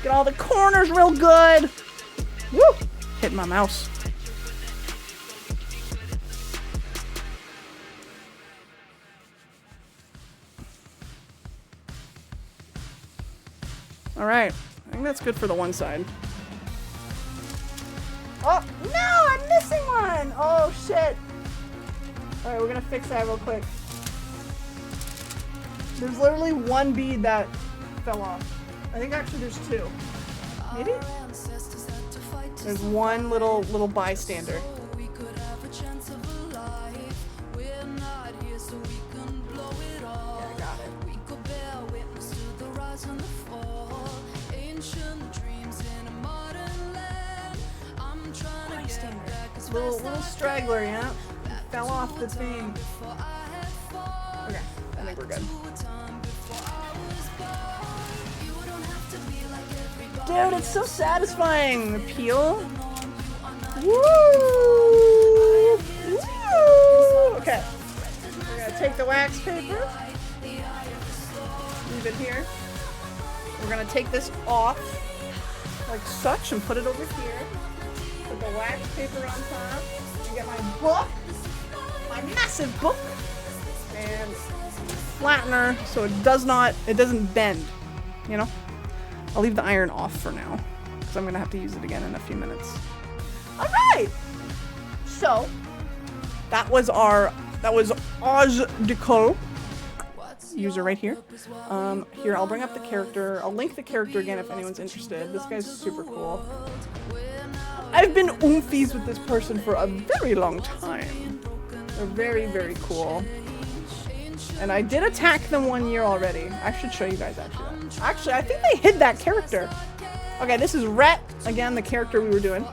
Get all the corners real good. Woo! Hitting my mouse. All right, I think that's good for the one side. Oh, no, I'm missing one. Oh, shit. All right, we're gonna fix that real quick. There's literally one bead that fell off. I think actually there's two. Maybe? There's one little bystander. Little straggler, yeah? Fell off the thing. Okay, I think we're good. Dude, it's so satisfying. The peel. Woo! Woo! Okay. We're gonna take the wax paper. Leave it here. We're gonna take this off like such and put it over here. Put the wax paper on top. And get my book. My massive book. And flattener so it doesn't bend. You know? I'll leave the iron off for now, because I'm gonna have to use it again in a few minutes. All right. So that was Oz Deco user right here. Here I'll bring up the character. I'll link the character again if anyone's interested. This guy's super cool. I've been oomfies with this person for a very long time. They're very, very cool. And I did attack them 1 year already. I should show you guys actually. Actually, I think they hid that character. Okay, this is Rhett, again, the character we were doing.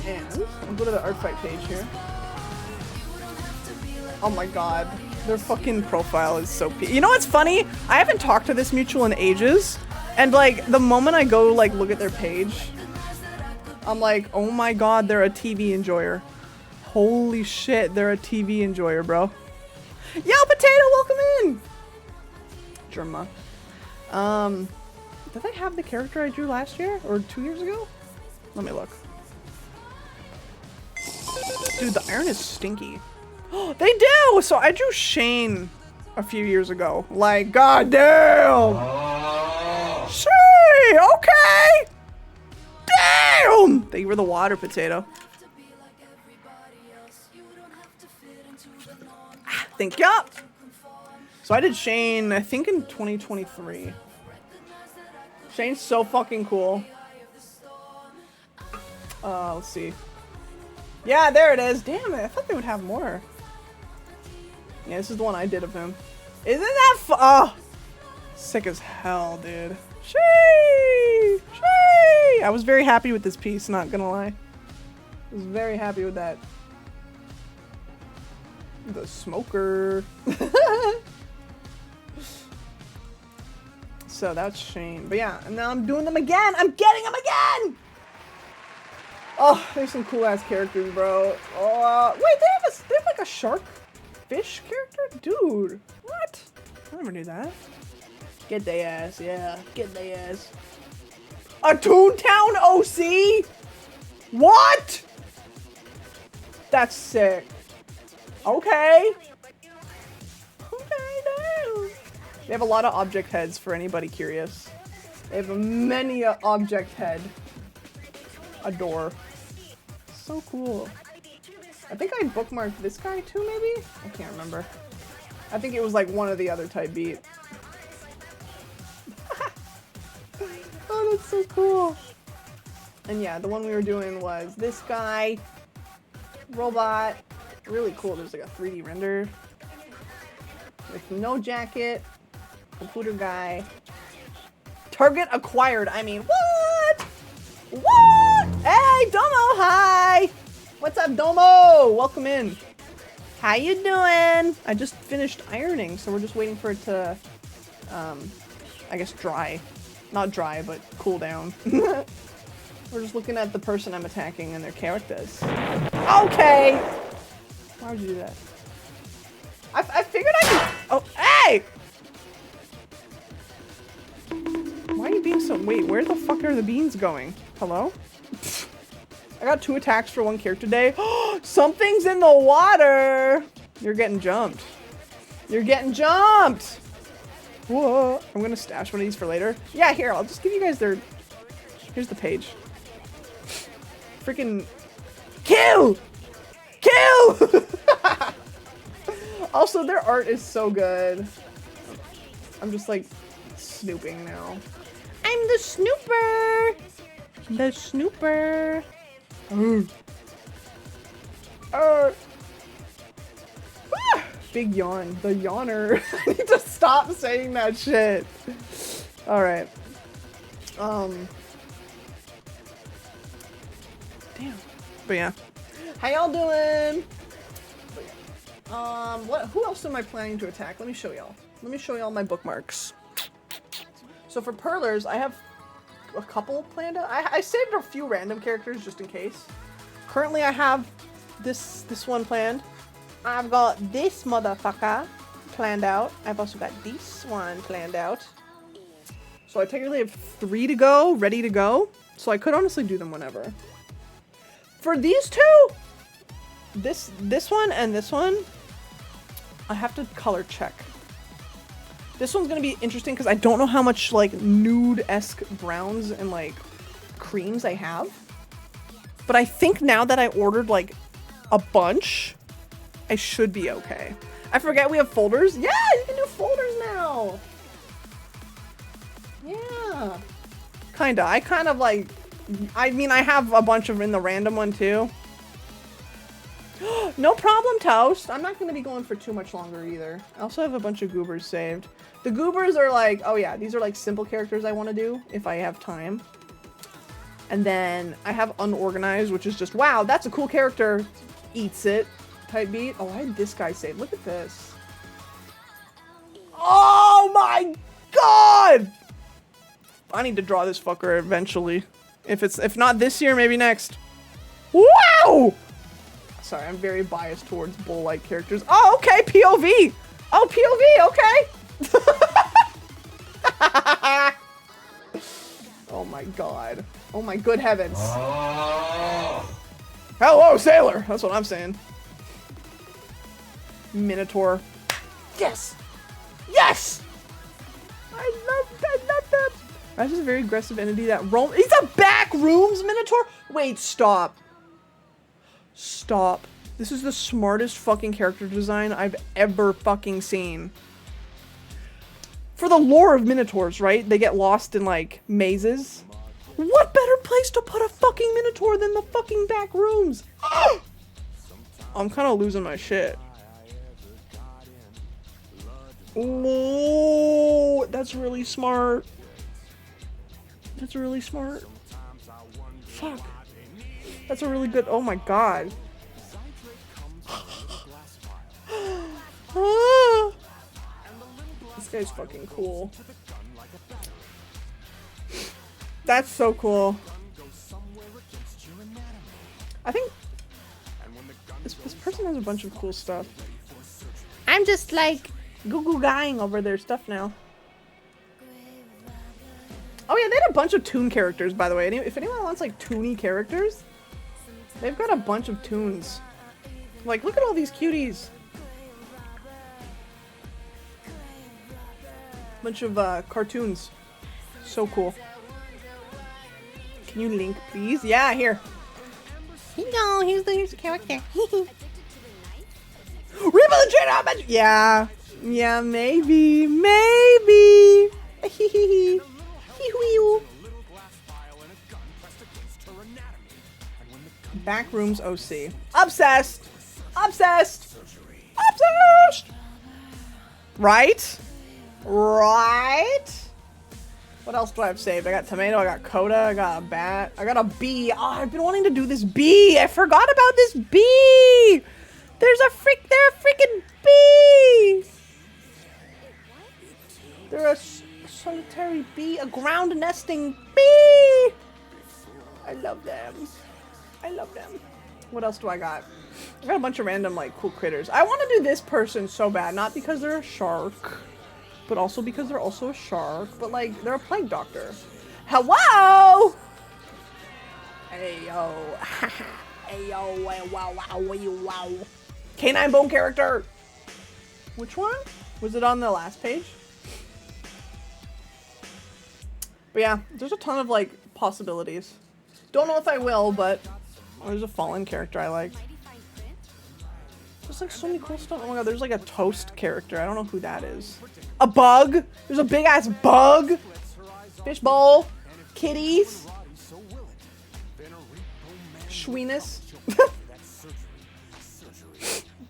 And I'll go to the Artfight page here. Oh my god. Their fucking profile is so You know what's funny? I haven't talked to this mutual in ages. And like, the moment I go like look at their page, I'm like, oh my god, they're a TV enjoyer. Holy shit, they're a TV enjoyer, bro. Yo, Potato, welcome in! Germa. Did they have the character I drew last year? Or 2 years ago? Let me look. Dude, the iron is stinky. Oh, they do! So I drew Shane a few years ago. Like, goddamn! Shane! Okay! Damn! Thank you for the water, Potato. Thank you. So I did Shane, I think in 2023. Shane's so fucking cool. Let's see. Yeah, there it is. Damn it, I thought they would have more. Yeah, this is the one I did of him. Isn't that oh, sick as hell, dude. Shee! Shee! I was very happy with this piece, not gonna lie. I was very happy with that. The smoker. So that's Shane. But yeah, and now I'm doing them again. I'm getting them again! Oh, there's some cool ass characters, bro. Oh, wait, they have like a shark fish character? Dude, what? I never knew that. Get they ass, yeah. Get they ass. A Toontown OC? What? That's sick. Okay. Okay, damn. They have a lot of object heads for anybody curious. They have many object head. A door. So cool. I think I bookmarked this guy too, maybe? I can't remember. I think it was like one of the other type beat. Oh, that's so cool. And yeah, the one we were doing was this guy. Robot. Really cool. There's like a 3D render. With no jacket. Computer guy. Target acquired. I mean, what? What? Hey, Domo, hi! What's up, Domo? Welcome in. How you doing? I just finished ironing, so we're just waiting for it to, I guess dry. Not dry, but cool down. We're just looking at the person I'm attacking and their characters. Okay! Why would you do that? I figured I could— oh, hey! Why are you being so— wait, where the fuck are the beans going? Hello? I got 2 attacks for 1 character day. Something's in the water! You're getting jumped. You're getting jumped! Whoa. I'm gonna stash one of these for later. Yeah, here, I'll just give you guys their— here's the page. Freaking— kill! Kill! Also, their art is so good. I'm just like snooping now. I'm the snooper! The snooper! Big yawn. The yawner. I need to stop saying that shit. Alright. Damn. But yeah. How y'all doing? But yeah. Who else am I planning to attack? Let me show y'all. Let me show y'all my bookmarks. So for Perlers, I have a couple planned out. I saved a few random characters just in case. Currently I have this one planned. I've got this motherfucker planned out. I've also got this one planned out. So I technically have 3 to go, ready to go. So I could honestly do them whenever. For these 2, this one and this one, I have to color check. This one's gonna be interesting because I don't know how much like nude-esque browns and like creams I have. But I think now that I ordered like a bunch, I should be okay. I forget we have folders. Yeah, you can do folders now. Yeah. Kinda. I kind of like, I mean, I have a bunch of in the random one too. No problem, Toast. I'm not going to be going for too much longer either. I also have a bunch of goobers saved. The goobers are like, oh yeah, these are like simple characters I want to do if I have time. And then I have unorganized, which is just, wow, that's a cool character. Eats it type beat. Oh, I had this guy saved. Look at this. Oh my god! I need to draw this fucker eventually. If not this year, maybe next. Wow! Sorry, I'm very biased towards bull-like characters. Oh, okay, POV! Oh, POV, okay! Oh my god. Oh my good heavens. Oh. Hello, sailor! That's what I'm saying. Minotaur. Yes! Yes! I love that. That's just a very aggressive entity that roam— he's a back rooms Minotaur? Wait, stop. Stop. This is the smartest fucking character design I've ever fucking seen. For the lore of Minotaurs, right? They get lost in like mazes. What better place to put a fucking Minotaur than the fucking back rooms? I'm kind of losing my shit. Oh, that's really smart. That's really smart. Fuck. That's a really good— oh my god. This guy's fucking cool. That's so cool. I think this person has a bunch of cool stuff. I'm just like goo-goo guying over their stuff now. Oh yeah, they had a bunch of toon characters, by the way. If anyone wants like toony characters, they've got a bunch of toons. Like, look at all these cuties. Bunch of cartoons. So cool. Can you link, please? Yeah, here. Here. No, he's the character. Reba the Trainer, I bet you. Yeah. Yeah, maybe. Maybe. Backrooms OC. Obsessed. Obsessed. Obsessed. Right? Right? What else do I have saved? I got tomato, I got coda, I got a bat, I got a bee. Oh, I've been wanting to do this bee. I forgot about this bee. There's a freaking bee. They're a solitary bee, a ground nesting bee. I love them. I love them. What else do I got? I got a bunch of random like cool critters. I want to do this person so bad, not because they're a shark, but also because they're also a shark, but like they're a plague doctor. Hello! Hey yo. Hey yo, wow, wow. Canine bone character! Which one? Was it on the last page? But yeah, there's a ton of like possibilities. Don't know if I will, but there's a fallen character I like. There's like so many cool stuff. Oh my god, there's like a toast character. I don't know who that is. A bug! There's a big ass bug! Fishbowl! Kitties! Schweenus.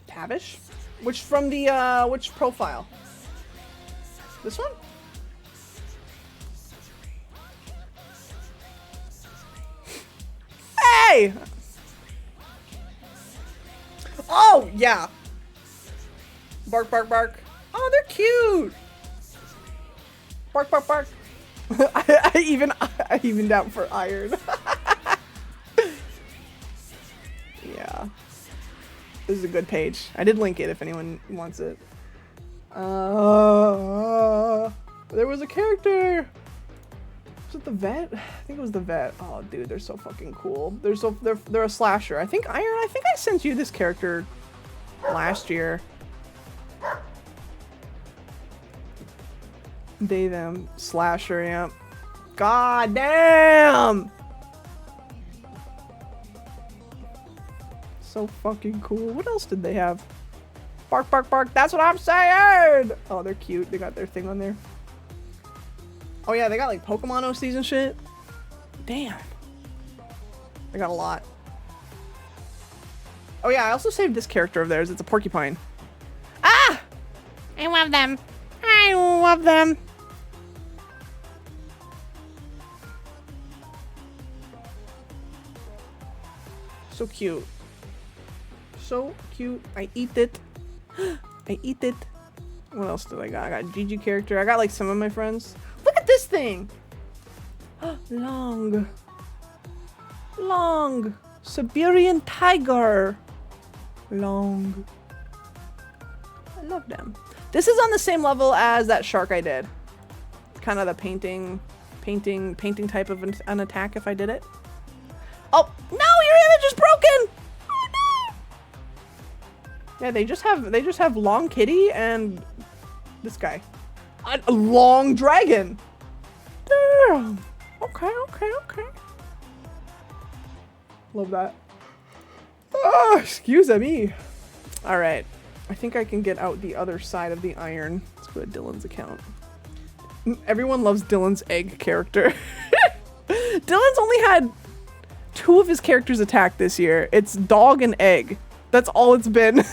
Tavish? Which from the, which profile? This one? Hey! Oh, yeah. Bark, bark, bark. Oh, they're cute. Bark, bark, bark. I evened out for iron. Yeah. This is a good page. I did link it if anyone wants it. There was a character. Was it the vet? I think it was the vet. Oh, dude, they're so fucking cool. They're a slasher. I think Iron. I think I sent you this character last year. They them slasher. Yeah. God damn. So fucking cool. What else did they have? Bark, bark, bark. That's what I'm saying. Oh, they're cute. They got their thing on there. Oh yeah, they got like Pokemon OCs and shit. Damn. They got a lot. Oh yeah, I also saved this character of theirs. It's a porcupine. Ah! I love them. I love them. So cute. So cute. I eat it. I eat it. What else did I got? I got GG character. I got like some of my friends. Look at this thing! Long. Long. Siberian tiger. Long. I love them. This is on the same level as that shark I did. Kind of the painting type of an attack if I did it. Oh, no, your image is broken! Oh no! Yeah, they just have Long Kitty and this guy. A long dragon. Damn. Okay. Love that. Oh, excuse me. All right. I think I can get out the other side of the iron. Let's go to Dylan's account. Everyone loves Dylan's egg character. Dylan's only had 2 of his characters attack this year. It's dog and egg. That's all it's been.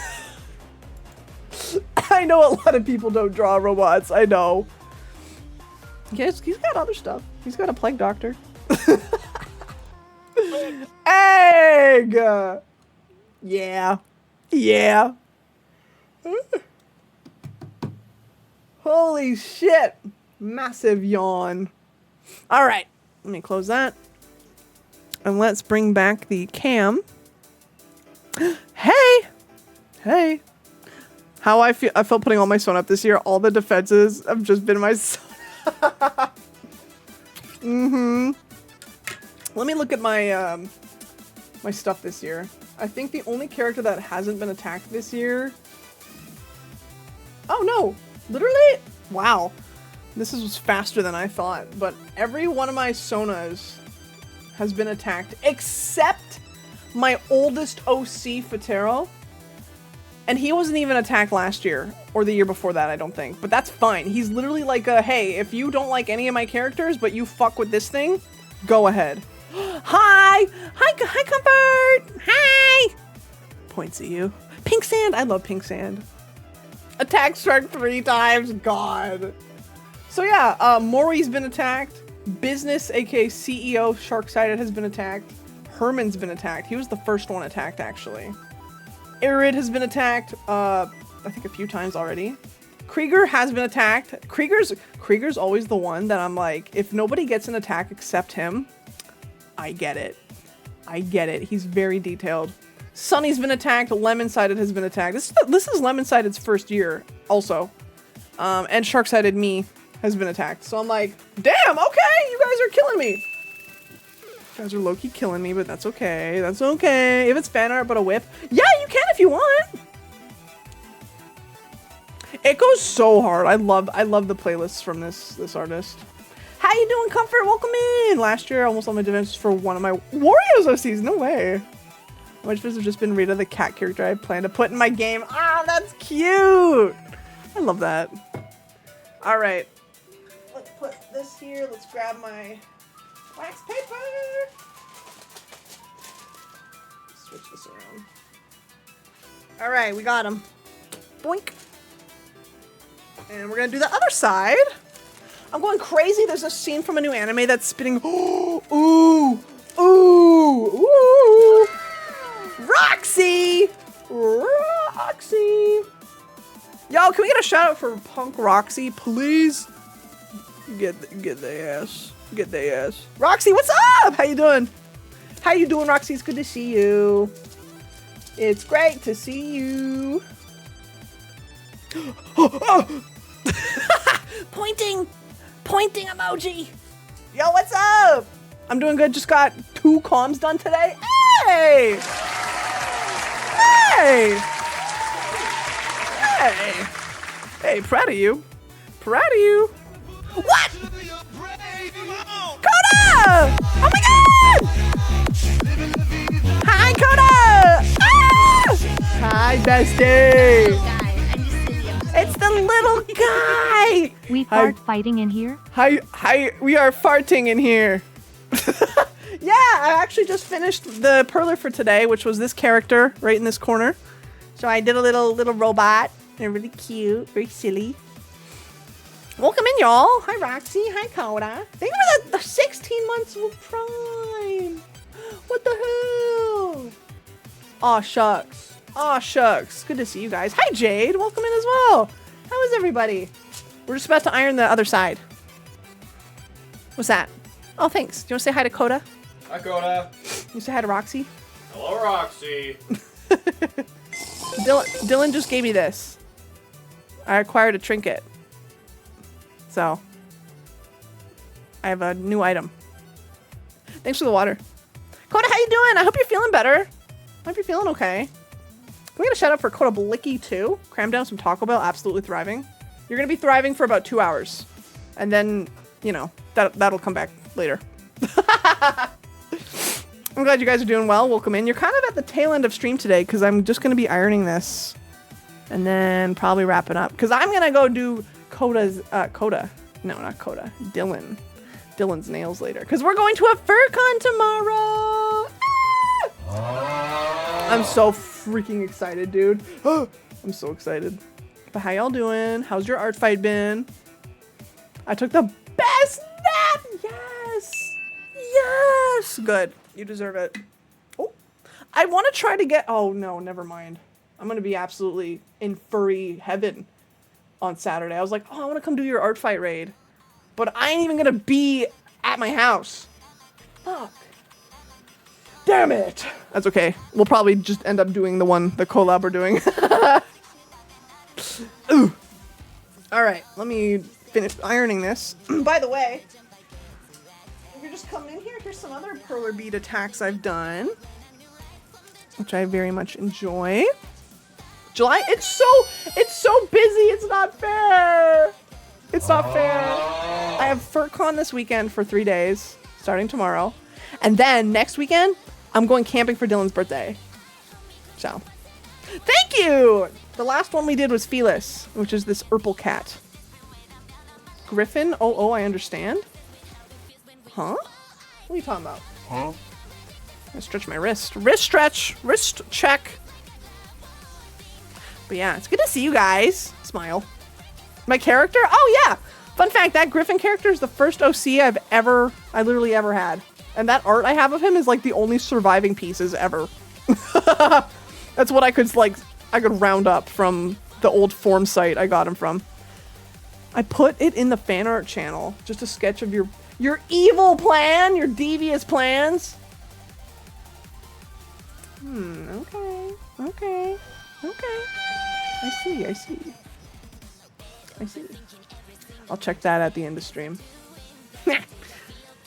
I know a lot of people don't draw robots. I know. Yes, he's got other stuff. He's got a plague doctor. Egg! Yeah. Yeah. Holy shit. Massive yawn. All right. Let me close that. And let's bring back the cam. Hey! Hey. How I felt putting all my Sona up this year. All the defenses have just been my Sona. Let me look at my my stuff this year. I think the only character that hasn't been attacked this year. Oh no! Literally? Wow. This was faster than I thought. But every one of my Sonas has been attacked except my oldest OC Fatero. And he wasn't even attacked last year or the year before that, I don't think. But that's fine. He's literally like a, hey, if you don't like any of my characters, but you fuck with this thing, go ahead. Hi! Hi, Comfort! Hi! Points at you. Pink Sand! I love Pink Sand. Attack Shark 3 times. God. So yeah, Maury's been attacked. Business, aka CEO Sharksided, has been attacked. Herman's been attacked. He was the first one attacked, actually. Arid has been attacked, I think a few times already. Krieger has been attacked. Krieger's always the one that I'm like, if nobody gets an attack except him, I get it. I get it. He's very detailed. Sunny's been attacked. Lemon-sided has been attacked. This is Lemon-sided's first year, also. And Sharksided me has been attacked. So I'm like, damn, okay, you guys are killing me. You guys are low-key killing me, but that's okay. That's okay. If it's fan art but a whiff, yeah, you can if you want. It goes so hard. I love the playlists from this artist. How you doing, Comfort? Welcome in. Last year, I almost on my defense for one of my Warriors OCs. No way. My defense have just been Rita, the cat character I plan to put in my game. Ah, that's cute. I love that. All right. Let's put this here. Let's grab my wax paper. Switch this around. All right, we got him. Boink. And we're gonna do the other side. I'm going crazy. There's a scene from a new anime that's spinning. Ooh, ooh, ooh. Roxy! Roxy! Yo, can we get a shout out for Punk Roxy, please? Get the ass. Get the ass. Roxy, what's up? How you doing? How you doing, Roxy? It's good to see you. It's great to see you. Pointing emoji. Yo, what's up? I'm doing good. Just got 2 comms done today. Hey! Hey! Hey! Hey, proud of you. Proud of you. What? Coda! Oh my god! Hi, Coda! Ah! Hi, bestie! It's the little guy! We fart fighting in here? Hi, we are farting in here. Yeah, I actually just finished the Perler for today, which was this character right in this corner. So I did a little robot. They're really cute, very silly. Welcome in, y'all. Hi, Roxy. Hi, Coda. Thank you for the 16 months of Prime. What the hell? Aw, shucks. Aw, shucks. Good to see you guys. Hi, Jade. Welcome in as well. How is everybody? We're just about to iron the other side. What's that? Oh, thanks. Do you want to say hi to Coda? Hi, Coda. You say hi to Roxy? Hello, Roxy. Dylan just gave me this. I acquired a trinket. So, I have a new item. Thanks for the water. Coda, how you doing? I hope you're feeling better. I hope you're feeling okay. Can we get a shout out for Coda Blicky too? Cram down some Taco Bell, absolutely thriving. You're gonna be thriving for about 2 hours. And then, you know, that'll come back later. I'm glad you guys are doing well. Welcome in. You're kind of at the tail end of stream today because I'm just going to be ironing this and then probably wrapping up because I'm going to go do Dylan's nails later because we're going to a FurCon tomorrow. Ah! I'm so freaking excited, dude. I'm so excited. But how y'all doing? How's your art fight been? I took the best nap. Yes. Yes. Good. You deserve it. Oh, I want to try to get... Oh, no, never mind. I'm going to be absolutely in furry heaven on Saturday. I was like, oh, I want to come do your art fight raid. But I ain't even going to be at my house. Fuck. Damn it. That's okay. We'll probably just end up doing the collab we're doing. Ooh. All right, let me finish ironing this. By the way, if you're just coming in here, here's some other Perler bead attacks I've done, which I very much enjoy. July, it's so busy. It's not fair. It's not fair. I have FurCon this weekend for 3 days, starting tomorrow, and then next weekend I'm going camping for Dylan's birthday. So, thank you! The last one we did was Felis, which is this Urple cat. Griffin? Oh, I understand. Huh? What are you talking about? Huh? I stretch my wrist. Wrist stretch. Wrist check. But yeah, it's good to see you guys. Smile. My character? Oh yeah! Fun fact, that Griffin character is the first OC I literally ever had. And that art I have of him is like the only surviving pieces ever. That's what I could round up from the old form site I got him from. I put it in the fan art channel. Just a sketch of your evil plan, your devious plans. Okay. I see. I'll check that at the end of stream.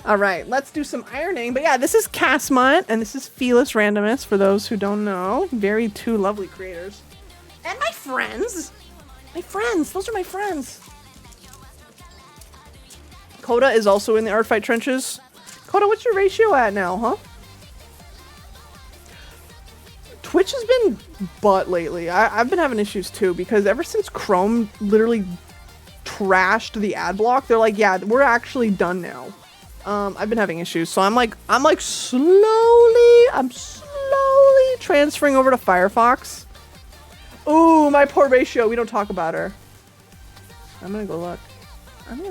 All right, let's do some ironing. But yeah, this is Casmont, and this is Felis Randomus, for those who don't know. Very two lovely creators. And my friends. Those are my friends. Coda is also in the Artfight trenches. Coda, what's your ratio at now, huh? Twitch has been butt lately. I've been having issues too, because ever since Chrome literally trashed the ad block, they're like, yeah, we're actually done now. I've been having issues, so I'm slowly transferring over to Firefox. Ooh, my poor ratio. We don't talk about her. I'm gonna go look. I'm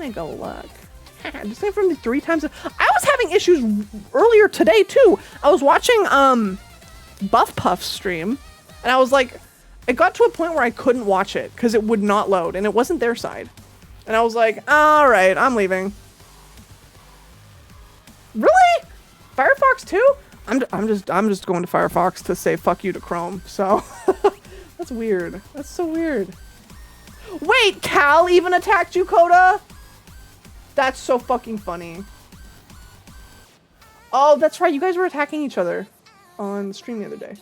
just saying from the 3 times. I was having issues earlier today too. I was watching Buff Puff's stream, and I was like, it got to a point where I couldn't watch it because it would not load, and it wasn't their side. And I was like, all right, I'm leaving. Really? Firefox too? I'm just going to Firefox to say fuck you to Chrome. So that's weird. That's so weird. Wait, Cal even attacked you, Coda? That's so fucking funny. Oh, that's right. You guys were attacking each other on the stream the other day.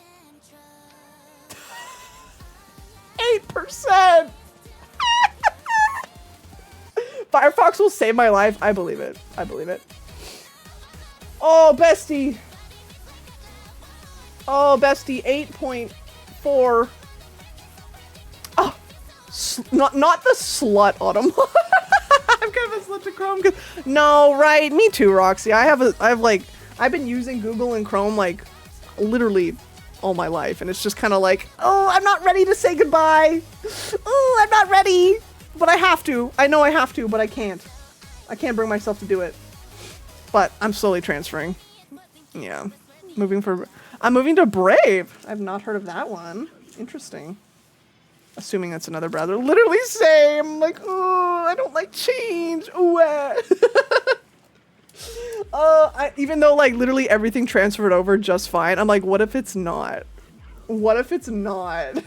8%. Firefox will save my life. I believe it. Oh, bestie. 8.4. Oh, not the slut Autumn. I'm kind of a slut to Chrome. No, right? Me too, Roxy. I've been using Google and Chrome like literally all my life, and it's just kind of like, oh, I'm not ready to say goodbye. Oh, I'm not ready, but I have to. I know I have to, but I can't. I can't bring myself to do it. But I'm slowly transferring. Yeah, I'm moving to Brave. I've not heard of that one. Interesting. Assuming that's another browser. Literally same. Like, oh, I don't like change. Ooh, even though like literally everything transferred over just fine, I'm like, what if it's not? What if it's not?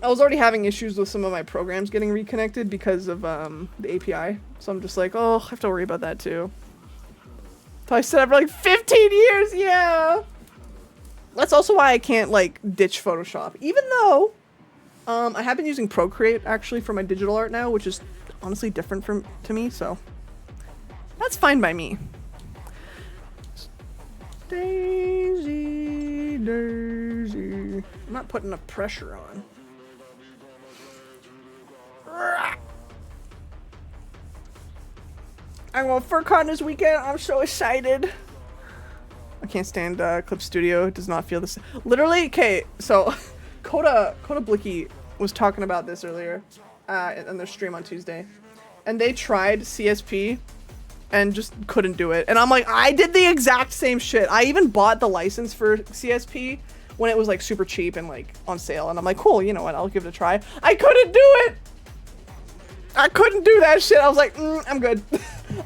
I was already having issues with some of my programs getting reconnected because of the API. So I'm just like, oh, I have to worry about that too. So I said for like 15 years, yeah. That's also why I can't like ditch Photoshop, even though I have been using Procreate actually for my digital art now, which is honestly different to me, so that's fine by me. Daisy, Daisy. I'm not putting enough pressure on. I'm going FurCon this weekend. I'm so excited. I can't stand Clip Studio. It does not feel the same. Literally, okay, so Coda Blicky was talking about this earlier on their stream on Tuesday. And they tried CSP and just couldn't do it. And I'm like, I did the exact same shit. I even bought the license for CSP when it was like super cheap and like on sale. And I'm like, cool, you know what? I'll give it a try. I couldn't do it. I couldn't do that shit. I was like, I'm good.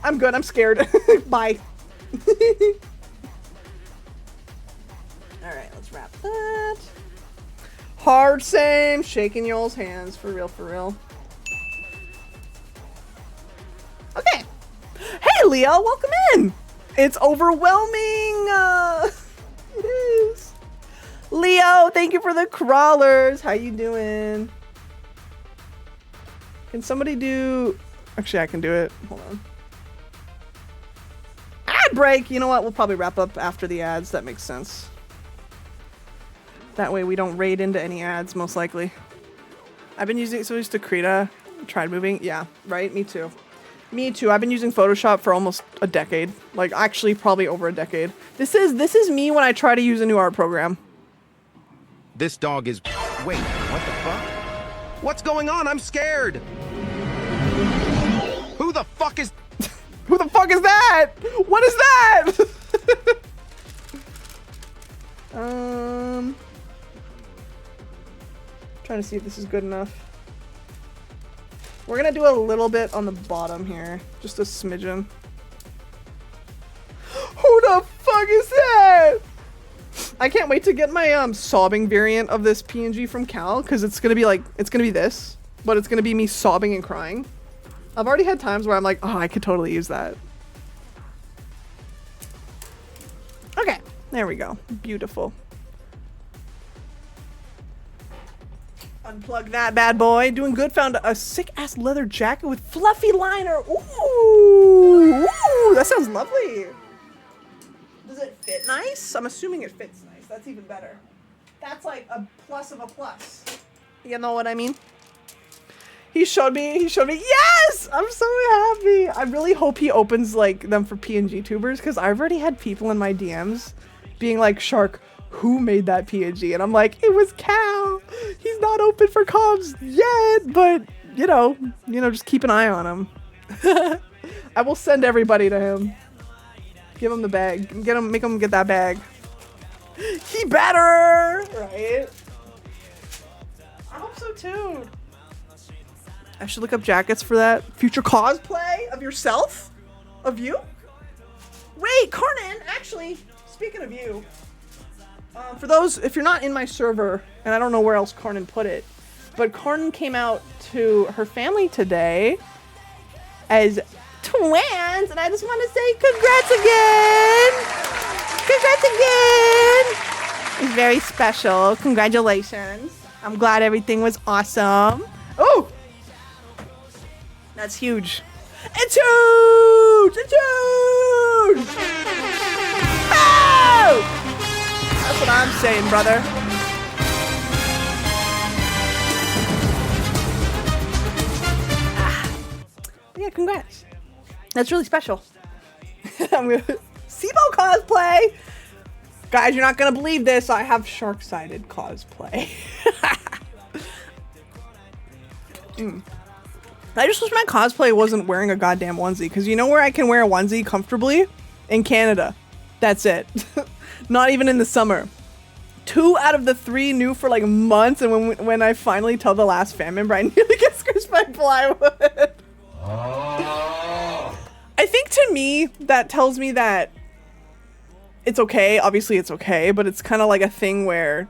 I'm good. I'm scared. Bye. All right, let's wrap that. Hard same. Shaking y'all's hands. For real, for real. Okay. Hey, Leo. Welcome in. It's overwhelming. It is. Leo, thank you for the crawlers. How you doing? Can somebody do... Actually, I can do it. Hold on. ad break. You know what? We'll probably wrap up after the ads. That makes sense. That way we don't raid into any ads, most likely. I've been using, so used to Krita, tried moving. Yeah, right? Me too. Me too. I've been using Photoshop for almost a decade. Like, actually, probably over a decade. This is me when I try to use a new art program. This dog is... Wait, what the fuck? What's going on? I'm scared! Who the fuck is... Who the fuck is that? What is that? Trying to see if this is good enough. We're gonna do a little bit on the bottom here. Just a smidgen. Who the fuck is that? I can't wait to get my sobbing variant of this PNG from Cal, because it's gonna be like, it's gonna be this, but it's gonna be me sobbing and crying. I've already had times where I'm like, oh, I could totally use that. Okay, there we go. Beautiful. Unplug that bad boy. Doing good. Found a sick-ass leather jacket with fluffy liner. Ooh! Ooh! That sounds lovely. Does it fit nice? I'm assuming it fits nice. That's even better. That's like a plus of a plus. You know what I mean? He showed me. Yes! I'm so happy. I really hope he opens like them for PNG tubers, because I've already had people in my DMs being like, Shark, who made that PNG? And I'm like, it was Cal. He's not open for comms yet, but you know, just keep an eye on him. I will send everybody to him. Give him the bag. Make him get that bag. He better, right? I hope so too. I should look up jackets for that. Future cosplay of yourself? Of you? Wait, Karnan, actually, speaking of you, for those, if you're not in my server, and I don't know where else Karnan put it, but Karnan came out to her family today as twins, and I just want to say congrats again! Congrats again! It's very special. Congratulations. I'm glad everything was awesome. Oh! That's huge. It's huge! It's huge! Oh! That's what I'm saying, brother. Yeah, congrats. That's really special. I'm gonna SIBO cosplay! Guys, you're not gonna believe this. I have Sharksided cosplay. I just wish my cosplay wasn't wearing a goddamn onesie, because you know where I can wear a onesie comfortably? In Canada. That's it. Not even in the summer. 2 out of the 3 knew for like months, and when I finally tell the last fan member, I nearly get squished by plywood. I think to me, that tells me that it's okay. Obviously it's okay, but it's kind of like a thing where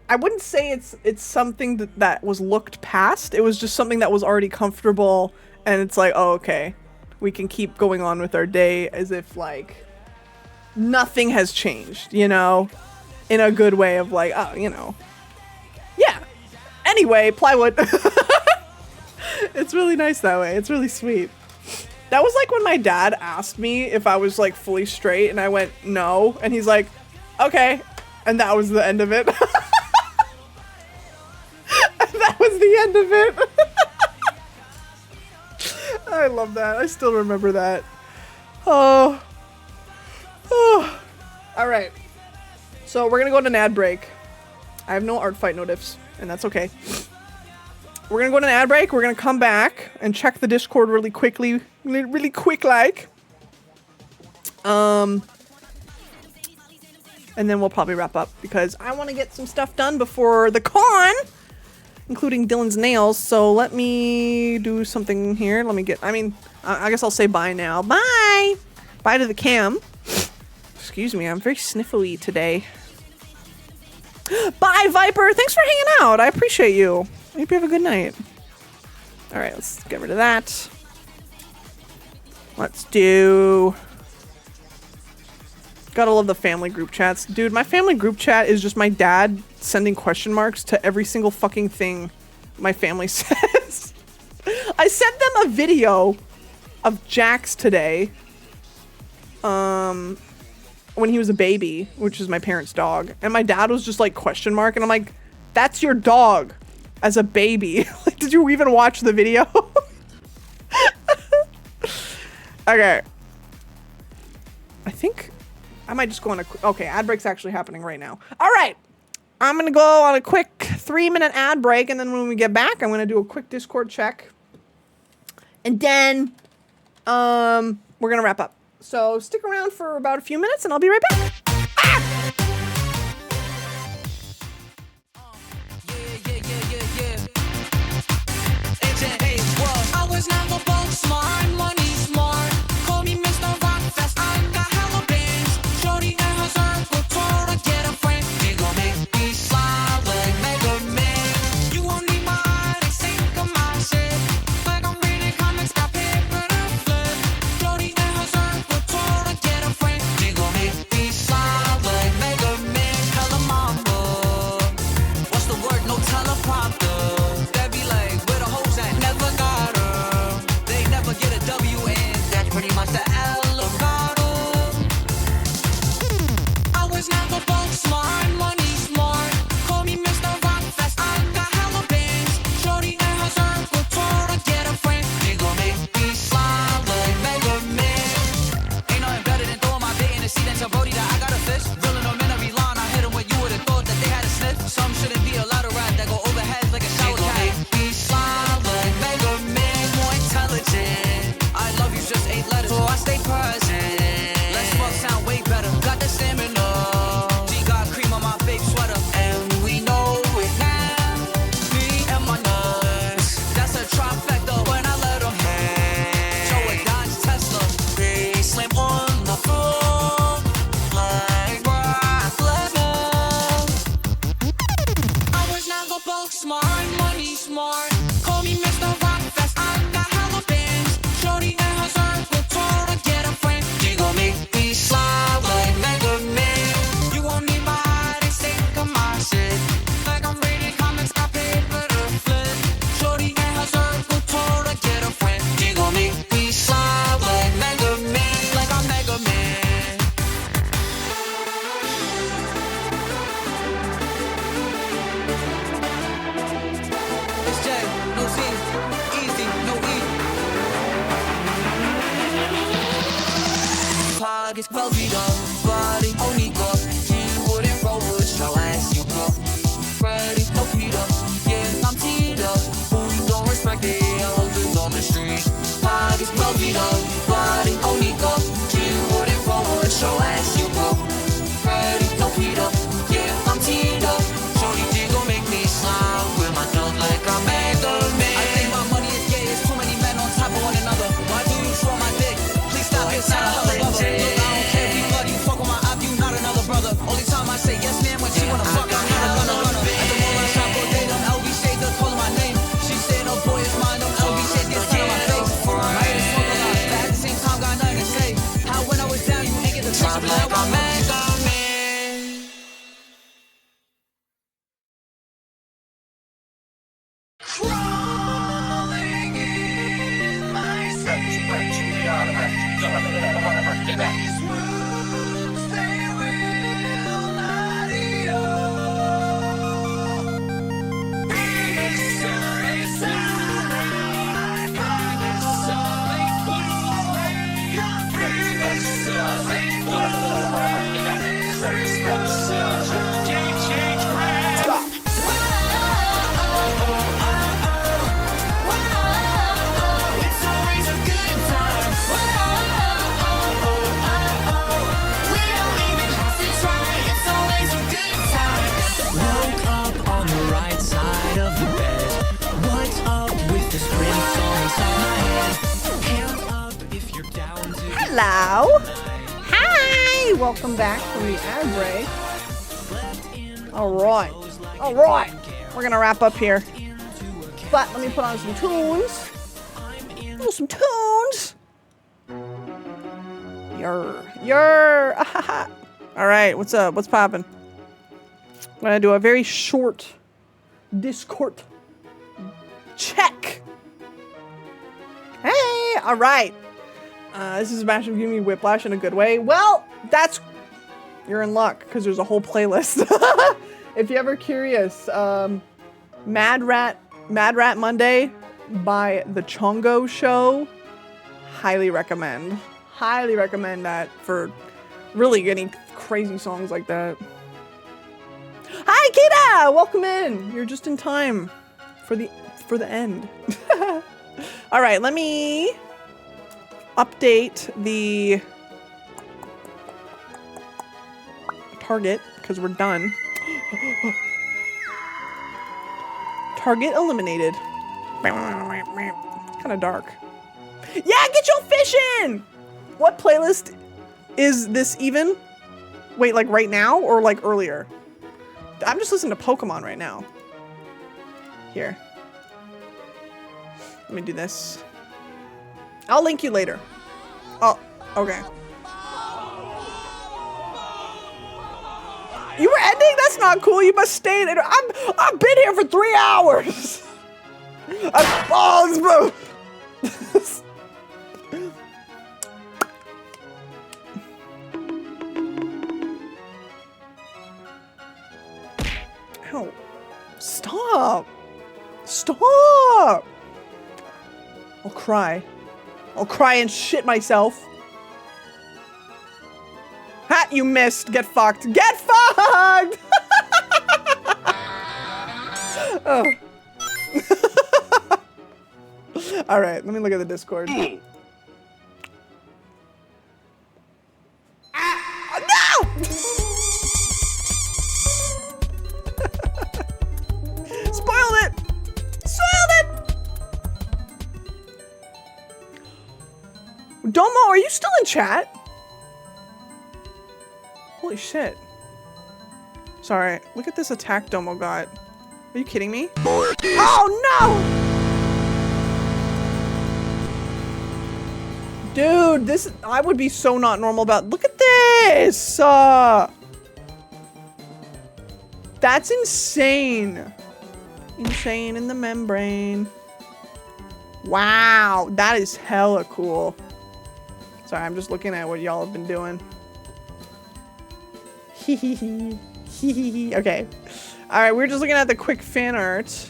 I wouldn't say it's something that was looked past. It was just something that was already comfortable, and it's like, oh, okay. We can keep going on with our day as if like nothing has changed, you know? In a good way of like, oh, you know. Yeah. Anyway, plywood. It's really nice that way. It's really sweet. That was like when my dad asked me if I was like fully straight, and I went, no. And he's like, okay. And that was the end of it. That was the end of it. I love that. I still remember that. Oh. All right. So we're going to go to an ad break. I have no Artfight notifs, and that's okay. We're going to go to an ad break. We're going to come back and check the Discord really quickly. Really quick like. And then we'll probably wrap up because I want to get some stuff done before the con, including Dylan's nails. So let me do something here. Let me get, I guess I'll say bye now. Bye. Bye to the cam. Excuse me. I'm very sniffly today. Bye, Viper. Thanks for hanging out. I appreciate you. I hope you have a good night. All right, let's get rid of that. Let's do... Gotta love the family group chats. Dude, my family group chat is just my dad sending question marks to every single fucking thing my family says. I sent them a video of Jax today. when he was a baby, which is my parents' dog, and my dad was just like question mark, and I'm like, that's your dog as a baby. Like, did you even watch the video? Okay. I think I might just go on a okay, ad break's actually happening right now. All right. I'm going to go on a quick 3-minute ad break, and then when we get back, I'm going to do a quick Discord check. And then we're going to wrap up. So stick around for about a few minutes, and I'll be right back. I was never both smart, money smart. Call me Mr. Rockfest, I got hella bands. Shorty and her circle tour to get a friend. They gon' make me slide like Mega Man. You won't need my eye, they sink of my shit. Like I'm reading comics, got paper to flip. Shorty and her circle tour to get a friend. They gon' make me slide like Mega Man. Hella mama, what's the word? No teleprompter. That be like, where the hoes at? Never got her. Get a W and that's pretty much the Eldorado. I was never both smart, money smart. Call me Mr. Rockfest, I got hella bands. Shorty and her circle tour to get a friend. They gon' make me slide like Mega Man. Ain't nothing better than throwing my bait in the seat and tell Brody that I got a fish. Drilling on Minery line, I hit him when you would've thought that they had a sniff. Some shouldn't be allowed to ride that go over heads like a shower cat. They gon' make me slide like Mega Man, more intelligent. I love you, just 8 letters, so I stay present. Let's fuck sound way better. Got the stamina. She got cream on my fake sweater, and we know it now. Me and my nuts, that's a trifecta when I let them hang. Show a Dodge Tesla, they slam on the floor like Brock Lesnar. I was never both smart, money smart. Call me Mr. Rockfest, I got hella bands. Shorty and her circle tour to get a friend. She gon' make me slide like Mega Man. You won't need my eye, they sink of my shit. Like I'm reading comics, got paper to flip. Shorty and her circle tour to get a friend. She gon' make me slide like Mega Man. Like I'm Mega Man. It's J, no C, easy, no E. Pockets well beat up, body only go. You wouldn't roll with your ass, you go. Ready, no Peter, yeah, I'm teed up. Who you don't respect it, elders on the street. Pockets well beat up, body only go. You wouldn't roll with your ass, you go. Ready, no Peter, yeah, I'm teed up. Shorty G gon' make me slide with my dog like I'm Mega Man. I think my money is gay, it's too many men on top of one another. Why do you show my dick? Please stop it, sound hella lover. Look, I don't care if you bloody, you fuck with my op, you not another brother. Only time I say yes, man, when she wanna fuck, I'm not a gunner. At the mall, I shop all day, them LB shades just calling my name. She said, no boy, it's mine, them LB shades get cut on my face. My head is fuck a lot, but at the same time, got nothing to say. How when I was down, you ain't get the picture, but like I'm Mega Man. Crawling in my sleep, smooth, they will not eat Hello. Hi. Welcome back from the ad break. All right. All right. We're going to wrap up here. But let me put on some tunes. Oh, some tunes. Yer. All right. What's up? What's poppin'? I'm going to do a very short Discord check. Hey. All right. This is massive giving me whiplash in a good way. Well, you're in luck because there's a whole playlist. If you're ever curious, Mad Rat Monday by The Chongo Show. Highly recommend. Highly recommend that for really getting crazy songs like that. Hi, Kita! Welcome in. You're just in time for the end. All right, let me update the target because we're done. Target eliminated. Kind of dark. Yeah, get your fish in! What playlist is this even? Wait, like right now or like earlier? I'm just listening to Pokemon right now. Here. Let me do this. I'll link you later. Oh, okay. You were ending? That's not cool. You must stay in it. I've been here for 3 hours. Bro. Ow. Stop. Stop. I'll cry. I'll cry and shit myself. Ha, you missed. Get fucked. Get fucked! Oh. All right, let me look at the Discord. No! Spoiled it! Spoiled it! Domo, are you still in chat? Holy shit. Sorry, look at this attack Domo got. Are you kidding me? Oh no! Dude, this, I would be so not normal about, look at this! That's insane. Insane in the membrane. Wow, that is hella cool. Sorry, I'm just looking at what y'all have been doing. Hee. Okay. Alright, we're just looking at the quick fan art.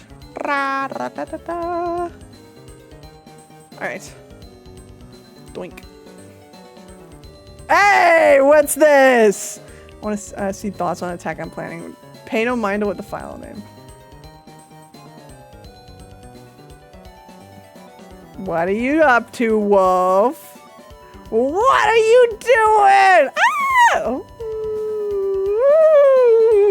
Alright. Doink. Hey! What's this? I want to see thoughts on attack I'm planning. Pay no mind to what the file name. What are you up to, Wolf? What are you doing? Ah!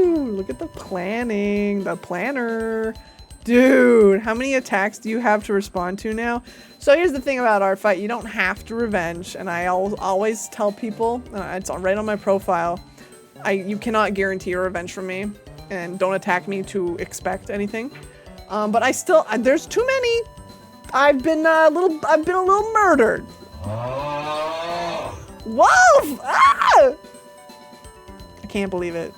Ooh, look at the planning, the planner. Dude, how many attacks do you have to respond to now? So here's the thing about Artfight, you don't have to revenge, and I always tell people, it's right on my profile, you cannot guarantee a revenge from me, and don't attack me to expect anything. But I still, there's too many. I've been a little murdered. Wolf! Ah! I can't believe it.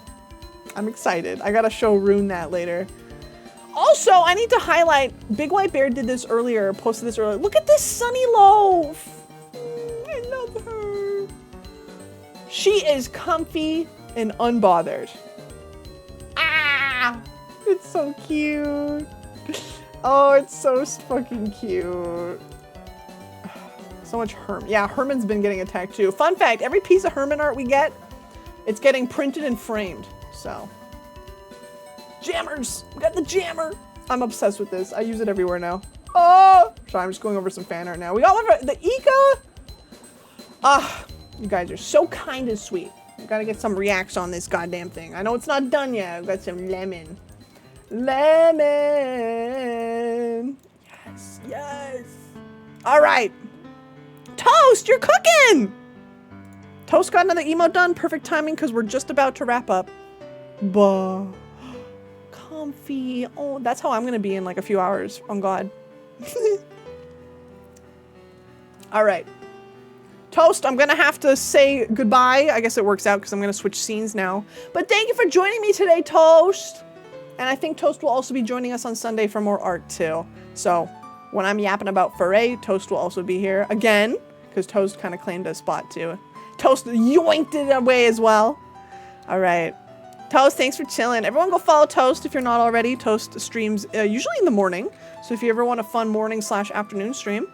I'm excited. I gotta show Rune that later. Also, I need to highlight, Big White Bear did this earlier, posted this earlier. Look at this Sunny Loaf. I love her. She is comfy and unbothered. Ah! It's so cute. Oh, it's so fucking cute. So much Herman. Yeah, Herman's been getting attacked too. Fun fact, every piece of Herman art we get, it's getting printed and framed, so. Jammers! We got the jammer! I'm obsessed with this. I use it everywhere now. Oh! Sorry, I'm just going over some fan art now. We got one for the Ika! Ah, you guys are so kind and sweet. We gotta get some reacts on this goddamn thing. I know it's not done yet. We've got some lemon. Lemon! Yes, yes! Alright. Toast, you're cooking! Toast got another emote done. Perfect timing because we're just about to wrap up. Bah. Comfy. Oh, that's how I'm gonna be in like a few hours. On God. Alright. Toast, I'm gonna have to say goodbye. I guess it works out because I'm gonna switch scenes now. But thank you for joining me today, Toast. And I think Toast will also be joining us on Sunday for more art too. So when I'm yapping about Foray, Toast will also be here again. because Toast kind of claimed a spot too. Toast yoinked it away as well. All right. Toast, thanks for chilling. Everyone go follow Toast if you're not already. Toast streams usually in the morning. So if you ever want a fun morning / afternoon stream,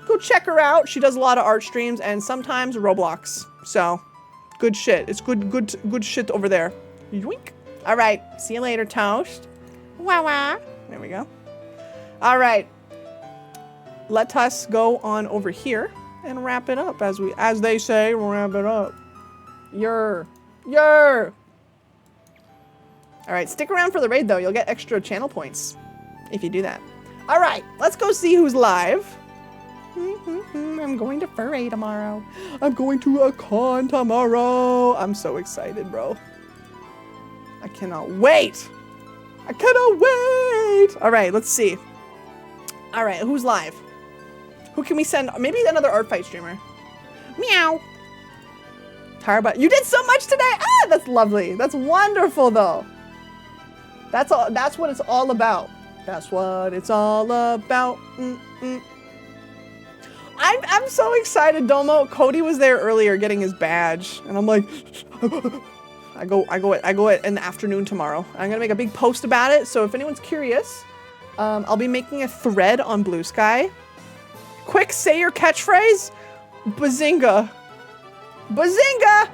go check her out. She does a lot of art streams and sometimes Roblox. So good shit. It's good shit over there. Yoink. All right. See you later, Toast. Wah wah. There we go. All right. Let us go on over here and wrap it up as they say, wrap it up. Yer. All right, stick around for the raid though. You'll get extra channel points if you do that. All right, let's go see who's live. I'm going to Furray tomorrow. I'm going to a con tomorrow. I'm so excited, bro. I cannot wait. I cannot wait. All right, let's see. All right, who's live? Who can we send? Maybe another Artfight streamer. Meow. Tarba, you did so much today. Ah, that's lovely. That's wonderful though. That's all. That's what it's all about. That's what it's all about. I'm so excited, Domo. Cody was there earlier getting his badge, and I'm like, I go in the afternoon tomorrow. I'm gonna make a big post about it. So if anyone's curious, I'll be making a thread on Blue Sky. Quick, say your catchphrase. Bazinga. Bazinga!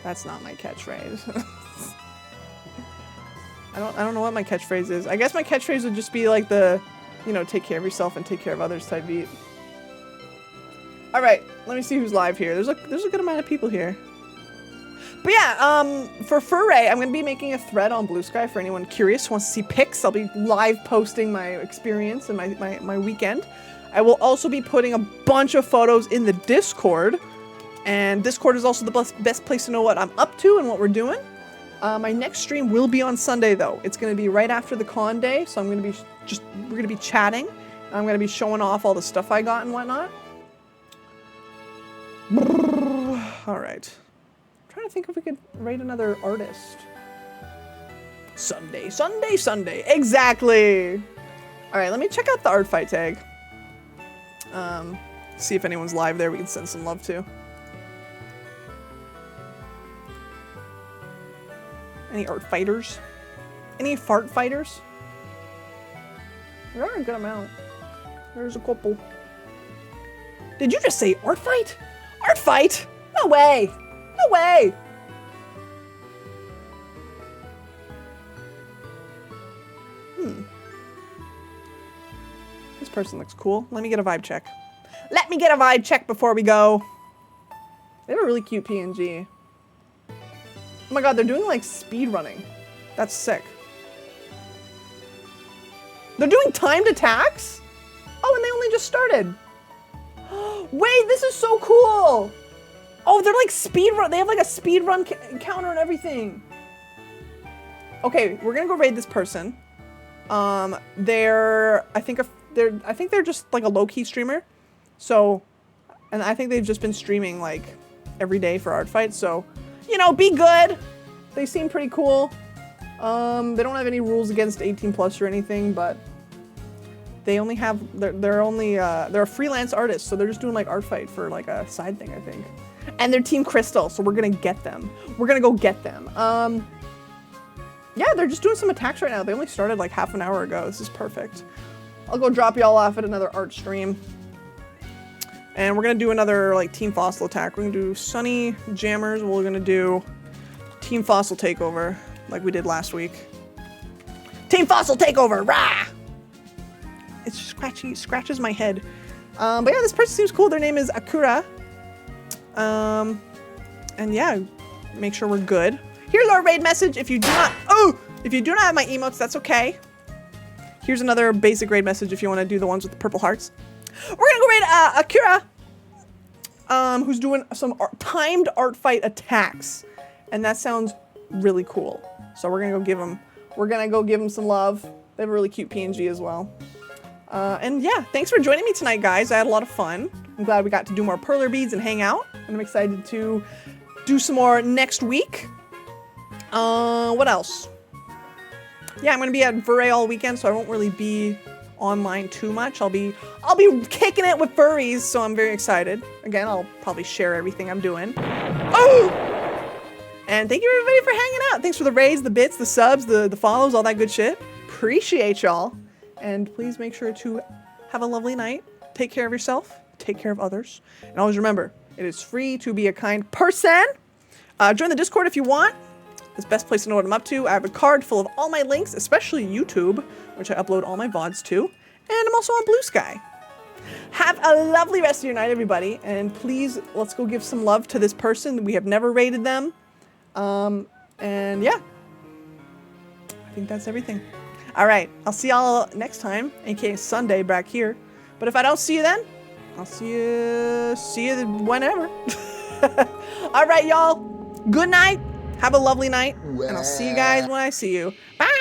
That's not my catchphrase. I don't know what my catchphrase is. I guess my catchphrase would just be like the, you know, take care of yourself and take care of others type beat. All right, let me see who's live here. There's a good amount of people here. But yeah, for Furray, I'm gonna be making a thread on Blue Sky for anyone curious who wants to see pics. I'll be live posting my experience and my weekend. I will also be putting a bunch of photos in the Discord, and Discord is also the best place to know what I'm up to and what we're doing. My next stream will be on Sunday though. It's gonna be right after the con day, so I'm gonna be we're gonna be chatting. I'm gonna be showing off all the stuff I got and whatnot. All right. I'm trying to think if we could rate another artist. Sunday. Exactly. All right, let me check out the Artfight tag. See if anyone's live there we can send some love to. Any art fighters? Any fart fighters? There are a good amount. There's a couple. Did you just say Artfight? Artfight? No way! No way! This person looks cool. Let me get a vibe check. Let me get a vibe check before we go. They have a really cute PNG. Oh my god, they're doing like speed running. That's sick. They're doing timed attacks? Oh, and they only just started. Wait, this is so cool. Oh, they're like speed run. They have like a speed run counter and everything. Okay, we're gonna go raid this person. I think they're just like a low-key streamer. So, and I think they've just been streaming like every day for Artfight. So, you know, be good. They seem pretty cool. They don't have any rules against 18+ or anything, but they only have, they're a freelance artist. So they're just doing like Artfight for like a side thing, I think. And they're Team Crystal, so we're gonna get them. We're gonna go get them. Yeah, they're just doing some attacks right now. They only started like half an hour ago. This is perfect. I'll go drop y'all off at another art stream. And we're gonna do another like Team Fossil attack. We're gonna do Sunny Jammers. We're gonna do Team Fossil Takeover like we did last week. Team Fossil Takeover, rah! It scratches my head. But yeah, this person seems cool. Their name is Akura. And yeah, make sure we're good. Here's our raid message. If you do not have my emotes, that's okay. Here's another basic raid message if you want to do the ones with the purple hearts. We're gonna go raid Akira, who's doing some timed Artfight attacks, and that sounds really cool. So we're gonna go give him some love. They have a really cute PNG as well. And yeah, thanks for joining me tonight, guys. I had a lot of fun. I'm glad we got to do more Perler beads and hang out, and I'm excited to do some more next week. What else? Yeah, I'm gonna be at Vray all weekend, so I won't really be online too much. I'll be kicking it with furries, so I'm very excited. Again, I'll probably share everything I'm doing. Oh! And thank you everybody for hanging out. Thanks for the raids, the bits, the subs, the follows, all that good shit. Appreciate y'all. And please make sure to have a lovely night. Take care of yourself. Take care of others. And always remember, it is free to be a kind person. Join the Discord if you want. It's the best place to know what I'm up to. I have a card full of all my links, especially YouTube, which I upload all my VODs to. And I'm also on Blue Sky. Have a lovely rest of your night, everybody. And please, let's go give some love to this person. We have never rated them. And yeah. I think that's everything. All right. I'll see y'all next time, aka Sunday back here. But if I don't see you then, I'll see you whenever. All right, y'all. Good night. Have a lovely night. And I'll see you guys when I see you. Bye.